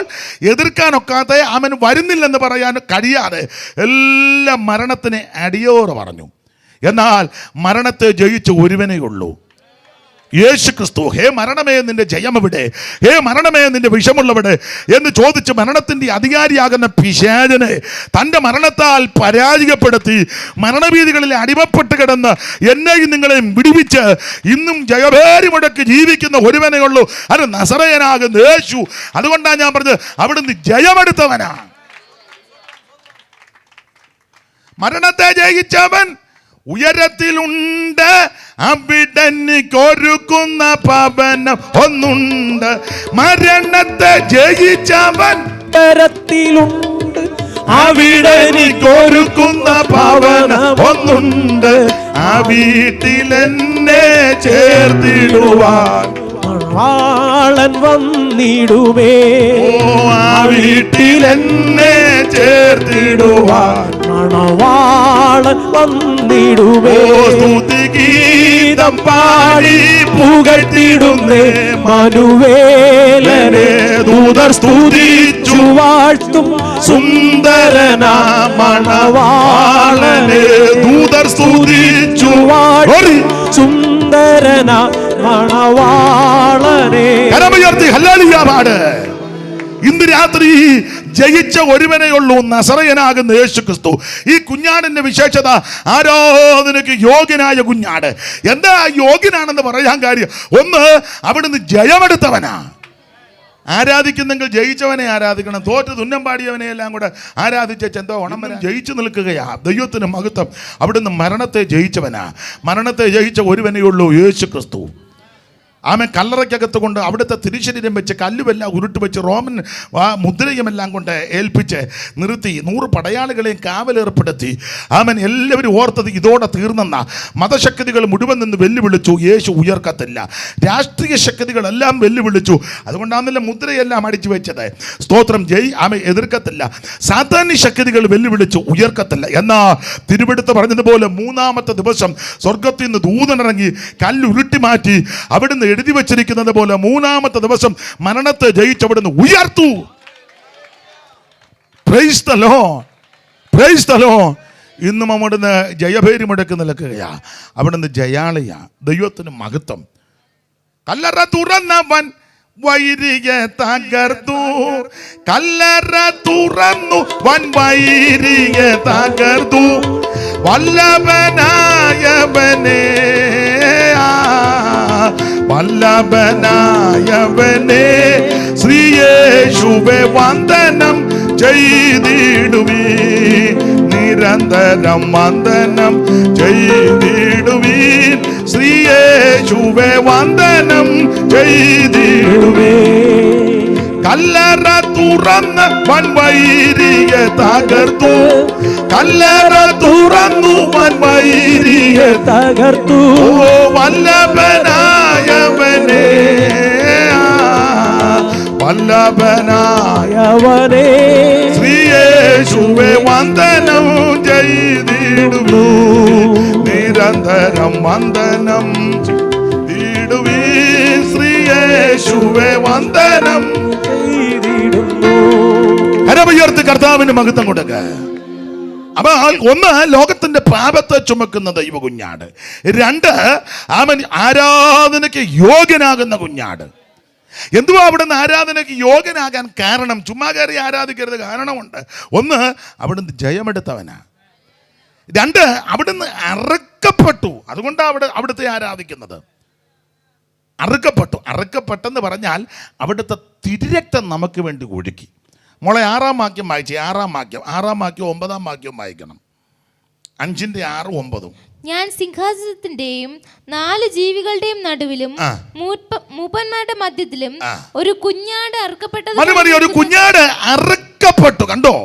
S1: എതിർക്കാനൊക്കാതെ ആമൻ വരുന്നില്ലെന്ന് പറയാൻ കഴിയാതെ എല്ലാം മരണത്തിന് അടിയോറ് പറഞ്ഞു. എന്നാൽ മരണത്തെ ജയിച്ച ഒരുവനേ ഉള്ളൂ, യേശു ക്രിസ്തു. ഹേ മരണമേ നിന്റെ ജയം എവിടെ? ഹേ മരണമേ നിന്റെ വിഷമുള്ളവിടെ എന്ന് ചോദിച്ച് മരണത്തിൻ്റെ അധികാരിയാകുന്ന പിശാചനെ തൻ്റെ മരണത്താൽ പരാജയപ്പെടുത്തി മരണഭീതികളിൽ അടിമപ്പെട്ട് കിടന്ന് എന്നെയും നിങ്ങളെയും വിടുവിച്ച് ഇന്നും ജയഭേരി മുടക്കി ജീവിക്കുന്ന ഒരുവനേ ഉള്ളൂ, അത് നസറയനാകുന്ന യേശു. അതുകൊണ്ടാണ് ഞാൻ പറഞ്ഞത്, അവിടുന്ന് ജയമെടുത്തവനാ. മരണത്തെ ജയിച്ചവൻ ഉയരത്തിലുണ്ട്, അവിടനിക്കൊരുക്കുന്ന ഭവനം ഒന്നുണ്ട്. മരണത്തെ ജയിച്ചവൻ
S2: ഉയരത്തിലുണ്ട്,
S1: അവിടനിക്കൊരുക്കുന്ന ഭവനം ഒന്നുണ്ട്. ആ വീട്ടിലെന്നെ ചേർത്തിടുവാൻ
S2: മണവാളൻ വന്നിടുമേ.
S1: ആ വീട്ടിലെന്നെ ചേർത്തിടുവാൻ
S2: മണവാളൻ വന്നിടുമേ.
S1: സ്തുതിഗീതം പാടി പുകഴ്ത്തിടുന്നേ
S2: മനുവേലനെ
S1: ദൂതർ സ്തുതിച്ചു
S2: വാഴ്ത്തും
S1: സുന്ദരനാ മണവാളനെ ദൂതർ സ്തുതിച്ചു വാഴ്ത്തും
S2: സുന്ദരനാ മണവാളനെ.
S1: കരമുയർത്തി ഹല്ലേലൂയ പാട്. ഇന്ന് രാത്രി ജയിച്ച ഒരുവനേ ഉള്ളൂ, നസറയനാകുന്ന യേശു ക്രിസ്തു. ഈ കുഞ്ഞാടിന്റെ വിശേഷത, ആരാധനയ്ക്ക് യോഗ്യനായ കുഞ്ഞാട്. എന്താ യോഗ്യനാണെന്ന് പറയാൻ കാര്യം? ഒന്ന്, അവിടുന്ന് ജയമെടുത്തവനാ. ആരാധിക്കുന്നെങ്കിൽ ജയിച്ചവനെ ആരാധിക്കണം. തോറ്റ് തുന്നം പാടിയവനെ എല്ലാം കൂടെ ആരാധിച്ച എന്തോ ഓണം ജയിച്ചു നിൽക്കുകയാ. ദൈവത്തിന് മഹത്വം. അവിടുന്ന് മരണത്തെ ജയിച്ചവനാ. മരണത്തെ ജയിച്ച ഒരുവനേ ഉള്ളൂ, യേശു ക്രിസ്തു. ആമൻ കല്ലറയ്ക്കകത്ത് കൊണ്ട് അവിടുത്തെ തിരുശരീരം വെച്ച് കല്ലുമെല്ലാം ഉരുട്ട് വെച്ച് റോമൻ മുദ്രയുമെല്ലാം കൊണ്ട് ഏൽപ്പിച്ച് നിർത്തി 100 പടയാളികളെയും കാവലേർപ്പെടുത്തി. ആമൻ എല്ലാവരും ഓർത്തത് ഇതോടെ തീർന്നെന്ന. മതശക്തികൾ മുഴുവൻ നിന്ന് വെല്ലുവിളിച്ചു, യേശു ഉയർക്കത്തില്ല. രാഷ്ട്രീയ ശക്തികളെല്ലാം വെല്ലുവിളിച്ചു, അതുകൊണ്ടാണല്ലോ മുദ്രയെല്ലാം അടിച്ചു വെച്ചത്. സ്തോത്രം. ആമൻ എതിർക്കത്തില്ല. സാത്താന്യ ശക്തികൾ വെല്ലുവിളിച്ചു, ഉയർക്കത്തില്ല. എന്നാൽ തിരുവെടുത്ത് പറഞ്ഞതുപോലെ 3-ാമത്തെ ദിവസം സ്വർഗത്തിൽ നിന്ന് ദൂതനിറങ്ങി കല്ലുരുട്ടി മാറ്റി അവിടുന്ന് എഴുതി വച്ചിരിക്കുന്നത് പോലെ 3-ാമത്തെ ദിവസം മരണത്തെ ജയിച്ചവിടുന്ന് ഉയർത്തു. Praise the lord, praise the lord. ഇന്നും അവിടുന്ന് ജയഭേരി മുടക്കി നിൽക്കുകയാ. അവിടുന്ന് ജയാളിയാ. ദൈവത്തിന് മഹത്വം. കല്ലറ തുറന്നവൻ വൈരിയെ തകർത്തു, കല്ലറ തുറന്നു വൻ വൈരിയെ തകർത്തു. വല്ലഭനായവനെ, വല്ലഭനായവനെ ശ്രീയേശുവേ വന്ദനം ചെയ്തിടുവീ. നിരന്തരം വന്ദനം ചെയ്തിടുവീ. ശ്രീയേശുവേ വന്ദനം ചെയ്തിടുവീ. കല്ലറ തുറന്ന് വൻ വൈരിയെ തകർത്തു, കല്ലറ തുറന്നു വൻ വൈരിയെ
S2: തകർത്തു.
S1: ഓ വല്ലഭനായവനെ, വല്ലഭനായവനെ ശ്രീയേശുവേ വന്ദനം ചെയ്തിടുന്നു. നിരന്തരം വന്ദനം ചെയ്തിടുവീ. ശ്രീയേശുവേ വന്ദനം ചെയ്തിടുന്നു. കരമുയർത്തി കർത്താവിന് മഹത്വം കൊടുക്ക. അപ്പോൾ ഒന്ന്, ലോകത്തിന്റെ പാപത്തെ ചുമക്കുന്ന ദൈവ കുഞ്ഞാട്. രണ്ട്, അവൻ ആരാധനയ്ക്ക് യോഗ്യനാകുന്ന കുഞ്ഞാട്. എന്തുവാ അവിടുന്ന് ആരാധനയ്ക്ക് യോഗ്യനാകാൻ കാരണം? ചുമ്മാ കയറി ആരാധിക്കരുത്, കാരണമുണ്ട്. ഒന്ന്, അവിടുന്ന് ജയമെടുത്തവനാ. രണ്ട്, അവിടുന്ന് അറുക്കപ്പെട്ടു, അതുകൊണ്ടാണ് അവിടുത്തെ ആരാധിക്കുന്നത്. അറുക്കപ്പെട്ടെന്ന് പറഞ്ഞാൽ അവിടുത്തെ തിരുരക്തം നമുക്ക് വേണ്ടി ഒഴുക്കി. മോളെ 6-ാം വാക്യം വായിച്ചേ. 6-ാം വാക്യം 9-ാം വാക്യവും വായിക്കണം. 5-6-9.
S3: ഞാൻ സിംഹാസനത്തിന്റെയും 4 ജീവികളുടെയും നടുവിലും മൂപ്പന്മാരുടെ മധ്യത്തിലും ഒരു കുഞ്ഞാട് അറുക്കപ്പെട്ടത്.
S1: മതി, ഒരു കുഞ്ഞാട് അറുക്കപ്പെട്ടു. കണ്ടോ?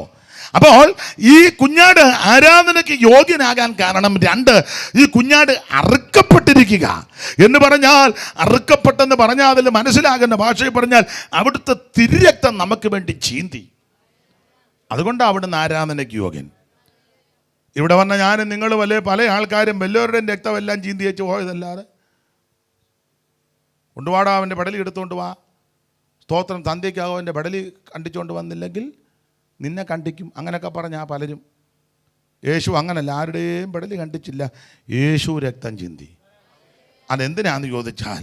S1: അപ്പോൾ ഈ കുഞ്ഞാട് ആരാധനയ്ക്ക് യോഗ്യനാകാൻ കാരണം 2, ഈ കുഞ്ഞാട് അറുക്കപ്പെട്ടിരിക്കുക എന്ന് പറഞ്ഞാൽ, അറുക്കപ്പെട്ടെന്ന് പറഞ്ഞാൽ അതിൽ മനസ്സിലാകുന്ന ഭാഷയിൽ പറഞ്ഞാൽ അവിടുത്തെ തിരുരക്തം നമുക്ക് വേണ്ടി ചീന്തി. അതുകൊണ്ടാണ് അവിടുന്ന് ആരാധനയ്ക്ക് യോഗ്യൻ. ഇവിടെ വന്ന ഞാനും നിങ്ങൾ പല ആൾക്കാരും വല്ലവരുടെയും രക്തമെല്ലാം ചീന്തി വെച്ച് പോയതല്ലാതെ, കൊണ്ടുപാടാ അവൻ്റെ പടലി എടുത്തുകൊണ്ട് വാ, സ്തോത്രം, തന്തിക്കാവോ അവൻ്റെ പടലി കണ്ടിച്ചുകൊണ്ട് വന്നില്ലെങ്കിൽ നിന്നെ കണ്ടിക്കും, അങ്ങനെയൊക്കെ പറഞ്ഞാൽ പലരും. യേശു അങ്ങനല്ല, ആരുടെയും പടലി കണ്ടിച്ചില്ല, യേശു രക്തം ചിന്തി. അതെന്തിനാന്ന് ചോദിച്ചാൽ,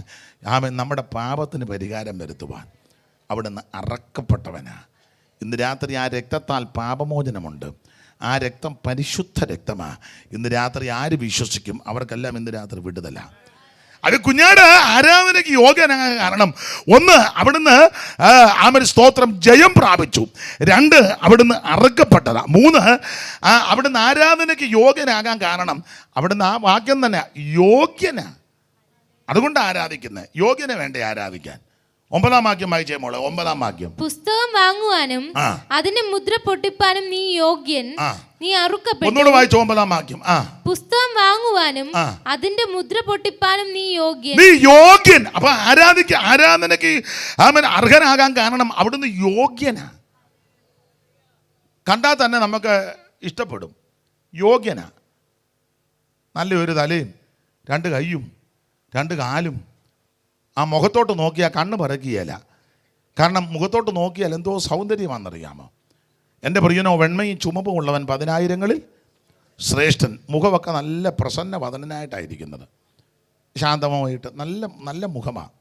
S1: അവൻ നമ്മുടെ പാപത്തിന് പരിഹാരം വരുത്തുവാൻ അവിടുന്ന് അറക്കപ്പെട്ടവനാ. ഇന്ന് രാത്രി ആ രക്തത്താൽ പാപമോചനമുണ്ട്. ആ രക്തം പരിശുദ്ധ രക്തമാണ്. ഇന്ന് രാത്രി ആര് വിശ്വസിക്കും അവർക്കെല്ലാം ഇന്ന് രാത്രി വിടുതല. അത് കുഞ്ഞാട് ആരാധനയ്ക്ക് യോഗ്യനാകാൻ കാരണം, ഒന്ന്, അവിടുന്ന് സ്തോത്രം ജയം പ്രാപിച്ചു. 2, അവിടുന്ന് അറുക്കപ്പെട്ടതാ. 3, അവിടുന്ന് ആരാധനയ്ക്ക് യോഗ്യനാകാൻ കാരണം അവിടുന്ന് ആ വാക്യം തന്നെ യോഗ്യനാ. അതുകൊണ്ട് ആരാധിക്കുന്നത്. യോഗ്യനെ വേണ്ടേ ആരാധിക്കാൻ? 9-ാം വാക്യം വായിച്ചേ മോളെ. 9-ാം വാക്യം.
S3: പുസ്തകം വാങ്ങുവാനും അതിന്റെ മുദ്ര പൊട്ടിപ്പാനും നീ യോഗ്യൻ, നീ അറുക്കപ്പെട്ടു.
S1: ഒന്നുകൂടെ വായിച്ചു 9-ാം വാക്യം.
S3: പുസ്തകം വാങ്ങുവാനും അതിന്റെ മുദ്ര പൊട്ടിപ്പാനും നീ യോഗ്യൻ.
S1: നീ യോഗ്യൻ. അപ്പൊ ആരാധനയ്ക്ക് അവൻ അർഹനാകാൻ കാരണം അവിടുന്ന് യോഗ്യനാ. കണ്ടാൽ തന്നെ നമുക്ക് ഇഷ്ടപ്പെടും. യോഗ്യനാ. നല്ലൊരു തലയും 2 കൈയും 2 കാലും. ആ മുഖത്തോട്ട് നോക്കിയാൽ കണ്ണ് പറക്കുകയല്ല. കാരണം മുഖത്തോട്ട് നോക്കിയാൽ എന്തോ സൗന്ദര്യമാണെന്നറിയാമോ? എൻ്റെ പ്രിയനോ, വെണ്മയും ചുമപ്പും ഉള്ളവൻ 10,000-ങ്ങളിൽ ശ്രേഷ്ഠൻ. മുഖമൊക്കെ നല്ല പ്രസന്ന വദനനായിട്ടായിരിക്കുന്നത്, ശാന്തമായിട്ട് നല്ല നല്ല മുഖമാണ്.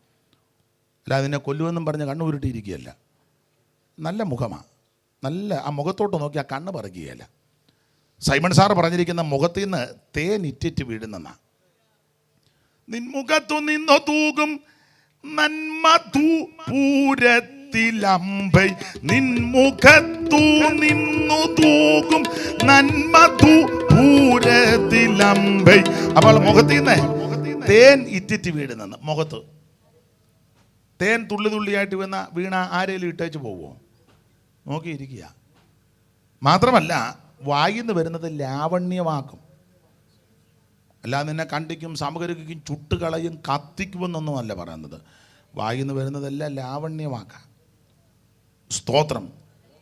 S1: അല്ല അതിനെ കൊല്ലുമെന്നും പറഞ്ഞ് കണ്ണ് ഉരുട്ടിയിരിക്കുകയല്ല, നല്ല മുഖമാണ്. നല്ല ആ മുഖത്തോട്ട് നോക്കിയാൽ കണ്ണ് പറക്കുകയല്ല. സൈമൺ സാറ് പറഞ്ഞിരിക്കുന്ന മുഖത്തിൽ നിന്ന് തേനിറ്റിറ്റ് വീഴുന്നെന്നാ. നിൻമുഖത്തു നിന്നോ തൂകും നന്മധു പൂരത്തിലമ്പൈ, നിൻമുഖത്തു നിന്നു തൂകും നന്മധു പൂരത്തിലമ്പൈ. അപ്പോൾ മുഖത്തിൽ നിന്ന് തേൻ ഇറ്റിറ്റ് വീഴുന്നെന്ന്. മുഖത്ത് തേൻ തുള്ളി തുള്ളിയായിട്ട് വീണ ആരേലും ഇട്ടേച്ച് പോവോ? നോക്കിയിരിക്കുക. മാത്രമല്ല വായിന്ന് വരുന്നത് ലാവണ്യവാക്കും. അല്ലാതെ നിന്നെ കണ്ടിക്കും, സമകരിക്കും, ചുട്ടുകളയും, കത്തിക്കുമെന്നൊന്നും അല്ല പറയുന്നത്. വായിന്ന് വരുന്നതെല്ലാം ലാവണ്യവാക്കാം. സ്തോത്രം.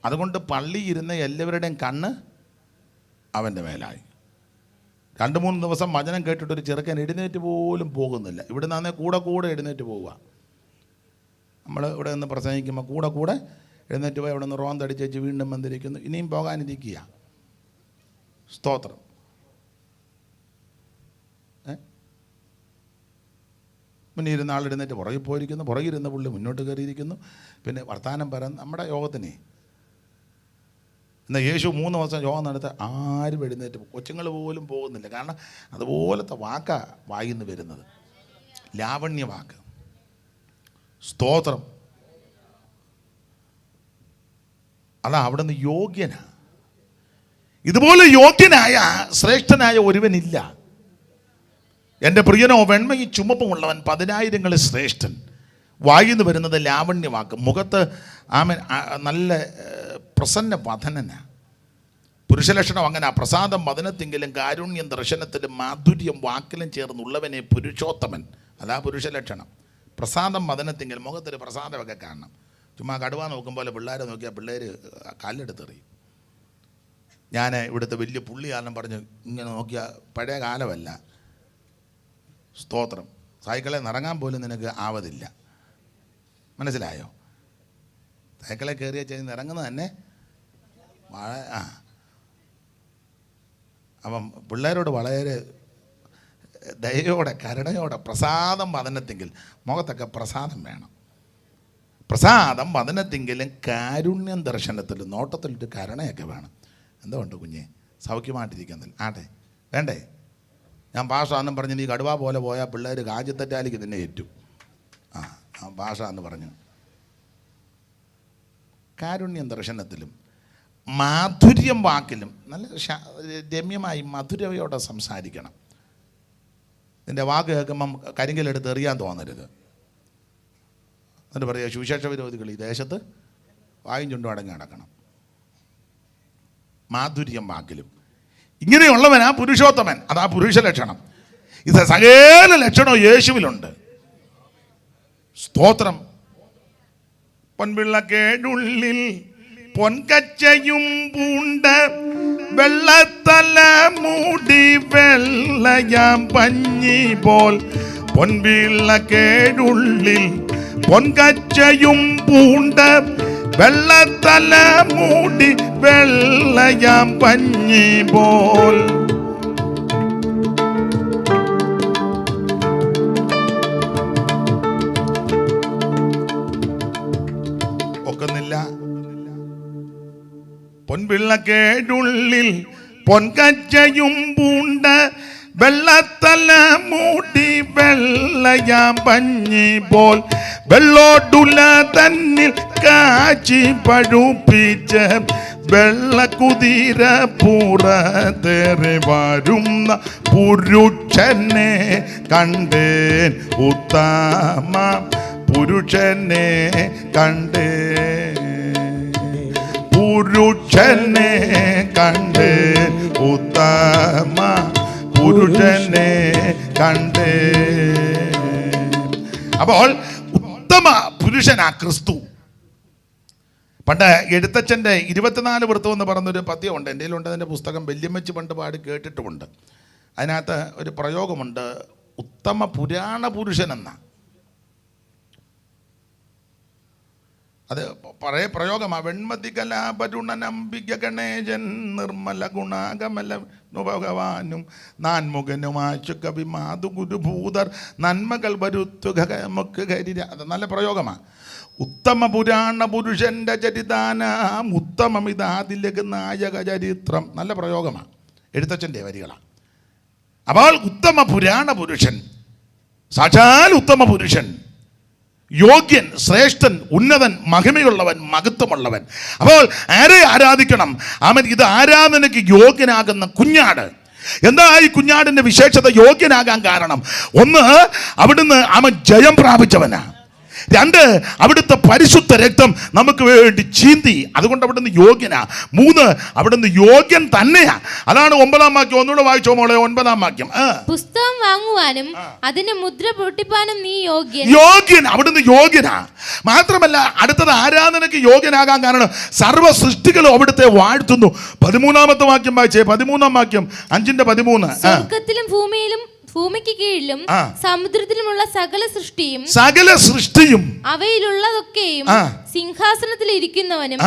S1: അതുകൊണ്ട് പള്ളി ഇരുന്ന എല്ലാവരുടെയും കണ്ണ് അവൻ്റെ മേലായി. 2-3 ദിവസം വചനം കേട്ടിട്ടൊരു ചെറുക്കൻ എഴുന്നേറ്റ് പോലും പോകുന്നില്ല. ഇവിടെ നിന്നേ കൂടെ എഴുന്നേറ്റ് പോവുക. നമ്മൾ ഇവിടെ നിന്ന് പ്രസംഗിക്കുമ്പോൾ കൂടെ എഴുന്നേറ്റ് പോയി അവിടെ നിന്ന് റോന്തടിച്ചേച്ച് വീണ്ടും വന്നിരിക്കുന്നു. ഇനിയും പോകാനിരിക്കുക. സ്തോത്രം. മുന്നേ ഇരുന്ന ആളെഴുന്നേറ്റ് പുറകിൽ പോയിരിക്കുന്നു, പുറകിരുന്ന പുള്ളി മുന്നോട്ട് കയറിയിരിക്കുന്നു. പിന്നെ വർത്തമാനം പറയാൻ നമ്മുടെ യോഗത്തിനെ എന്നാൽ യേശു 3 ദിവസം യോഗം നടത്ത ആരും എഴുന്നേറ്റ് കൊച്ചുങ്ങൾ പോലും പോകുന്നില്ല. കാരണം അതുപോലത്തെ വാക്കാ വായിന്ന് വരുന്നത്, ലാവണ്യ വാക്ക്. സ്തോത്രം. അതാ അവിടുന്ന് യോഗ്യനാ. ഇതുപോലെ യോഗ്യനായ ശ്രേഷ്ഠനായ ഒരുവനില്ല. എൻ്റെ പ്രിയനോ, വെണ്മയും ചുമപ്പുമുള്ളവൻ 10,000-ങ്ങളിൽ ശ്രേഷ്ഠൻ. വായിന്ന് വരുന്നത് ലാവണ്യവാക്ക്. മുഖത്ത് നല്ല പ്രസന്ന വദനന. പുരുഷലക്ഷണം അങ്ങനെ. പ്രസാദം വദനത്തെങ്കിലും കാരുണ്യം ദർശനത്തിലും മാധുര്യം വാക്കിലും ചേർന്നുള്ളവനെ പുരുഷോത്തമൻ. അതാ പുരുഷലക്ഷണം. പ്രസാദം വദനത്തെങ്കിലും മുഖത്തൊരു പ്രസാദമൊക്കെ കാണണം. ചുമ്മാ കടുവ നോക്കും പോലെ പിള്ളേരെ നോക്കിയാൽ പിള്ളേർ കല്ലെടുത്തെറിയും. ഞാൻ ഇവിടുത്തെ വലിയ പുള്ളിയാണെന്ന് പറഞ്ഞ് ഇങ്ങനെ നോക്കിയാൽ പഴയ കാലമല്ല. സ്തോത്രം. സൈക്കിളിൽ നിറങ്ങാൻ പോലും നിനക്ക് ആവതില്ല. മനസ്സിലായോ? സൈക്കിളിൽ കയറിയ ചെയ്ത് ഇറങ്ങുന്നത് തന്നെ അപ്പം പിള്ളേരോട് വളരെ ദയയോടെ കരുണയോടെ പ്രസാദം വദനത്തെങ്കിൽ മുഖത്തൊക്കെ പ്രസാദം വേണം. പ്രസാദം വദനത്തെങ്കിലും കാരുണ്യം ദർശനത്തിലും നോട്ടത്തിലൊരു കരുണയൊക്കെ വേണം. എന്തുകൊണ്ട് കുഞ്ഞെ സൗഖ്യമായിട്ടിരിക്കുന്നില്ല ആട്ടെ വേണ്ടേ? ഞാൻ ഭാഷ എന്നും പറഞ്ഞ് നീ കടുവ പോലെ പോയാൽ പിള്ളേർ കാഞ്ഞിത്തറ്റാലിക്ക് തന്നെ ഏറ്റും. ഭാഷ എന്ന് പറഞ്ഞു കാരുണ്യം ദർശനത്തിലും മാധുര്യം വാക്കിലും നല്ല രമ്യമായി മധുരയോടെ സംസാരിക്കണം. ഇതിൻ്റെ വാക്ക് കേൾക്കുമ്പം കരിങ്കലെടുത്ത് എറിയാൻ തോന്നരുത്. എന്നിട്ട് പറയുക സുവിശേഷ വിരോധികൾ ഈ ദേശത്ത് വായും ചുണ്ടും അടങ്ങി നടക്കണം. മാധുര്യം വാക്കിലും ഇങ്ങനെയുള്ളവനാ പുരുഷോത്തമൻ. അതാ പുരുഷ ലക്ഷണം. ഇത് സകല ലക്ഷണവും യേശുവിലുണ്ട്. സ്തോത്രം. പൊൻപിള്ളക്കേടുള്ളിൽ പൊൻകച്ചയും പൂണ്ട് വെള്ളത്തല മൂടി വെള്ളയാം പഞ്ഞി പോൽ. പൊൻപിള്ളക്കേടുള്ളിൽ പൊൻകച്ചയും പൂണ്ട് വെള്ളത്തല മൂടി വെള്ളയാം പഞ്ഞി പോൽ. ഒക്കുന്നില്ല. പൊൻപിള്ളക്കേടുള്ളിൽ പൊൻകച്ചയും പൂണ്ട് വെള്ളത്തല മൂടി വെള്ളയാം പഞ്ഞി പോൽ. വെള്ളോടുല തന്നിൽ കാച്ചി പഴുപ്പിച്ച വെള്ളക്കുതിര പുറത്തേറി വരുന്ന പുരുഷനെ കണ്ടേൻ ഉത്തമ പുരുഷനെ കണ്ടേൻ. പുരുഷനെ കണ്ടേൻ ഉത്തമ പുരുഷനെ കണ്ടേൻ. അപ്പോൾ ഉത്തമ പുരുഷനാ ക്രിസ്തു. പണ്ട് എഴുത്തച്ഛൻ്റെ 24 വൃത്തം എന്ന് പറഞ്ഞൊരു പദ്യമുണ്ട്. എൻ്റെ കയ്യിലുണ്ട്. അതിൻ്റെ പുസ്തകം വല്യമ്മച്ചി പണ്ട് പാടി കേട്ടിട്ടുമുണ്ട്. അതിനകത്ത് ഒരു പ്രയോഗമുണ്ട്, ഉത്തമ പുരാണ പുരുഷനെന്ന. അത് പഴയ പ്രയോഗമാണ്. വെൺമതി കലാപരുണനംബിക ഗണേശൻ നിർമ്മല ഗുണാകമല ഭഗവാനും നാൻമുഖനുമാശു കവി മാതു ഗുരുഭൂതർ നന്മകൾ വരുത്തുക കരിര. അത് നല്ല പ്രയോഗമാണ്. ഉത്തമ പുരാണ പുരുഷന്റെ ചരിതാനാം ഉത്തമമിതാതിലക നായക ചരിത്രം. നല്ല പ്രയോഗമാണ്. എഴുത്തച്ഛൻ്റെ വരികളാണ്. അപ്പോൾ ഉത്തമ പുരാണ പുരുഷൻ, സാക്ഷാൽ ഉത്തമ പുരുഷൻ, യോഗ്യൻ, ശ്രേഷ്ഠൻ, ഉന്നതൻ, മഹിമയുള്ളവൻ, മഹത്വമുള്ളവൻ. അപ്പോൾ ആരെ ആരാധിക്കണം? അവൻ ഇത് ആരാധനയ്ക്ക് യോഗ്യനാകുന്ന കുഞ്ഞാട്. എന്താ ഈ കുഞ്ഞാടിന്റെ വിശേഷത? യോഗ്യനാകാൻ കാരണം ഒന്ന്, അവിടുന്ന് അവൻ ജയം പ്രാപിച്ചവനാ. 2, അവിടുത്തെ പരിശുദ്ധ രക്തം നമുക്ക് വേണ്ടി ചീന്തി, അതുകൊണ്ട് അവിടുന്ന് യോഗ്യനാ. 3, അവിടുന്ന് യോഗ്യൻ തന്നെയാ. അതാണ് 9-ാം വാക്യം. ഒന്നുകൂടെ വായിച്ചോ മോളെ. 9-ാം വാക്യം.
S3: പുസ്തകം വാങ്ങുവാനും അതിന് മുദ്ര പൊട്ടിപ്പാനും നീ യോഗ്യൻ.
S1: യോഗ്യൻ, അവിടുന്ന് യോഗ്യനാ. മാത്രമല്ല അടുത്തത് ആരാധനയ്ക്ക് യോഗ്യനാകാൻ കാരണം സർവ്വ സൃഷ്ടികളും അവിടുത്തെ വാഴ്ത്തുന്നു. 13-ാമത്തെ വാക്യം വായിച്ചേ. 13-ാം വാക്യം 5:13.
S3: സ്വർഗ്ഗത്തിലും ഭൂമിയിലും ഭൂമിക്ക് കീഴിലും സമുദ്രത്തിലുമുള്ള സകല സൃഷ്ടിയും അവയിലുള്ളതൊക്കെയും സിംഹാസനത്തിൽ ഇരിക്കുന്നവനും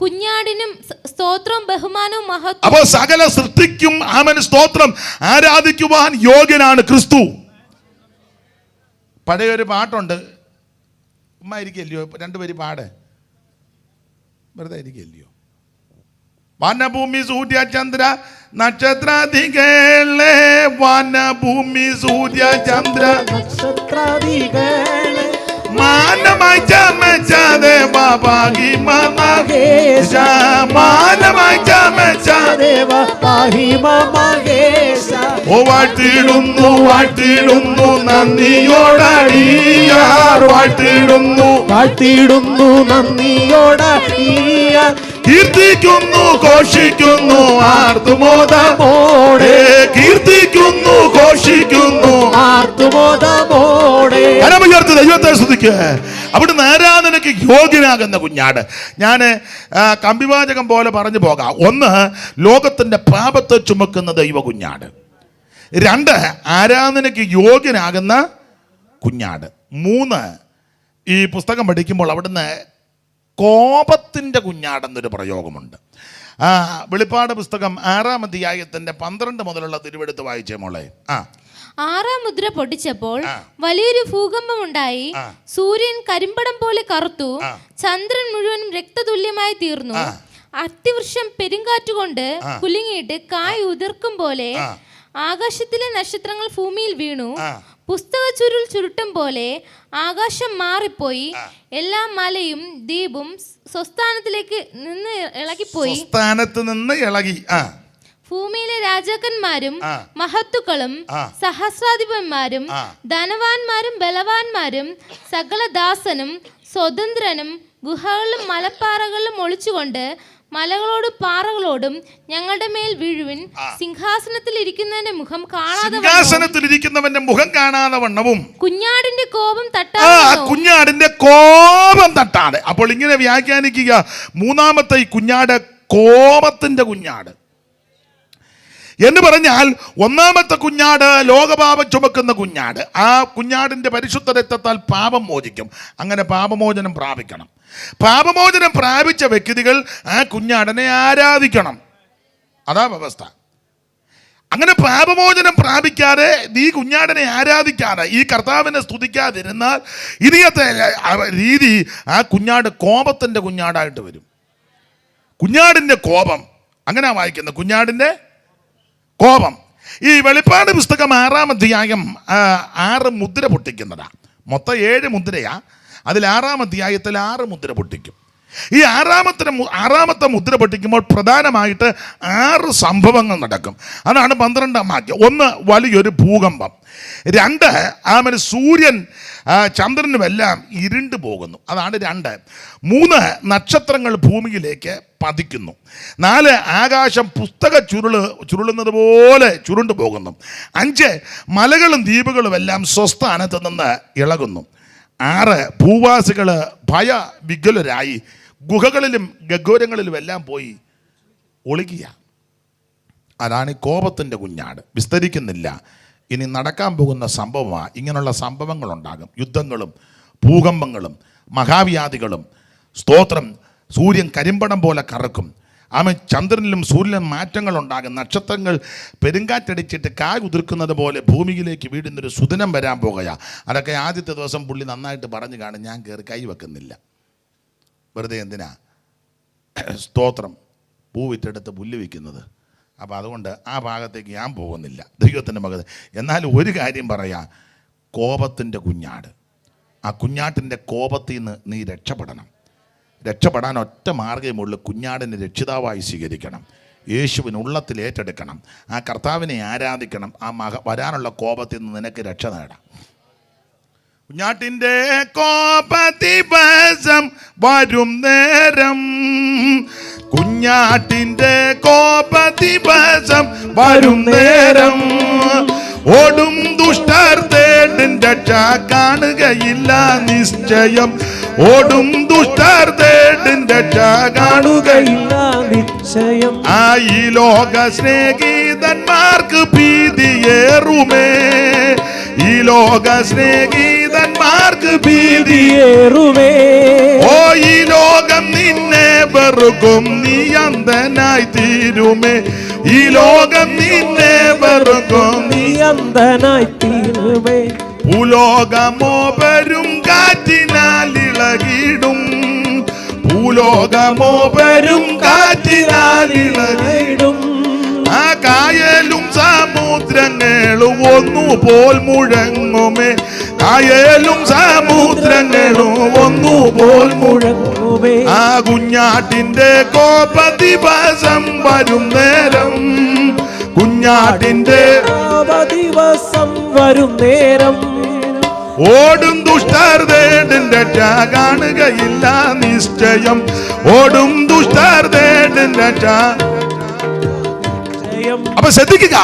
S3: കുഞ്ഞാടിനും സ്തോത്രവും ബഹുമാനവും മഹത്വവും.
S1: അപ്പോൾ സകല സൃഷ്ടിക്കും അവൻ സ്തോത്രം ആരാധിക്കുവാൻ യോഗ്യനാണ് ക്രിസ്തു. പഴയൊരു പാട്ടുണ്ട്. ഉമ്മ ഇരിക്കല്ലയോ? 2 പേര് പാട്. വെറുതെ ഇരിക്കല്ലയോ? വനഭൂമി സൂര്യ ചന്ദ്ര നക്ഷത്രാദികളെ, വനഭൂമി സൂര്യ ചന്ദ്ര നക്ഷത്രാദികളെ, മാനമായി ചമച്ച ദേവ പാഹി മഹേശ, മാനമായി ചമച്ച ദേവ പാഹി മഹേശ. ഓ വാഴ്ത്തിടുന്നു വാഴ്ത്തിടുന്നു നന്ദിയോടടിയാർ, വാഴ്ത്തിടുന്നു വാഴ്ത്തിടുന്നു നന്ദിയോടടിയാർ. കീർത്തിക്കുന്നു ഘോഷിക്കുന്നു ആർത്തുമോദമോടെ, കീർത്തിക്കുന്നു ഘോഷിക്കുന്നു ആർത്തുമോദമോടെ. കരമുയർത്തി ദൈവത്തെ സ്തുതിക്കുക. അവിടുന്ന് ആരാധനയ്ക്ക് യോഗ്യനാകുന്ന കുഞ്ഞാട്. ഞാൻ കമ്പിവാചകം പോലെ പറഞ്ഞു പോകാം. 1, ലോകത്തിൻ്റെ പാപത്തെ ചുമക്കുന്ന ദൈവ കുഞ്ഞാട്. 2, ആരാധനയ്ക്ക് യോഗ്യനാകുന്ന കുഞ്ഞാട്. 3, ഈ പുസ്തകം പഠിക്കുമ്പോൾ അവിടുന്ന് കോപത്തിൻ്റെ കുഞ്ഞാടെന്നൊരു പ്രയോഗമുണ്ട്. വെളിപ്പാട് പുസ്തകം 6-ാം അധ്യായത്തിൻ്റെ 12 മുതലുള്ള തിരുവെടുത്ത് വായിച്ചേ മോളെ.
S3: 6-ാം മുദ്ര പൊട്ടിച്ചപ്പോൾ വലിയൊരു ഭൂകമ്പം ഉണ്ടായി. സൂര്യൻ കരിമ്പടം പോലെ കറുത്തു, ചന്ദ്രൻ മുഴുവനും രക്തതുല്യമായി തീർന്നു. അത്തിവൃക്ഷം പെരുങ്കാറ്റുകൊണ്ട് കുലുങ്ങിയിട്ട് കായ് ഉതിർക്കും പോലെ ആകാശത്തിലെ നക്ഷത്രങ്ങൾ ഭൂമിയിൽ വീണു. പുസ്തക ചുരുൾ ചുരുട്ടം പോലെ ആകാശം മാറിപ്പോയി. എല്ലാ മലയും ദ്വീപും സ്വസ്ഥാനത്തിലേക്ക് നിന്ന് ഇളകിപ്പോയി. ഭൂമിയിലെ രാജാക്കന്മാരും മഹത്തുക്കളും സഹസ്രാധിപന്മാരും ധനവാന്മാരും ബലവാന്മാരും സകലദാസനും സ്വതന്ത്രനും ഗുഹകളിലും മലപ്പാറകളിലും ഒളിച്ചുകൊണ്ട് മലകളോടും പാറകളോടും ഞങ്ങളുടെ മേൽ വീഴുവിൻ. സിംഹാസനത്തിൽ ഇരിക്കുന്നവന്റെ മുഖം കാണാതെ വണ്ണവും കുഞ്ഞാടിന്റെ കോപം
S1: തട്ടാതെ. അപ്പോൾ ഇങ്ങനെ വ്യാഖ്യാനിക്കുക, മൂന്നാമത്തെ ഈ കുഞ്ഞാട് കോപത്തിന്റെ കുഞ്ഞാട് എന്ന് പറഞ്ഞാൽ, ഒന്നാമത്തെ കുഞ്ഞാട് ലോകപാപം ചുമക്കുന്ന കുഞ്ഞാട്. ആ കുഞ്ഞാടിന്റെ പരിശുദ്ധ രക്തത്താൽ പാപം മോചിക്കും. അങ്ങനെ പാപമോചനം പ്രാപിക്കണം. പാപമോചനം പ്രാപിച്ച വ്യക്തികൾ ആ കുഞ്ഞാടിനെ ആരാധിക്കണം. അതാ വ്യവസ്ഥ. അങ്ങനെ പാപമോചനം പ്രാപിക്കാതെ ഈ കുഞ്ഞാടിനെ ആരാധിക്കാതെ ഈ കർത്താവിനെ സ്തുതിക്കാതിരുന്നാൽ ഇനിയത്തെ രീതി ആ കുഞ്ഞാട് കോപത്തിൻ്റെ കുഞ്ഞാടായിട്ട് വരും. കുഞ്ഞാടിൻ്റെ കോപം അങ്ങനെ വായിക്കുന്നത്, കുഞ്ഞാടിൻ്റെ കോപം. ഈ വെളിപ്പാട് പുസ്തകം 6-ാം അധ്യായം 6 മുദ്ര പൊട്ടിക്കുന്നതാ. മൊത്തം 7 മുദ്രയാ. അതിൽ 6-ാം അധ്യായത്തിൽ 6 മുദ്ര പൊട്ടിക്കും. ഈ ആറാമത്തെ മുദ്ര പൊട്ടിക്കുമ്പോൾ പ്രധാനമായിട്ട് 6 സംഭവങ്ങൾ നടക്കും. അതാണ് 12-ാം വാക്യം. 1, വലിയൊരു ഭൂകമ്പം. 2, സൂര്യൻ ചന്ദ്രനുമെല്ലാം ഇരുണ്ടു പോകുന്നു. അതാണ് 2. 3, നക്ഷത്രങ്ങൾ ഭൂമിയിലേക്ക് പതിക്കുന്നു. 4, ആകാശം പുസ്തക ചുരുളുന്നത് പോലെ ചുരുണ്ടു പോകുന്നു. 5, മലകളും ദ്വീപുകളും എല്ലാം സ്വസ്ഥാനത്ത് നിന്ന് ഇളകുന്നു. 6, ഭൂവാസികൾ ഭയവികലരായി ഗുഹകളിലും ഗഹ്വരങ്ങളിലും എല്ലാം പോയി ഒളിക്കുക. അതാണ് ഈ കോപത്തിൻ്റെ കുഞ്ഞാട്. വിസ്തരിക്കുന്നില്ല. ഇനി നടക്കാൻ പോകുന്ന സംഭവമാണ്. ഇങ്ങനെയുള്ള സംഭവങ്ങളുണ്ടാകും. യുദ്ധങ്ങളും ഭൂകമ്പങ്ങളും മഹാവ്യാധികളും. സ്തോത്രം. സൂര്യൻ കരിമ്പടം പോലെ കറക്കും. ചന്ദ്രനിലും സൂര്യനിലും മാറ്റങ്ങൾ ഉണ്ടാകും. നക്ഷത്രങ്ങൾ പെരുങ്കാറ്റടിച്ചിട്ട് കായ് ഉതിർക്കുന്നത് പോലെ ഭൂമിയിലേക്ക് വീടുന്നൊരു സുദിനം വരാൻ പോകുകയാണ്. അതൊക്കെ ആദ്യത്തെ ദിവസം പുള്ളി നന്നായിട്ട് പറഞ്ഞു കാണും. ഞാൻ കയറി കൈ വെക്കുന്നില്ല. വെറുതെ എന്തിനാ സ്തോത്രം പൂവിറ്റെടുത്ത് പുല്ല് വയ്ക്കുന്നത്. അപ്പോൾ അതുകൊണ്ട് ആ ഭാഗത്തേക്ക് ഞാൻ പോകുന്നില്ല. ദൈവത്തിൻ്റെ മകൻ. എന്നാൽ ഒരു കാര്യം പറയാം, കോപത്തിൻ്റെ കുഞ്ഞാട്. ആ കുഞ്ഞാട്ടിൻ്റെ കോപത്തിൽ നിന്ന് നീ രക്ഷപ്പെടണം. രക്ഷപ്പെടാൻ ഒറ്റ മാർഗ്ഗമുള്ളൂ, കുഞ്ഞാടിനെ രക്ഷിതാവായി സ്വീകരിക്കണം. യേശുവിന് ഉള്ളത്തിൽ ഏറ്റെടുക്കണം. ആ കർത്താവിനെ ആരാധിക്കണം. ആ വരാനുള്ള കോപത്തിൽ നിന്ന് നിനക്ക് രക്ഷ നേടാം. കുഞ്ഞാട്ടിൻ്റെ കോപദിവസം വരും നേരം, കുഞ്ഞാട്ടിൻ്റെ കോപദിവസം വരും നേരം, ഓടും ദുഷ്ടർ തേടും രക്ഷ കാണുകയില്ല നിശ്ചയം. ഓടും ദുഷ്ടർ തേടും രക്ഷ കാണുകയില്ല നിശ്ചയം. ഈ ലോക സ്നേഹിതന്മാർക്ക് ഭീതിയേറുമേ. ഈ ലോക സ്നേഹിതന്മാർക്ക് ഭീതിയേറുമേ. ഓ ഈ ലോകം നിന്നെ വെറുക്കും, നീ അന്ധനായി തീരുമേ. ഈ ലോകം നിന്നെ വെറുക്കും, നീ അന്ധനായി തീരുമേ. ഭൂലോകമോ വരും കാറ്റിനാൽ ഇളകിടും. ഭൂലോകമോ വരും കാറ്റിനാൽ ഇളകിടും. ആ കായലും സമുദ്രങ്ങളും ഒന്നുപോൽ മുഴങ്ങുമേ. കായലും സമുദ്രങ്ങളും ഒന്നുപോൽ മുഴങ്ങുമേ. ആ കുഞ്ഞാട്ടിന്റെ കോപദിവസം വരും നേരം, കുഞ്ഞാട്ടിന്റെ കോപദിവസം വരും നേരം, ഓടും ദുഷ്ടർ തേടും രക്ഷ കാണുകയില്ല നിശ്ചയം. ഓടും ദുഷ്ടർ തേടും രക്ഷ. അപ്പൊ ശ്രദ്ധിക്കുക,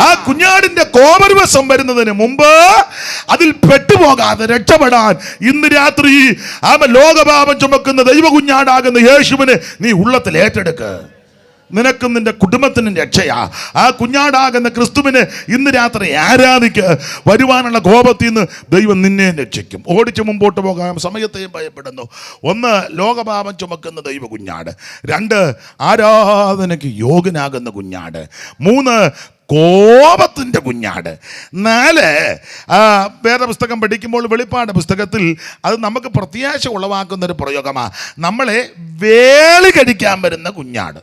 S1: ആ കുഞ്ഞാടിന്റെ കോപദിവസം വരുന്നതിന് മുമ്പ് അതിൽ പെട്ടുപോകാതെ രക്ഷപ്പെടാൻ ഇന്ന് രാത്രി ലോകപാപം ചുമക്കുന്ന ദൈവ കുഞ്ഞാടാകുന്ന യേശുവിനെ നീ ഉള്ളത്തിൽ ഏറ്റെടുക്ക്. നിനക്കും നിന്റെ കുടുംബത്തിനും രക്ഷയാ. ആ കുഞ്ഞാടാകുന്ന ക്രിസ്തുവിനെ ഇന്ന് രാത്രി ആരാധിക്ക്. വരുവാനുള്ള കോപത്തിൽ നിന്ന് ദൈവം നിന്നെ രക്ഷിക്കും. ഓടിച്ച് മുമ്പോട്ട് പോകാൻ സമയത്തെയും ഭയപ്പെടുന്നു. 1, ലോകപാപം ചുമക്കുന്ന ദൈവ കുഞ്ഞാട്. 2, ആരാധനയ്ക്ക് യോഗ്യനാകുന്ന കുഞ്ഞാട്. 3, കോപത്തിൻ്റെ കുഞ്ഞാട്. 4, വേദപുസ്തകം പഠിക്കുമ്പോൾ വെളിപ്പാട് പുസ്തകത്തിൽ അത് നമുക്ക് പ്രത്യാശ ഉളവാക്കുന്ന ഒരു പ്രയോഗമാണ്. നമ്മളെ വേളി കടിക്കാൻ വരുന്ന കുഞ്ഞാട്.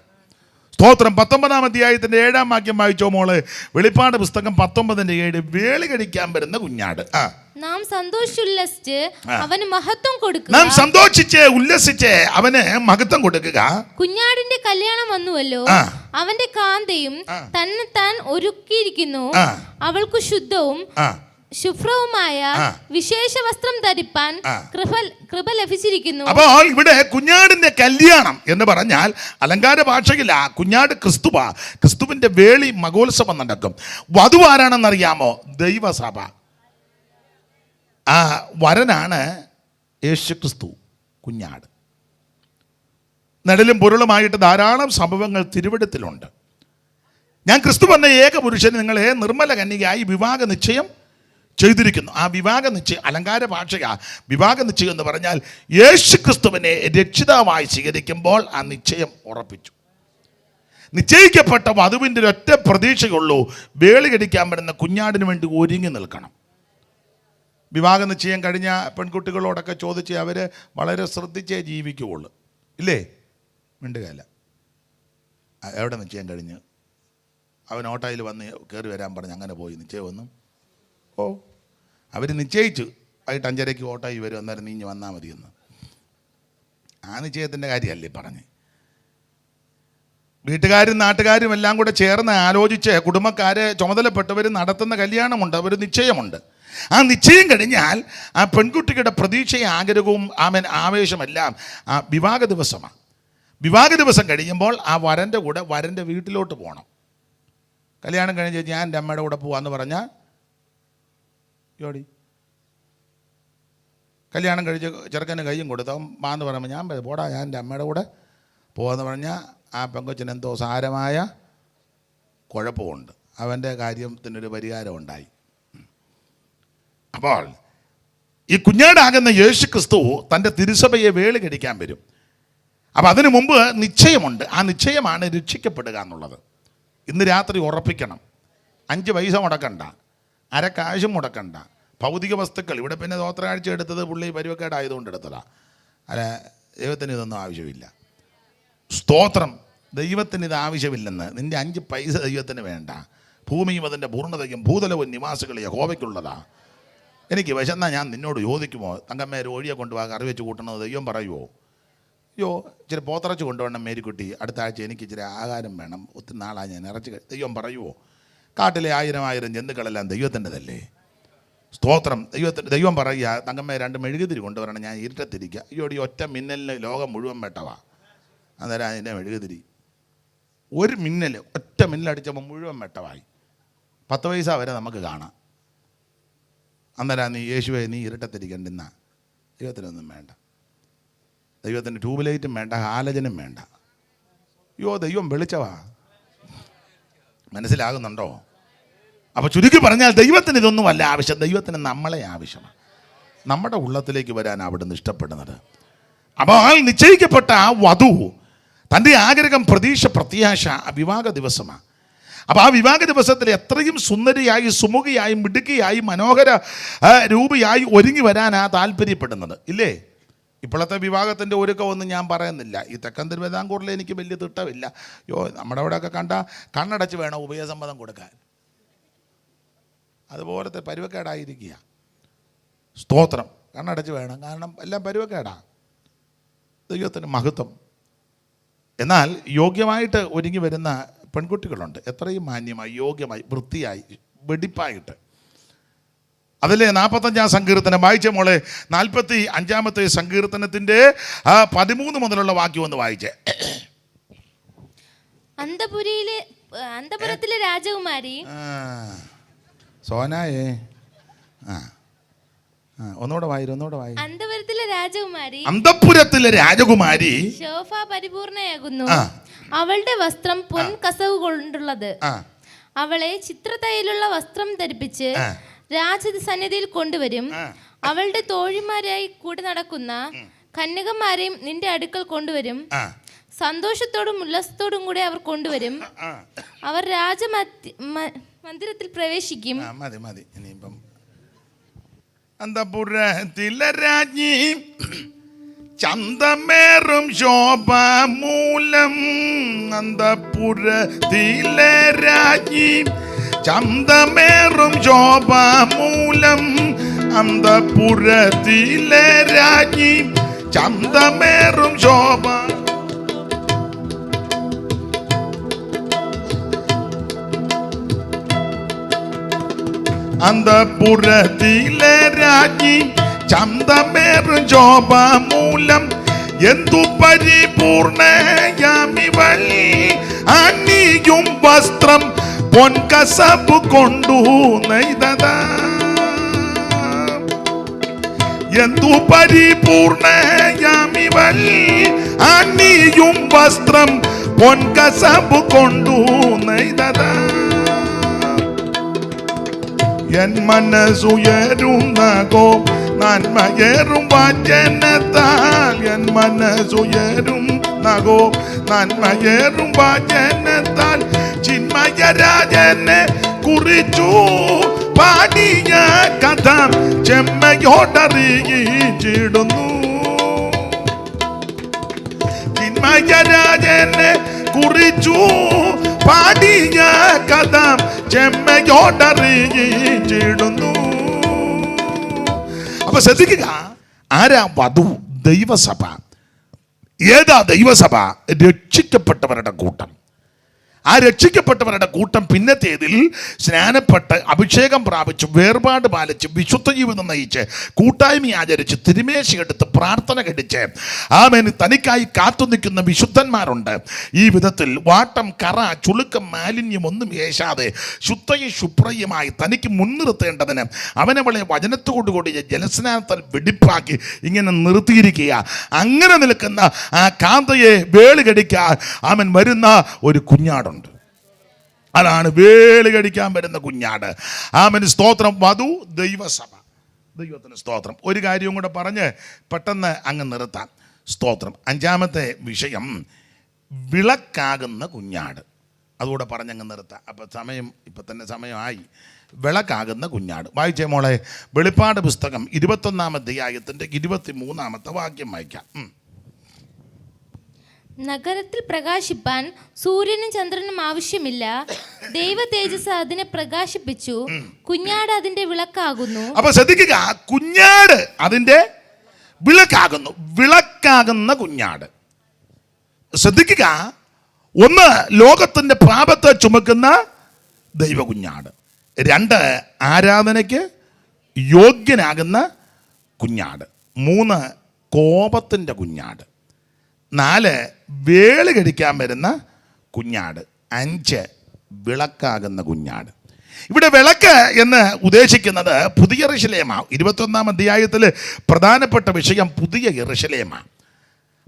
S1: സ്തോത്രം. 19-ാം അധ്യായത്തിൻ്റെ 7-ാം വാക്യം വായിച്ചോ മോള്. വെളിപ്പാട് പുസ്തകം 19:7. വേളി കടിക്കാൻ വരുന്ന കുഞ്ഞാട്.
S3: നാം സന്തോഷിച്ചുല്ലസിച്ച് അവന് മഹത്വം കൊടുക്കുക.
S1: നാം സന്തോഷിച്ച് ഉല്ലസിച്ച് അവന് മഹത്വം കൊടുക്കുക.
S3: കുഞ്ഞാടിന്റെ കല്യാണം വന്നുവല്ലോ, അവന്റെ കാന്തയും തന്നെത്താൻ ഒരുക്കിയിരിക്കുന്നു. അവൾക്ക് ശുദ്ധവും ശുഭ്രവുമായ വിശേഷ വസ്ത്രം ധരിപ്പാൻ കൃപ ലഭിച്ചിരിക്കുന്നു.
S1: അപ്പോൾ ഇവിടെ കുഞ്ഞാടിന്റെ കല്യാണം എന്ന് പറഞ്ഞാൽ അലങ്കാര ഭാഷയില്ല. കുഞ്ഞാട് ക്രിസ്തുവാ. ക്രിസ്തുവിന്റെ വേളി മഹോത്സവം നടക്കും. വധു ആരാണെന്നറിയാമോ? ദൈവസഭ. ആ വരനാണ് യേശു ക്രിസ്തു കുഞ്ഞാട്. നെടലും പൊരുളുമായിട്ട് ധാരാളം സംഭവങ്ങൾ തിരുവെഴുത്തിലുണ്ട്. ഞാൻ ക്രിസ്തു എന്ന ഏക പുരുഷന് നിങ്ങളെ നിർമ്മല കന്യകയായി വിവാഹ നിശ്ചയം ചെയ്തിരിക്കുന്നു. ആ വിവാഹ നിശ്ചയം അലങ്കാര ഭാഷയാ. വിവാഹ നിശ്ചയം എന്ന് പറഞ്ഞാൽ യേശു ക്രിസ്തുവിനെ രക്ഷിതാവായി സ്വീകരിക്കുമ്പോൾ ആ നിശ്ചയം ഉറപ്പിച്ചു. നിശ്ചയിക്കപ്പെട്ട വധുവിൻ്റെ ഒരൊറ്റ പ്രതീക്ഷയുള്ളൂ, വേളി കടിക്കാൻ വരുന്ന കുഞ്ഞാടിന് വേണ്ടി ഒരുങ്ങി നിൽക്കണം. വിവാഹ നിശ്ചയം കഴിഞ്ഞ പെൺകുട്ടികളോടൊക്കെ ചോദിച്ച് അവർ വളരെ ശ്രദ്ധിച്ചേ ജീവിക്കുകയുള്ളൂ. ഇല്ലേ? മിണ്ടുകയല്ല. എവിടെ നിശ്ചയം കഴിഞ്ഞ്? അവൻ ഓട്ടോയിൽ വന്ന് കയറി വരാൻ പറഞ്ഞ് അങ്ങനെ പോയി. നിശ്ചയം ഒന്നും അവർ നിശ്ചയിച്ചു വൈകിട്ട് 5:30 ഓട്ടോയിൽ വരും, അന്നേരം നീഞ്ഞ് വന്നാൽ മതിയെന്ന്. ആ നിശ്ചയത്തിൻ്റെ കാര്യമല്ലേ പറഞ്ഞ്. വീട്ടുകാരും നാട്ടുകാരും എല്ലാം കൂടെ ചേർന്ന് ആലോചിച്ച് കുടുംബക്കാരെ ചുമതലപ്പെട്ടവർ നടത്തുന്ന കല്യാണമുണ്ട്, ഒരു നിശ്ചയമുണ്ട്. ആ നിശ്ചയം കഴിഞ്ഞാൽ ആ പെൺകുട്ടിയുടെ പ്രതീക്ഷയും ആഗ്രഹവും ആവേശമെല്ലാം ആ വിവാഹ ദിവസമാണ്. വിവാഹ ദിവസം കഴിയുമ്പോൾ ആ വരൻ്റെ കൂടെ വരൻ്റെ വീട്ടിലോട്ട് പോകണം. കല്യാണം കഴിഞ്ഞ് ഞാൻ എൻ്റെ അമ്മയുടെ കൂടെ പോവാന്ന് പറഞ്ഞാൽ യോടി കല്യാണം കഴിച്ച് ചെറുക്കന് കയ്യും കൊടുത്തവൻ മാന്ന് പറയുമ്പോൾ ഞാൻ പോടാ ഞാൻ എൻ്റെ അമ്മയുടെ കൂടെ പോകാമെന്ന് പറഞ്ഞാൽ ആ പെങ്കൊച്ചിന് എന്തോ സാരമായ കുഴപ്പമുണ്ട്. അവൻ്റെ കാര്യത്തിനൊരു പരിഹാരം ഉണ്ടായി. അപ്പോൾ ഈ കുഞ്ഞാടാകുന്ന യേശു ക്രിസ്തു തൻ്റെ തിരുസഭയെ വേളി കടിക്കാൻ വരും. അപ്പം അതിനു മുമ്പ് നിശ്ചയമുണ്ട്. ആ നിശ്ചയമാണ് രക്ഷിക്കപ്പെടുക എന്നുള്ളത്. ഇന്ന് രാത്രി ഉറപ്പിക്കണം. 5 പൈസ മുടക്കണ്ട, അരക്കാശും മുടക്കണ്ട. ഭൗതിക വസ്തുക്കൾ ഇവിടെ പിന്നെ ദോത്രകാഴ്ച എടുത്തത് പുള്ളി പരിവക്കേടായതുകൊണ്ട് എടുത്തതാണ്. അല്ല, ദൈവത്തിന് ഇതൊന്നും ആവശ്യമില്ല. സ്തോത്രം. ദൈവത്തിന് ഇത് ആവശ്യമില്ലെന്ന്. നിൻ്റെ 5 പൈസ ദൈവത്തിന് വേണ്ട. ഭൂമിയും അതിൻ്റെ പൂർണ്ണതയും ഭൂതലവും നിവാസികൾ യഹോവയ്ക്കുള്ളതാ. എനിക്ക് വിശന്നാൽ ഞാൻ നിന്നോട് ചോദിക്കുമോ? തങ്കമ്മേ കോഴിയെ കൊണ്ടുപോകാൻ കറി വെച്ച് കൂട്ടണത് ദൈവം പറയുമോ? അയ്യോ ഇച്ചിരി പോത്തിറച്ച് കൊണ്ടുപോകണം മേരിക്കുട്ടി, അടുത്ത ആഴ്ച എനിക്ക് ഇച്ചിരി ആഹാരം വേണം, ഒത്തിരി നാളായി ഞാൻ ഇറച്ചി ദൈവം പറയുമോ? കാട്ടിലെ 1000 ജന്തുക്കളെല്ലാം ദൈവത്തിൻ്റെതല്ലേ. സ്തോത്രം. ദൈവം പറയുക, തങ്കമ്മ 2 മെഴുകുതിരി കൊണ്ടുവരണം, ഞാൻ ഇരുട്ടത്തിരിക്കുക. അയ്യോടി ഒറ്റ മിന്നലിന് ലോകം മുഴുവൻ വെട്ടവാ. അന്നേരം അതിൻ്റെ മെഴുകുതിരി ഒരു മിന്നൽ, ഒറ്റ മിന്നലടിച്ചപ്പോൾ മുഴുവൻ വെട്ടവായി. 10 പൈസ വരെ നമുക്ക് കാണാം. അന്നേരം നീ യേശുവെ നീ ഇരുട്ടത്തിരിക്കണ്ടെന്ന. ദൈവത്തിനൊന്നും വേണ്ട. ദൈവത്തിന് ട്യൂബ് ലൈറ്റും വേണ്ട, ഹാലജനും വേണ്ട. അയ്യോ ദൈവം വെളിച്ചവാ. മനസ്സിലാകുന്നുണ്ടോ? അപ്പോൾ ചുരുക്കി പറഞ്ഞാൽ ദൈവത്തിന് ഇതൊന്നുമല്ല ആവശ്യം. ദൈവത്തിന് നമ്മളെ ആവശ്യമാണ്. നമ്മുടെ ഉള്ളത്തിലേക്ക് വരാൻ അവിടുന്ന് ഇഷ്ടപ്പെടുന്നത്. അപ്പോൾ ആ നിശ്ചയിക്കപ്പെട്ട ആ വധു തൻ്റെ ആഗ്രഹം, പ്രതീക്ഷ, പ്രത്യാശ വിവാഹ ദിവസമാണ്. അപ്പോൾ ആ വിവാഹ ദിവസത്തിൽ എത്രയും സുന്ദരിയായി, സുമുഖിയായി, മിടുക്കിയായി, മനോഹര രൂപയായി ഒരുങ്ങി വരാനാ താല്പര്യപ്പെടുന്നത്. ഇല്ലേ? ഇപ്പോഴത്തെ വിവാഹത്തിൻ്റെ ഒരുക്കമൊന്നും ഞാൻ പറയുന്നില്ല. ഈ തെക്കൻ തിരുവിതാംകൂറിൽ എനിക്ക് വലിയ തിട്ടമില്ല. നമ്മുടെ അവിടെയൊക്കെ കണ്ണടച്ച് വേണം ഉഭയസമ്മതം കൊടുക്കാൻ. അതുപോലത്തെ പരുവക്കേടായിരിക്കുക. സ്തോത്രം. കണ്ണടച്ച് വേണം, കാരണം എല്ലാം പരുവക്കേടാ. ദൈവത്തിന് മഹത്വം. എന്നാൽ യോഗ്യമായിട്ട് ഒരുങ്ങി വരുന്ന പെൺകുട്ടികളുണ്ട്. എത്രയും മാന്യമായി, യോഗ്യമായി, വൃത്തിയായി, വെടിപ്പായിട്ട്. അതിലെ 45-ാം സങ്കീർത്തനം വായിച്ച മോളെ. 45-ാമത്തെ സങ്കീർത്തനത്തിൻ്റെ 13 മുതലുള്ള വാക്യം ഒന്ന് വായിച്ചേ.
S3: അന്തപുരത്തിലെ രാജകുമാരി
S1: സോനായേ ഒന്നുകൂടെ വായി.
S3: അന്തപുരത്തിലെ രാജകുമാരി
S1: അന്തപുരത്തിലെ രാജകുമാരി
S3: ശോഭ പരിപൂർണയാകുന്നു. അവളുടെ വസ്ത്രം പൊൻകസവ് കൊണ്ടുള്ളത്.
S1: ആ
S3: അവളെ ചിത്രത്തയ്യലുള്ള വസ്ത്രം ധരിപ്പിച്ച് രാജസന്നിധിയിൽ കൊണ്ടുവരും. അവളുടെ തോഴിമാരായി കൂടെ നടക്കുന്ന കന്യകമാരെയും നിന്റെ അടുക്കൽ കൊണ്ടുവരും. സന്തോഷത്തോടും ഉല്ലാസത്തോടും കൂടെ അവർ കൊണ്ടുവരും. അവർ മന്ദിരത്തിൽ പ്രവേശിക്കും.
S1: മതി മതി. ഇനിയിപ്പം അന്തപുരത്തിലെ രാജ്ഞി ചന്തമേറും ശോഭമൂലം. അന്തപുരത്തിലെ രാജ്ഞി ചന്തമേറും ശോഭമൂലം. അന്തപുരത്തിലെ രാജ്ഞി ചന്തമേറും ശോഭ. അന്തപുരത്തിലെ രാജ്ഞി ചന്തമേറും ശോഭമൂലം. എന്തു പരിപൂർണയാമിവൾ. അണിയും വസ്ത്രം പൊൻകസബ് കൊണ്ടു നെയ്തതാ. എന്തു പരിപൂർണയാമിവൾ. അണിയും വസ്ത്രം പൊൻകസബ് കൊണ്ടു നെയ്തതാ. എൻ മനസ്സുയരുന്നകോ നന്മയേറും വചനത്താൽ. എൻ മനസ്സുയരും നകോ നന്മയേറും വചനത്താൽ. ചിന്മയരാജനെ കുറിച്ചു പാടിയ കഥ ചെമ്മയോടറിയിച്ചിടുന്നു. ചിന്മയരാജനെ കുറിച്ചു പാടിയ കഥ ചെമ്മയോടറിയിച്ചിടുന്നു. അപ്പൊ ശ്രദ്ധിക്കുക, ആരാ വധു? ദൈവസഭ. ഏതാ ദൈവസഭ? രക്ഷിക്കപ്പെട്ടവരുടെ കൂട്ടം. ആ രക്ഷിക്കപ്പെട്ടവരുടെ കൂട്ടം പിന്നത്തേതിൽ സ്നാനപ്പെട്ട് അഭിഷേകം പ്രാപിച്ച് വേർപാട് പാലിച്ച് വിശുദ്ധ ജീവിതം നയിച്ച് കൂട്ടായ്മ ആചരിച്ച് തിരുമേശയെടുത്ത് പ്രാർത്ഥന കഴിച്ച് ആമേൻ തനിക്കായി കാത്തു നിൽക്കുന്ന വിശുദ്ധന്മാരുണ്ട്. ഈ വിധത്തിൽ വാട്ടം, കറ, ചുളുക്കം, മാലിന്യം ഒന്നും ഏശാതെ ശുദ്ധയും ശുഭ്രയുമായി തനിക്ക് മുൻനിർത്തേണ്ടതിന് അവനവളെ വചനത്തോടുകൂടി ജലസ്നാനത്താൽ വെടിപ്പാക്കി ഇങ്ങനെ നിർത്തിയിരിക്കുക. അങ്ങനെ നിൽക്കുന്ന ആ കാന്തയെ വേളുകടിക്കാൻ അവൻ വരുന്ന ഒരു കുഞ്ഞാടുണ്ട്. അതാണ് വേളി കടിക്കാൻ വരുന്ന കുഞ്ഞാട്. ആമേൻ. സ്തോത്രം. വധു ദൈവസഭ. ദൈവത്തിന് സ്തോത്രം. ഒരു കാര്യവും കൂടെ പറഞ്ഞ് പെട്ടെന്ന് അങ്ങ് നിർത്താം. സ്തോത്രം. അഞ്ചാമത്തെ വിഷയം വിളക്കാകുന്ന കുഞ്ഞാട്. അതുകൂടെ പറഞ്ഞങ്ങ് നിർത്താം. അപ്പം ഇപ്പം തന്നെ സമയമായി. വിളക്കാകുന്ന കുഞ്ഞാട്. വായിച്ചേ മോളെ. വെളിപ്പാട് പുസ്തകം 21-ാം അധ്യായത്തിൻ്റെ 23-ാമത്തെ വാക്യം വായിക്കാം.
S3: നഗരത്തിൽ പ്രകാശിപ്പാൻ സൂര്യനും ചന്ദ്രനും ആവശ്യമില്ല. ദൈവ തേജസ് അതിനെ പ്രകാശിപ്പിച്ചു. കുഞ്ഞാട് അതിന്റെ വിളക്കാകുന്നു.
S1: അപ്പൊ ശ്രദ്ധിക്കുക, കുഞ്ഞാട് അതിന്റെ വിളക്കാകുന്നു. വിളക്കാകുന്ന കുഞ്ഞാട്. ശ്രദ്ധിക്കുക, ഒന്ന് ലോകത്തിന്റെ പാപത്തെ ചുമക്കുന്ന ദൈവ കുഞ്ഞാട്. രണ്ട് ആരാധനയ്ക്ക് യോഗ്യനാകുന്ന കുഞ്ഞാട്. മൂന്ന് കോപത്തിന്റെ കുഞ്ഞാട്. 4 വേളി കടിക്കാൻ വരുന്ന കുഞ്ഞാട്. 5 വിളക്കാകുന്ന കുഞ്ഞാട്. ഇവിടെ വിളക്ക് എന്ന് ഉദ്ദേശിക്കുന്നത് പുതിയ യെരൂശലേമാണ്. 21-ാം അധ്യായത്തിൽ പ്രധാനപ്പെട്ട വിഷയം പുതിയ യെരൂശലേമാണ്.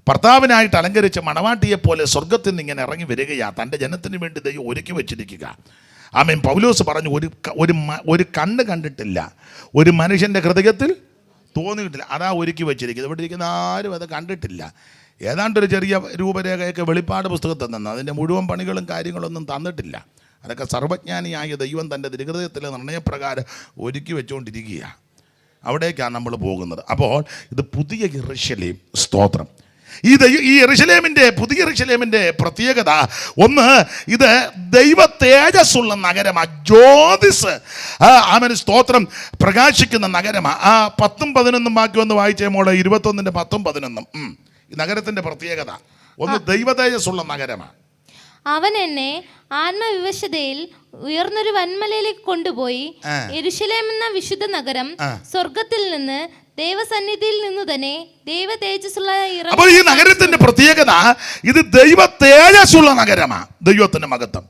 S1: ഭർത്താവിനായിട്ട് അലങ്കരിച്ച മണവാട്ടിയെപ്പോലെ സ്വർഗത്തിൽ നിന്ന് ഇങ്ങനെ ഇറങ്ങി വരികയാ. തൻ്റെ ജനത്തിന് വേണ്ടി ദൈവം ഒരുക്കി വെച്ചിരിക്കുക. ആമേൻ. പൗലോസ് പറഞ്ഞു, ഒരു കണ്ണ് കണ്ടിട്ടില്ല, ഒരു മനുഷ്യൻ്റെ ഹൃദയത്തിൽ തോന്നിയിട്ടില്ല. അതാ ഒരുക്കി വെച്ചിരിക്കുന്നത്. ഇവിടെ ഇരിക്കുന്ന ആരും അത് കണ്ടിട്ടില്ല. ഏതാണ്ടൊരു ചെറിയ രൂപരേഖയൊക്കെ വെളിപ്പാട് പുസ്തകത്തിൽ നിന്ന് അതിൻ്റെ മുഴുവൻ പണികളും കാര്യങ്ങളൊന്നും തന്നിട്ടില്ല. അതൊക്കെ സർവജ്ഞാനിയായ ദൈവം തൻ്റെ തിരുഹൃദയത്തിലെ നിർണയപ്രകാരം ഒരുക്കി വെച്ചുകൊണ്ടിരിക്കുകയാണ്. അവിടേക്കാണ് നമ്മൾ പോകുന്നത്. അപ്പോൾ ഇത് പുതിയ യെരൂശലേം. സ്തോത്രം. ഈ യെരൂശലേമിൻ്റെ പുതിയ യെരൂശലേമിൻ്റെ പ്രത്യേകത ഒന്ന്, ഇത് ദൈവ തേജസ്സുള്ള നഗരമാണ്. ജ്യോതിസ് ആമേൻ. സ്തോത്രം. പ്രകാശിക്കുന്ന നഗരമാണ്. ആ 10ഉം 11ഉം വാക്യം ഒന്ന് വായിച്ചേ മോളെ. 21-ന്റെ 10ഉം 11ഉം. ഈ നഗരത്തിന്റെ പ്രത്യേകത ഒന്ന്, ദൈവ തേജസ്സുള്ള നഗരമാണ്.
S3: അവൻ എന്നെ ആത്മവിവശതയിൽ ഉയർന്നൊരു വൻമലയിലേക്ക് കൊണ്ടുപോയി. യെരൂശലേം എന്ന വിശുദ്ധ നഗരം സ്വർഗത്തിൽ നിന്ന് ദൈവസന്നിധിയിൽ നിന്നു തന്നെ ദൈവ തേജസ്സുള്ള.
S1: അപ്പോൾ ഈ നഗരത്തിന്റെ പ്രത്യേകത ഇത് ദൈവ തേജസ്സുള്ള നഗരമാണ്. ദൈവത്തിന്റെ മഹത്വം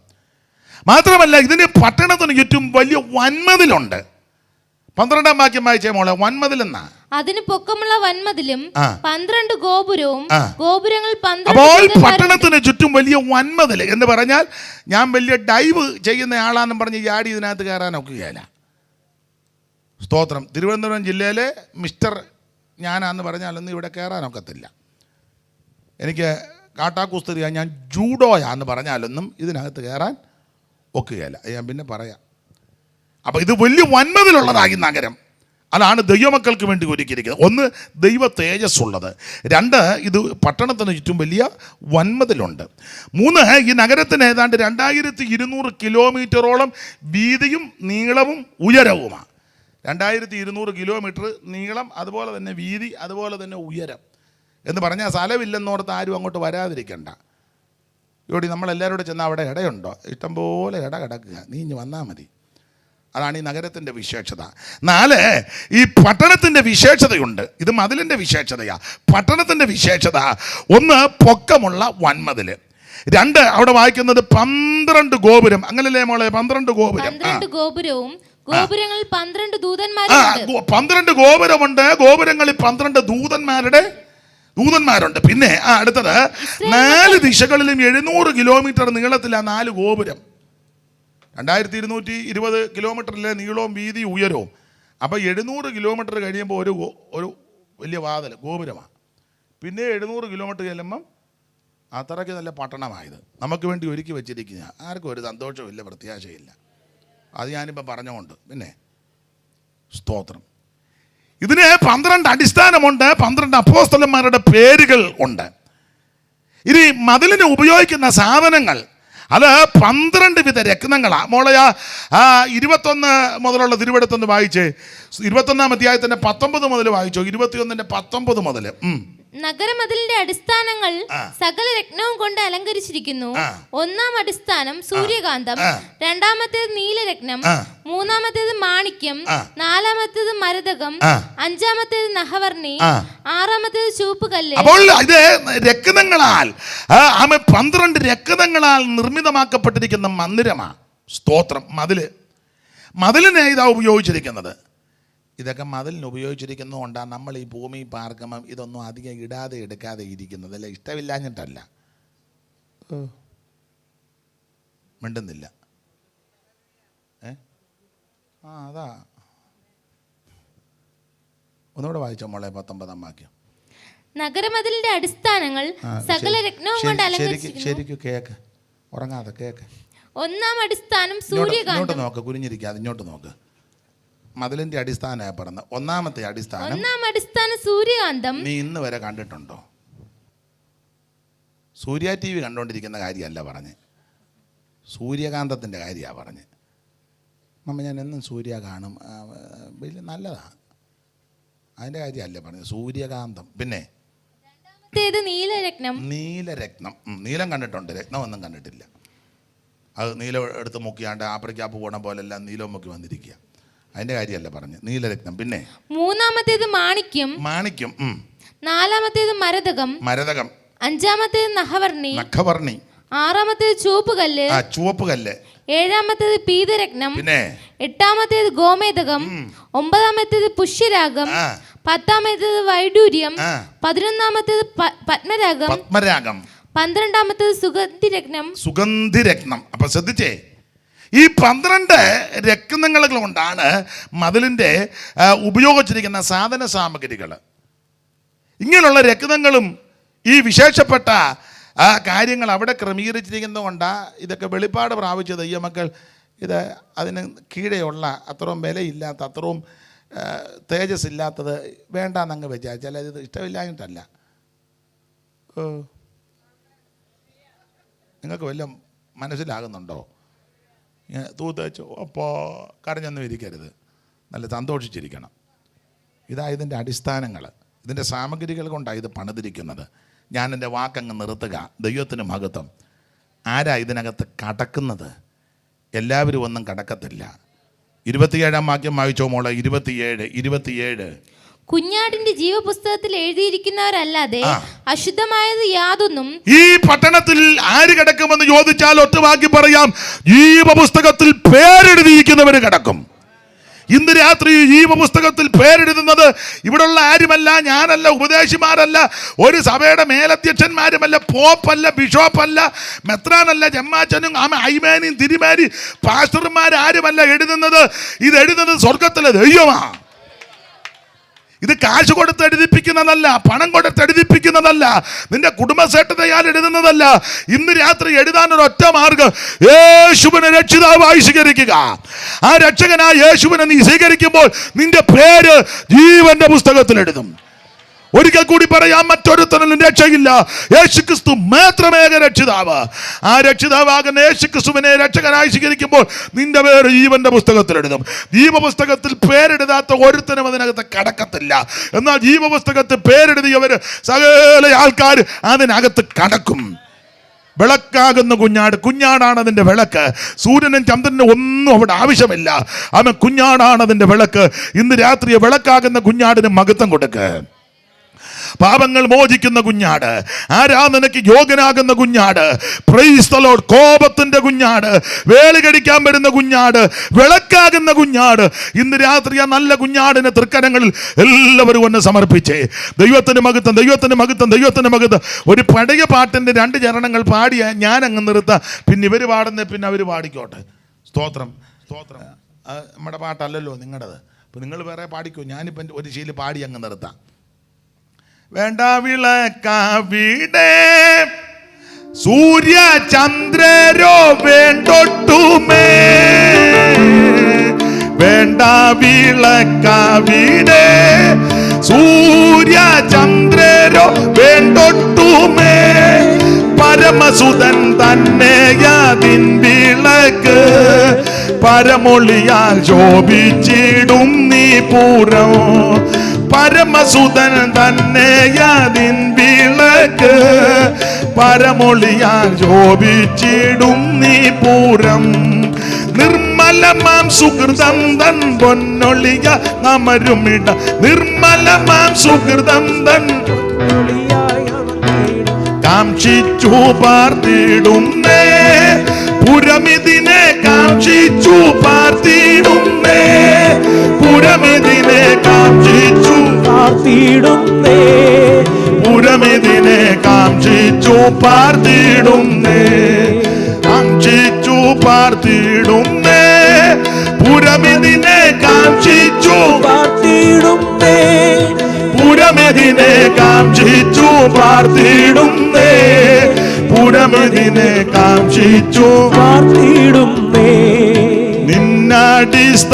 S1: മാത്രമല്ല, ഇതിന് പട്ടണത്തിന് ചുറ്റും വലിയ വൻമതിലുണ്ട്. 12-ാം വാക്യം വായിച്ചേ മോളെ. വൻമതിലെന്നാ.
S3: അതിന് പൊക്കമുള്ള വൻമതിലും
S1: ആ.
S3: 12 ഗോപുരവും ഗോപുരങ്ങൾ 12
S1: അപ്പോൾ
S3: ദൂതന്മാരും.
S1: പട്ടണത്തിന് ചുറ്റും വലിയ വൻമതിൽ എന്ന് പറഞ്ഞാൽ ഞാൻ വലിയ ഡൈവ് ചെയ്യുന്ന ആളാണെന്ന് പറഞ്ഞ് ചാടി ഇതിനകത്ത് കയറാൻ ഒക്കുകയില്ല. സ്തോത്രം. തിരുവനന്തപുരം ജില്ലയിലെ മിസ്റ്റർ ഞാനാന്ന് പറഞ്ഞാലൊന്നും ഇവിടെ കയറാനൊക്കത്തില്ല. എനിക്ക് കാട്ടാക്കുസ്തിരിയാ, ഞാൻ ജൂഡോയാന്ന് പറഞ്ഞാലൊന്നും ഇതിനകത്ത് കയറാൻ ഒക്കുകയില്ല. ഞാൻ പിന്നെ പറയാം. അപ്പോൾ ഇത് വലിയ വൻമതിലുള്ളതായി നഗരം. അതാണ് ദൈവമക്കൾക്ക് വേണ്ടി ഒരുക്കിയിരിക്കുന്നത്. ഒന്ന്, ദൈവ തേജസ്സുള്ളത്. 2, ഇത് പട്ടണത്തിന് ചുറ്റും വലിയ വൻമതിലുണ്ട്. 3, ഈ നഗരത്തിന് ഏതാണ്ട് 2200 കിലോമീറ്ററോളം വീതിയും നീളവും ഉയരവുമാണ്. 2200 കിലോമീറ്റർ നീളം, അതുപോലെ തന്നെ വീതി, അതുപോലെ തന്നെ ഉയരം എന്ന് പറഞ്ഞാൽ സ്ഥലമില്ലെന്നോർത്ത് ആരും അങ്ങോട്ട് വരാതിരിക്കണ്ട. ഇവിടെ നമ്മളെല്ലാവരും കൂടെ ചെന്നാൽ അവിടെ ഇടയുണ്ടോ? ഇഷ്ടംപോലെ ഇട കിടക്കുക, നീ ഇഞ്ഞ് വന്നാൽ മതി. അതാണ് ഈ നഗരത്തിൻ്റെ വിശേഷത. 4, ഈ പട്ടണത്തിൻ്റെ വിശേഷതയുണ്ട്. ഇത് മതിലിൻ്റെ വിശേഷതയാണ്. പട്ടണത്തിൻ്റെ വിശേഷത 1, പൊക്കമുള്ള വൻമതിൽ. 2, അവിടെ വായിക്കുന്നത് 12 ഗോപുരം. അങ്ങനല്ലേ മോളെ? 12 ഗോപുരം.
S3: 12 ഗോപുരവും ഗോപുരങ്ങളിൽ 12 ദൂതന്മാരും.
S1: 12 ഗോപുരമുണ്ട്. ഗോപുരങ്ങളിൽ 12 ദൂതന്മാരുണ്ട്. പിന്നെ അടുത്തത് 4 ദിശകളിലും 700 കിലോമീറ്റർ നീളത്തിലാണ് 4 ഗോപുരം. 2220 കിലോമീറ്ററിലെ നീളവും വീതി ഉയരവും. അപ്പോൾ 700 കിലോമീറ്റർ കഴിയുമ്പോൾ ഒരു വലിയ വാതിൽ ഗോപുരമാണ്. പിന്നെ 700 കിലോമീറ്റർ ചെല്ലുമ്പം അത്രയ്ക്ക് നല്ല പട്ടണമായത് നമുക്ക് വേണ്ടി ഒരുക്കി വെച്ചിരിക്കുന്ന. ആർക്കും ഒരു സന്തോഷമില്ല, പ്രത്യാശയില്ല. അത് ഞാനിപ്പോൾ പറഞ്ഞുകൊണ്ട്. പിന്നെ സ്തോത്രം. ഇതിന് 12 അടിസ്ഥാനമുണ്ട്. 12 അപ്പോസ്തലന്മാരുടെ പേരുകൾ ഉണ്ട്. ഇനി മതിലിന് ഉപയോഗിക്കുന്ന സാധനങ്ങൾ അത് 12 വിധ രത്നങ്ങളാണ്. മോളെ 21 മുതലുള്ള തിരുവെടുത്തൊന്ന് വായിച്ചേ. 21-ാം അധ്യായത്തിൻ്റെ 19 മുതൽ വായിച്ചോ. 21-ന്റെ 19 മുതൽ.
S3: നഗരമതിലിന്റെ അടിസ്ഥാനങ്ങൾ സകല രത്നവും കൊണ്ട് അലങ്കരിച്ചിരിക്കുന്നു. 1-ാം അടിസ്ഥാനം സൂര്യകാന്തം, 2-ാമത്തേത് നീലരത്നം, 3-ാമത്തേത് മാണിക്യം, 4-ാമത്തേത് മരതകം, 5-ാമത്തേത് നഹവർണി, 6-ാമത്തേത് ചുവപ്പുകല്ല്.
S1: അപ്പോൾ ഇത് രത്നങ്ങളാൽ 12 രത്നങ്ങളാൽ നിർമ്മിതമാക്കപ്പെട്ടിരിക്കുന്ന മന്ദിരമാണ്. സ്തോത്രം. മതിലിനെ ഇതാ ഉപയോഗിച്ചിരിക്കുന്നത്. ഇതൊക്കെ മതിലിന് ഉപയോഗിച്ചിരിക്കുന്നതുകൊണ്ടാണ് നമ്മൾ ഈ ഭൂമി പാർക്കുമ്പം ഇതൊന്നും അധികം ഇടാതെ എടുക്കാതെ ഇരിക്കുന്നത്. അല്ല, ഇഷ്ടമില്ലാഞ്ഞിട്ടല്ല. മിണ്ടുന്നില്ല. അതാ ഒന്നുകൂടെ വായിച്ചോ മോളെ. 19-ാം വാക്യം.
S3: നഗരമതിലിന്റെ അടിസ്ഥാനങ്ങൾ സകല രത്നവും കൊണ്ട് അലങ്കരിച്ചിരിക്കുന്നു.
S1: ശരിക്കും കേക്ക്, ഉറങ്ങാതെ കേക്ക്.
S3: 1-ാം അടിസ്ഥാനം സൂര്യകാന്തം.
S1: ഇങ്ങോട്ട് നോക്ക്, കുനിഞ്ഞിരിക്കാതെ ഇങ്ങോട്ട് നോക്ക്. മതിലിന്റെ അടിസ്ഥാനമാണ് പറഞ്ഞത്. 1-ാമത്തെ അടിസ്ഥാനം.
S3: 1-ാം അടിസ്ഥാനം സൂര്യകാന്തം.
S1: നീ ഇന്ന് വരെ കണ്ടിട്ടുണ്ടോ? സൂര്യ TV കണ്ടുകൊണ്ടിരിക്കുന്ന കാര്യമല്ല പറഞ്ഞ്, സൂര്യകാന്തത്തിൻ്റെ കാര്യമാണ് പറഞ്ഞ്. ഞാൻ എന്നും സൂര്യ കാണും, വലിയ നല്ലതാണ്, അതിൻ്റെ കാര്യമല്ല പറഞ്ഞത്. സൂര്യകാന്തം. പിന്നെ
S3: നീലരത്നം.
S1: നീലം കണ്ടിട്ടുണ്ട്, രത്നമൊന്നും കണ്ടിട്ടില്ല. അത് നീലം എടുത്ത് മുക്കിയാണ്ട് ആപ്രിക്കാപ്പ് പോണ പോലെല്ലാം നീലം മുക്കി വന്നിരിക്കുക. അതിന്റെ കാര്യമല്ല പറഞ്ഞു. നീലരത്നം. പിന്നെ
S3: 3-ാമത്തേത് മാണിക്യം. 4-ാമത്തേത് മരതകം. 5-ാമത്തേത് നഖവർണി. 6-ാമത്തേത് ചുവപ്പുകല്ല്. 7-ാമത്തേത് പീതരത്നം.
S1: പിന്നെ
S3: 8-ാമത്തേത് ഗോമേതകം. 9-ാമത്തേത് പുഷ്യരാഗം. 10-ാമത്തേത് വൈഡൂര്യം. 11-ാമത്തേത് പത്മരാഗം. 12-ാമത്തേത് സുഗന്ധിരത്നം. അപ്പൊ ശ്രദ്ധിച്ചേ, ഈ 12 രത്നങ്ങൾ കൊണ്ടാണ് മതിലിൻ്റെ ഉപയോഗിച്ചിരിക്കുന്ന സാധന സാമഗ്രികൾ. ഇങ്ങനെയുള്ള രത്നങ്ങളും ഈ വിശേഷപ്പെട്ട കാര്യങ്ങൾ അവിടെ ക്രമീകരിച്ചിരിക്കുന്നത് കൊണ്ടാണ് ഇതൊക്കെ വെളിപ്പാട് പ്രാപിച്ച ദൈവമക്കൾ ഇത് അതിന് കീഴെയുള്ള അത്രയും വിലയില്ലാത്ത, അത്രയും തേജസ് ഇല്ലാത്തത് വേണ്ടാന്നങ്ങ് വിചാരിച്ചാൽ ഇത് ഇഷ്ടമില്ലാഞ്ഞിട്ടല്ല. നിങ്ങൾക്ക് വല്ലതും മനസ്സിലാകുന്നുണ്ടോ? തൂത്തോ അപ്പോൾ കരഞ്ഞൊന്നും ഇരിക്കരുത്, നല്ല സന്തോഷിച്ചിരിക്കണം. ഇതാ ഇതിൻ്റെ അടിസ്ഥാനങ്ങൾ, ഇതിൻ്റെ സാമഗ്രികൾ കൊണ്ടാണ് ഇത് പണിതിരിക്കുന്നത്. ഞാൻ എൻ്റെ വാക്കങ്ങ് നിർത്തുക. ദൈവത്തിന് മഹത്വം. ആരാ ഇതിനകത്ത് കടക്കുന്നത്? എല്ലാവരും ഒന്നും കടക്കത്തില്ല. 27-ാം വാക്യം വായിച്ചോ മോളെ. 27. കുഞ്ഞാടിന്റെ ജീവപുസ്തകത്തിൽ എഴുതിയിരിക്കുന്നവരല്ലാതെ അശുദ്ധമായത് യാതൊന്നും
S1: ഈ പട്ടണത്തിൽ ആര് കിടക്കുമെന്ന് ചോദിച്ചാൽ ഒറ്റ വാക്കി പറയാം, ജീവപുസ്തകത്തിൽ പേരെഴുതിയിരിക്കുന്നവർ കിടക്കും. ഇന്ന് രാത്രി ജീവപുസ്തകത്തിൽ പേരെഴുതുന്നത് ഇവിടെയുള്ള ആരുമല്ല, ഞാനല്ല, ഉപദേശിമാരല്ല, ഒരു സഭയുടെ മേലധ്യക്ഷന്മാരുമല്ല, പോപ്പല്ല, ബിഷോപ്പല്ല, മെത്രാനല്ല, ജമ്മാച്ചനും ഐമാനിയും തിരുമാരി പാസ്റ്റർമാരാരുമല്ല എഴുതുന്നത്. ഇത് എഴുതുന്നത് സ്വർഗത്തിലെ ദൈവമാണ്. ഇത് കാശ് കൊടുത്ത് എഴുതിപ്പിക്കുന്നതല്ല, പണം കൊടുത്ത് എഴുതിപ്പിക്കുന്നതല്ല, നിന്റെ കുടുംബശ്രേഷ്ഠതയാൽ എഴുതുന്നതല്ല. ഇന്ന് രാത്രി എഴുതാനൊരു ഒറ്റ മാർഗം, യേശുവിനെ രക്ഷിതാവായി സ്വീകരിക്കുക. ആ രക്ഷകനായ യേശുവിനെ നീ സ്വീകരിക്കുമ്പോൾ നിന്റെ പേര് ജീവന്റെ പുസ്തകത്തിൽ എഴുതും. ഒരിക്കൽ കൂടി പറയാം, മറ്റൊരുത്തനും രക്ഷയില്ല, യേശുക്രിസ്തു മാത്രമേ രക്ഷിതാവ്. ആ രക്ഷിതാവാകുന്ന യേശുക്രിസ്തുവിനെ രക്ഷകനായി സ്വീകരിക്കുമ്പോൾ നിന്റെ പേര് ജീവന്റെ പുസ്തകത്തിൽ എഴുതും. ജീവപുസ്തകത്തിൽ പേരെഴുതാത്ത ഒരുത്തനും അതിനകത്ത് കടക്കത്തില്ല. എന്നാൽ ജീവപുസ്തകത്തിൽ പേരെഴുതിയവർ സകല ആൾക്കാർ അതിനകത്ത് കടക്കും. വിളക്കാകുന്ന കുഞ്ഞാടാണ് അതിൻ്റെ വിളക്ക്. സൂര്യനും ചന്ദ്രനും ഒന്നും അവിടെ ആവശ്യമില്ല, അവൻ കുഞ്ഞാടാണ് അതിൻ്റെ വിളക്ക്. ഇന്ന് രാത്രി വിളക്കാകുന്ന കുഞ്ഞാടിന് മഹത്വം കൊടുക്കുക. പാപങ്ങൾ മോചിക്കുന്ന കുഞ്ഞാട്, ആരാധനയ്ക്ക് യോഗ്യനാകുന്ന കുഞ്ഞാട്, പ്രൈസ് ദി ലോർഡ്, കോപത്തിന്റെ കുഞ്ഞാട്, വേലി കടിക്കാൻ വരുന്ന കുഞ്ഞാട്, വിളക്കാകുന്ന കുഞ്ഞാട്. ഇന്ന് രാത്രി ആ നല്ല കുഞ്ഞാടിനെ തൃക്കരങ്ങളിൽ എല്ലാവരും ഒന്ന് സമർപ്പിച്ചേ. ദൈവത്തിന് മഹത്വം, ദൈവത്തിന് മഹത്വം, ദൈവത്തിന് മഹത്വം. ഒരു പഴയ പാട്ടിന്റെ 2 ചരണങ്ങൾ പാടിയ ഞാൻ അങ്ങ് നിർത്താം, പിന്നെ ഇവർ പാടുന്ന പിന്നെ അവർ പാടിക്കോട്ടെ. സ്തോത്രം, സ്തോത്രം. നമ്മുടെ പാട്ടല്ലല്ലോ നിങ്ങളുടേത്, അപ്പം നിങ്ങൾ വേറെ പാടിക്കോ. ഞാനിപ്പം ഒരു ശീലം പാടി അങ്ങ് നിർത്താം. വേണ്ട വിളക്കാവിടെ സൂര്യ ചന്ദ്രരോ വേണ്ടൊട്ടുമേ, വേണ്ട വിളക്കാവിടെ സൂര്യ ചന്ദ്രരോ വേണ്ടൊട്ടുമേ, പരമസുതൻ തന്നെയതിൻ വിളക്ക്, പരമൊളിയാൽ ശോഭിച്ചിടും നീ പൂരം. പരമസുതൻ തന്നെയതിൻ വിളക്ക്, പരമൊളിയാൽ ശോഭിച്ചിടും നീ പൂരം. നിർമ്മലമാം സുഹൃതം തൻ പൊന്നൊളിയ അമരുമിട, നിർമ്മലമാം സുഹൃതം തൻ കാംക്ഷിച്ചു പാർത്തിടുന്നേ, പുരമിതിനെ കാംക്ഷിച്ചു പാർത്തിടുന്നേ, പുരമിതിനെ കാംക്ഷിച്ചു പാർത്തിടുന്നേ, പുരമിതിനെ കാംക്ഷിച്ചു പാർത്തിടുന്നേ, കാംക്ഷിച്ചു പാർത്തിടുന്നേ, പുരമിതിനെ കാംക്ഷിച്ചു പാർത്തിടുന്നേ, പുരമിതിനെ കാംക്ഷിച്ചു പാർത്തിടുന്നേ, പുരമിതിനെ കാംക്ഷിച്ചു പാർത്തിടുന്നേ. നിന്നടിസ്ഥാനങ്ങളോ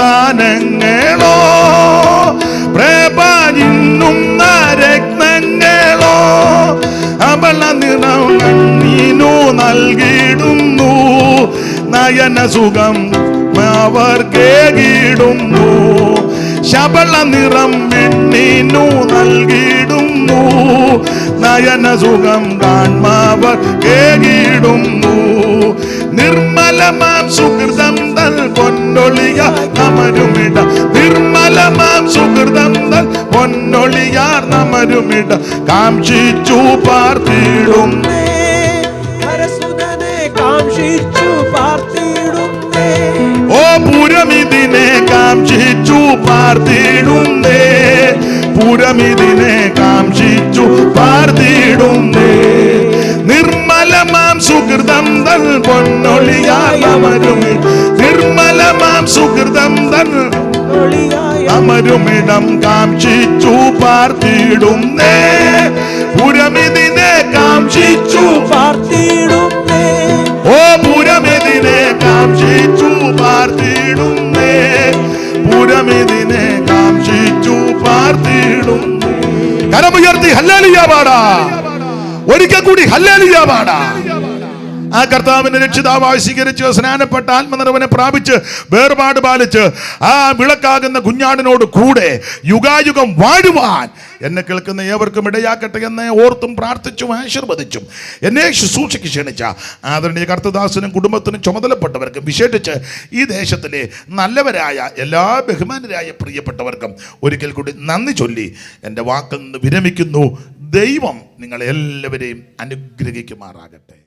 S1: പ്രഭജിന്നുന്ന രത്നങ്ങളോ അവള നിറം കണ്ണീനു നൽകിടുന്നു, നയന സുഖം അവർ കേകിടുന്നു, ശബള നിറം വെണ്ണീനു നൽകിടുന്നു, നയന സുഖം കാൺമാവർ കേകിടുന്നു. നിർമ്മലമാം സുഹൃതം തൻ പൊന്നൊളിയ അമരുമിട, നിർമ്മലമാം സുഹൃതം തൻ പൊന്നൊളിയാർ അമരുമിട, കാംക്ഷിച്ചു പാർത്തിടുന്നേ, കാംക്ഷിച്ചു പാർത്തിടുന്നേ, ഓ പുരമിതിനെ കാംക്ഷിച്ചു പാർത്തിടുന്നേ, പുരമിതിനെ കാംക്ഷിച്ചു പാർത്തിടുന്നേ. നിർമ്മലമാം സുഹൃതം തൻ പൊന്നൊളിയാൽ അമരുമിട, നിർമ്മലമാം സുഹൃതം തൻ അമരുമിടം കാംക്ഷിച്ചു പാർത്തിടുന്നേ, പുരമിതിനെ കാംക്ഷിച്ചു പാർത്തിടുന്നേ, ഓ പുരമിതിനെ കാംക്ഷിച്ചു പാർത്തിടുന്നേ, പുരമിതിനെ കാംക്ഷിച്ചു പാർത്തിടുന്നേ. കരമുയർത്തി ഹല്ലേലൂയ പാടാ, ഒരിക്കൽ കൂടി ഹല്ലേലൂയ പാടാ. ആ കർത്താവിനെ രക്ഷിതാവായി സ്വീകരിച്ച് സ്നാനപ്പെട്ട ആത്മനിറവിനെ പ്രാപിച്ച് വേർപാട് പാലിച്ച് ആ വിളക്കാകുന്ന കുഞ്ഞാടിനോട് കൂടെ യുഗായുഗം വാഴുവാൻ എന്നെ കേൾക്കുന്ന ഏവർക്കും ഇടയാക്കട്ടെ എന്ന് ഓർത്തും പ്രാർത്ഥിച്ചും ആശീർവദിച്ചും എന്നെ ശുശ്രൂഷയ്ക്ക് ക്ഷണിച്ച ആദരണീയ കർത്തദാസനും കുടുംബത്തിനും ചുമതലപ്പെട്ടവർക്കും വിശേഷിച്ച് ഈ ദേശത്തിലെ നല്ലവരായ എല്ലാ ബഹുമാനരായ പ്രിയപ്പെട്ടവർക്കും ഒരിക്കൽ കൂടി നന്ദി ചൊല്ലി എൻ്റെ വാക്കിൽ നിന്ന് വിരമിക്കുന്നു. ദൈവം നിങ്ങളെല്ലാവരെയും അനുഗ്രഹിക്കുമാറാകട്ടെ.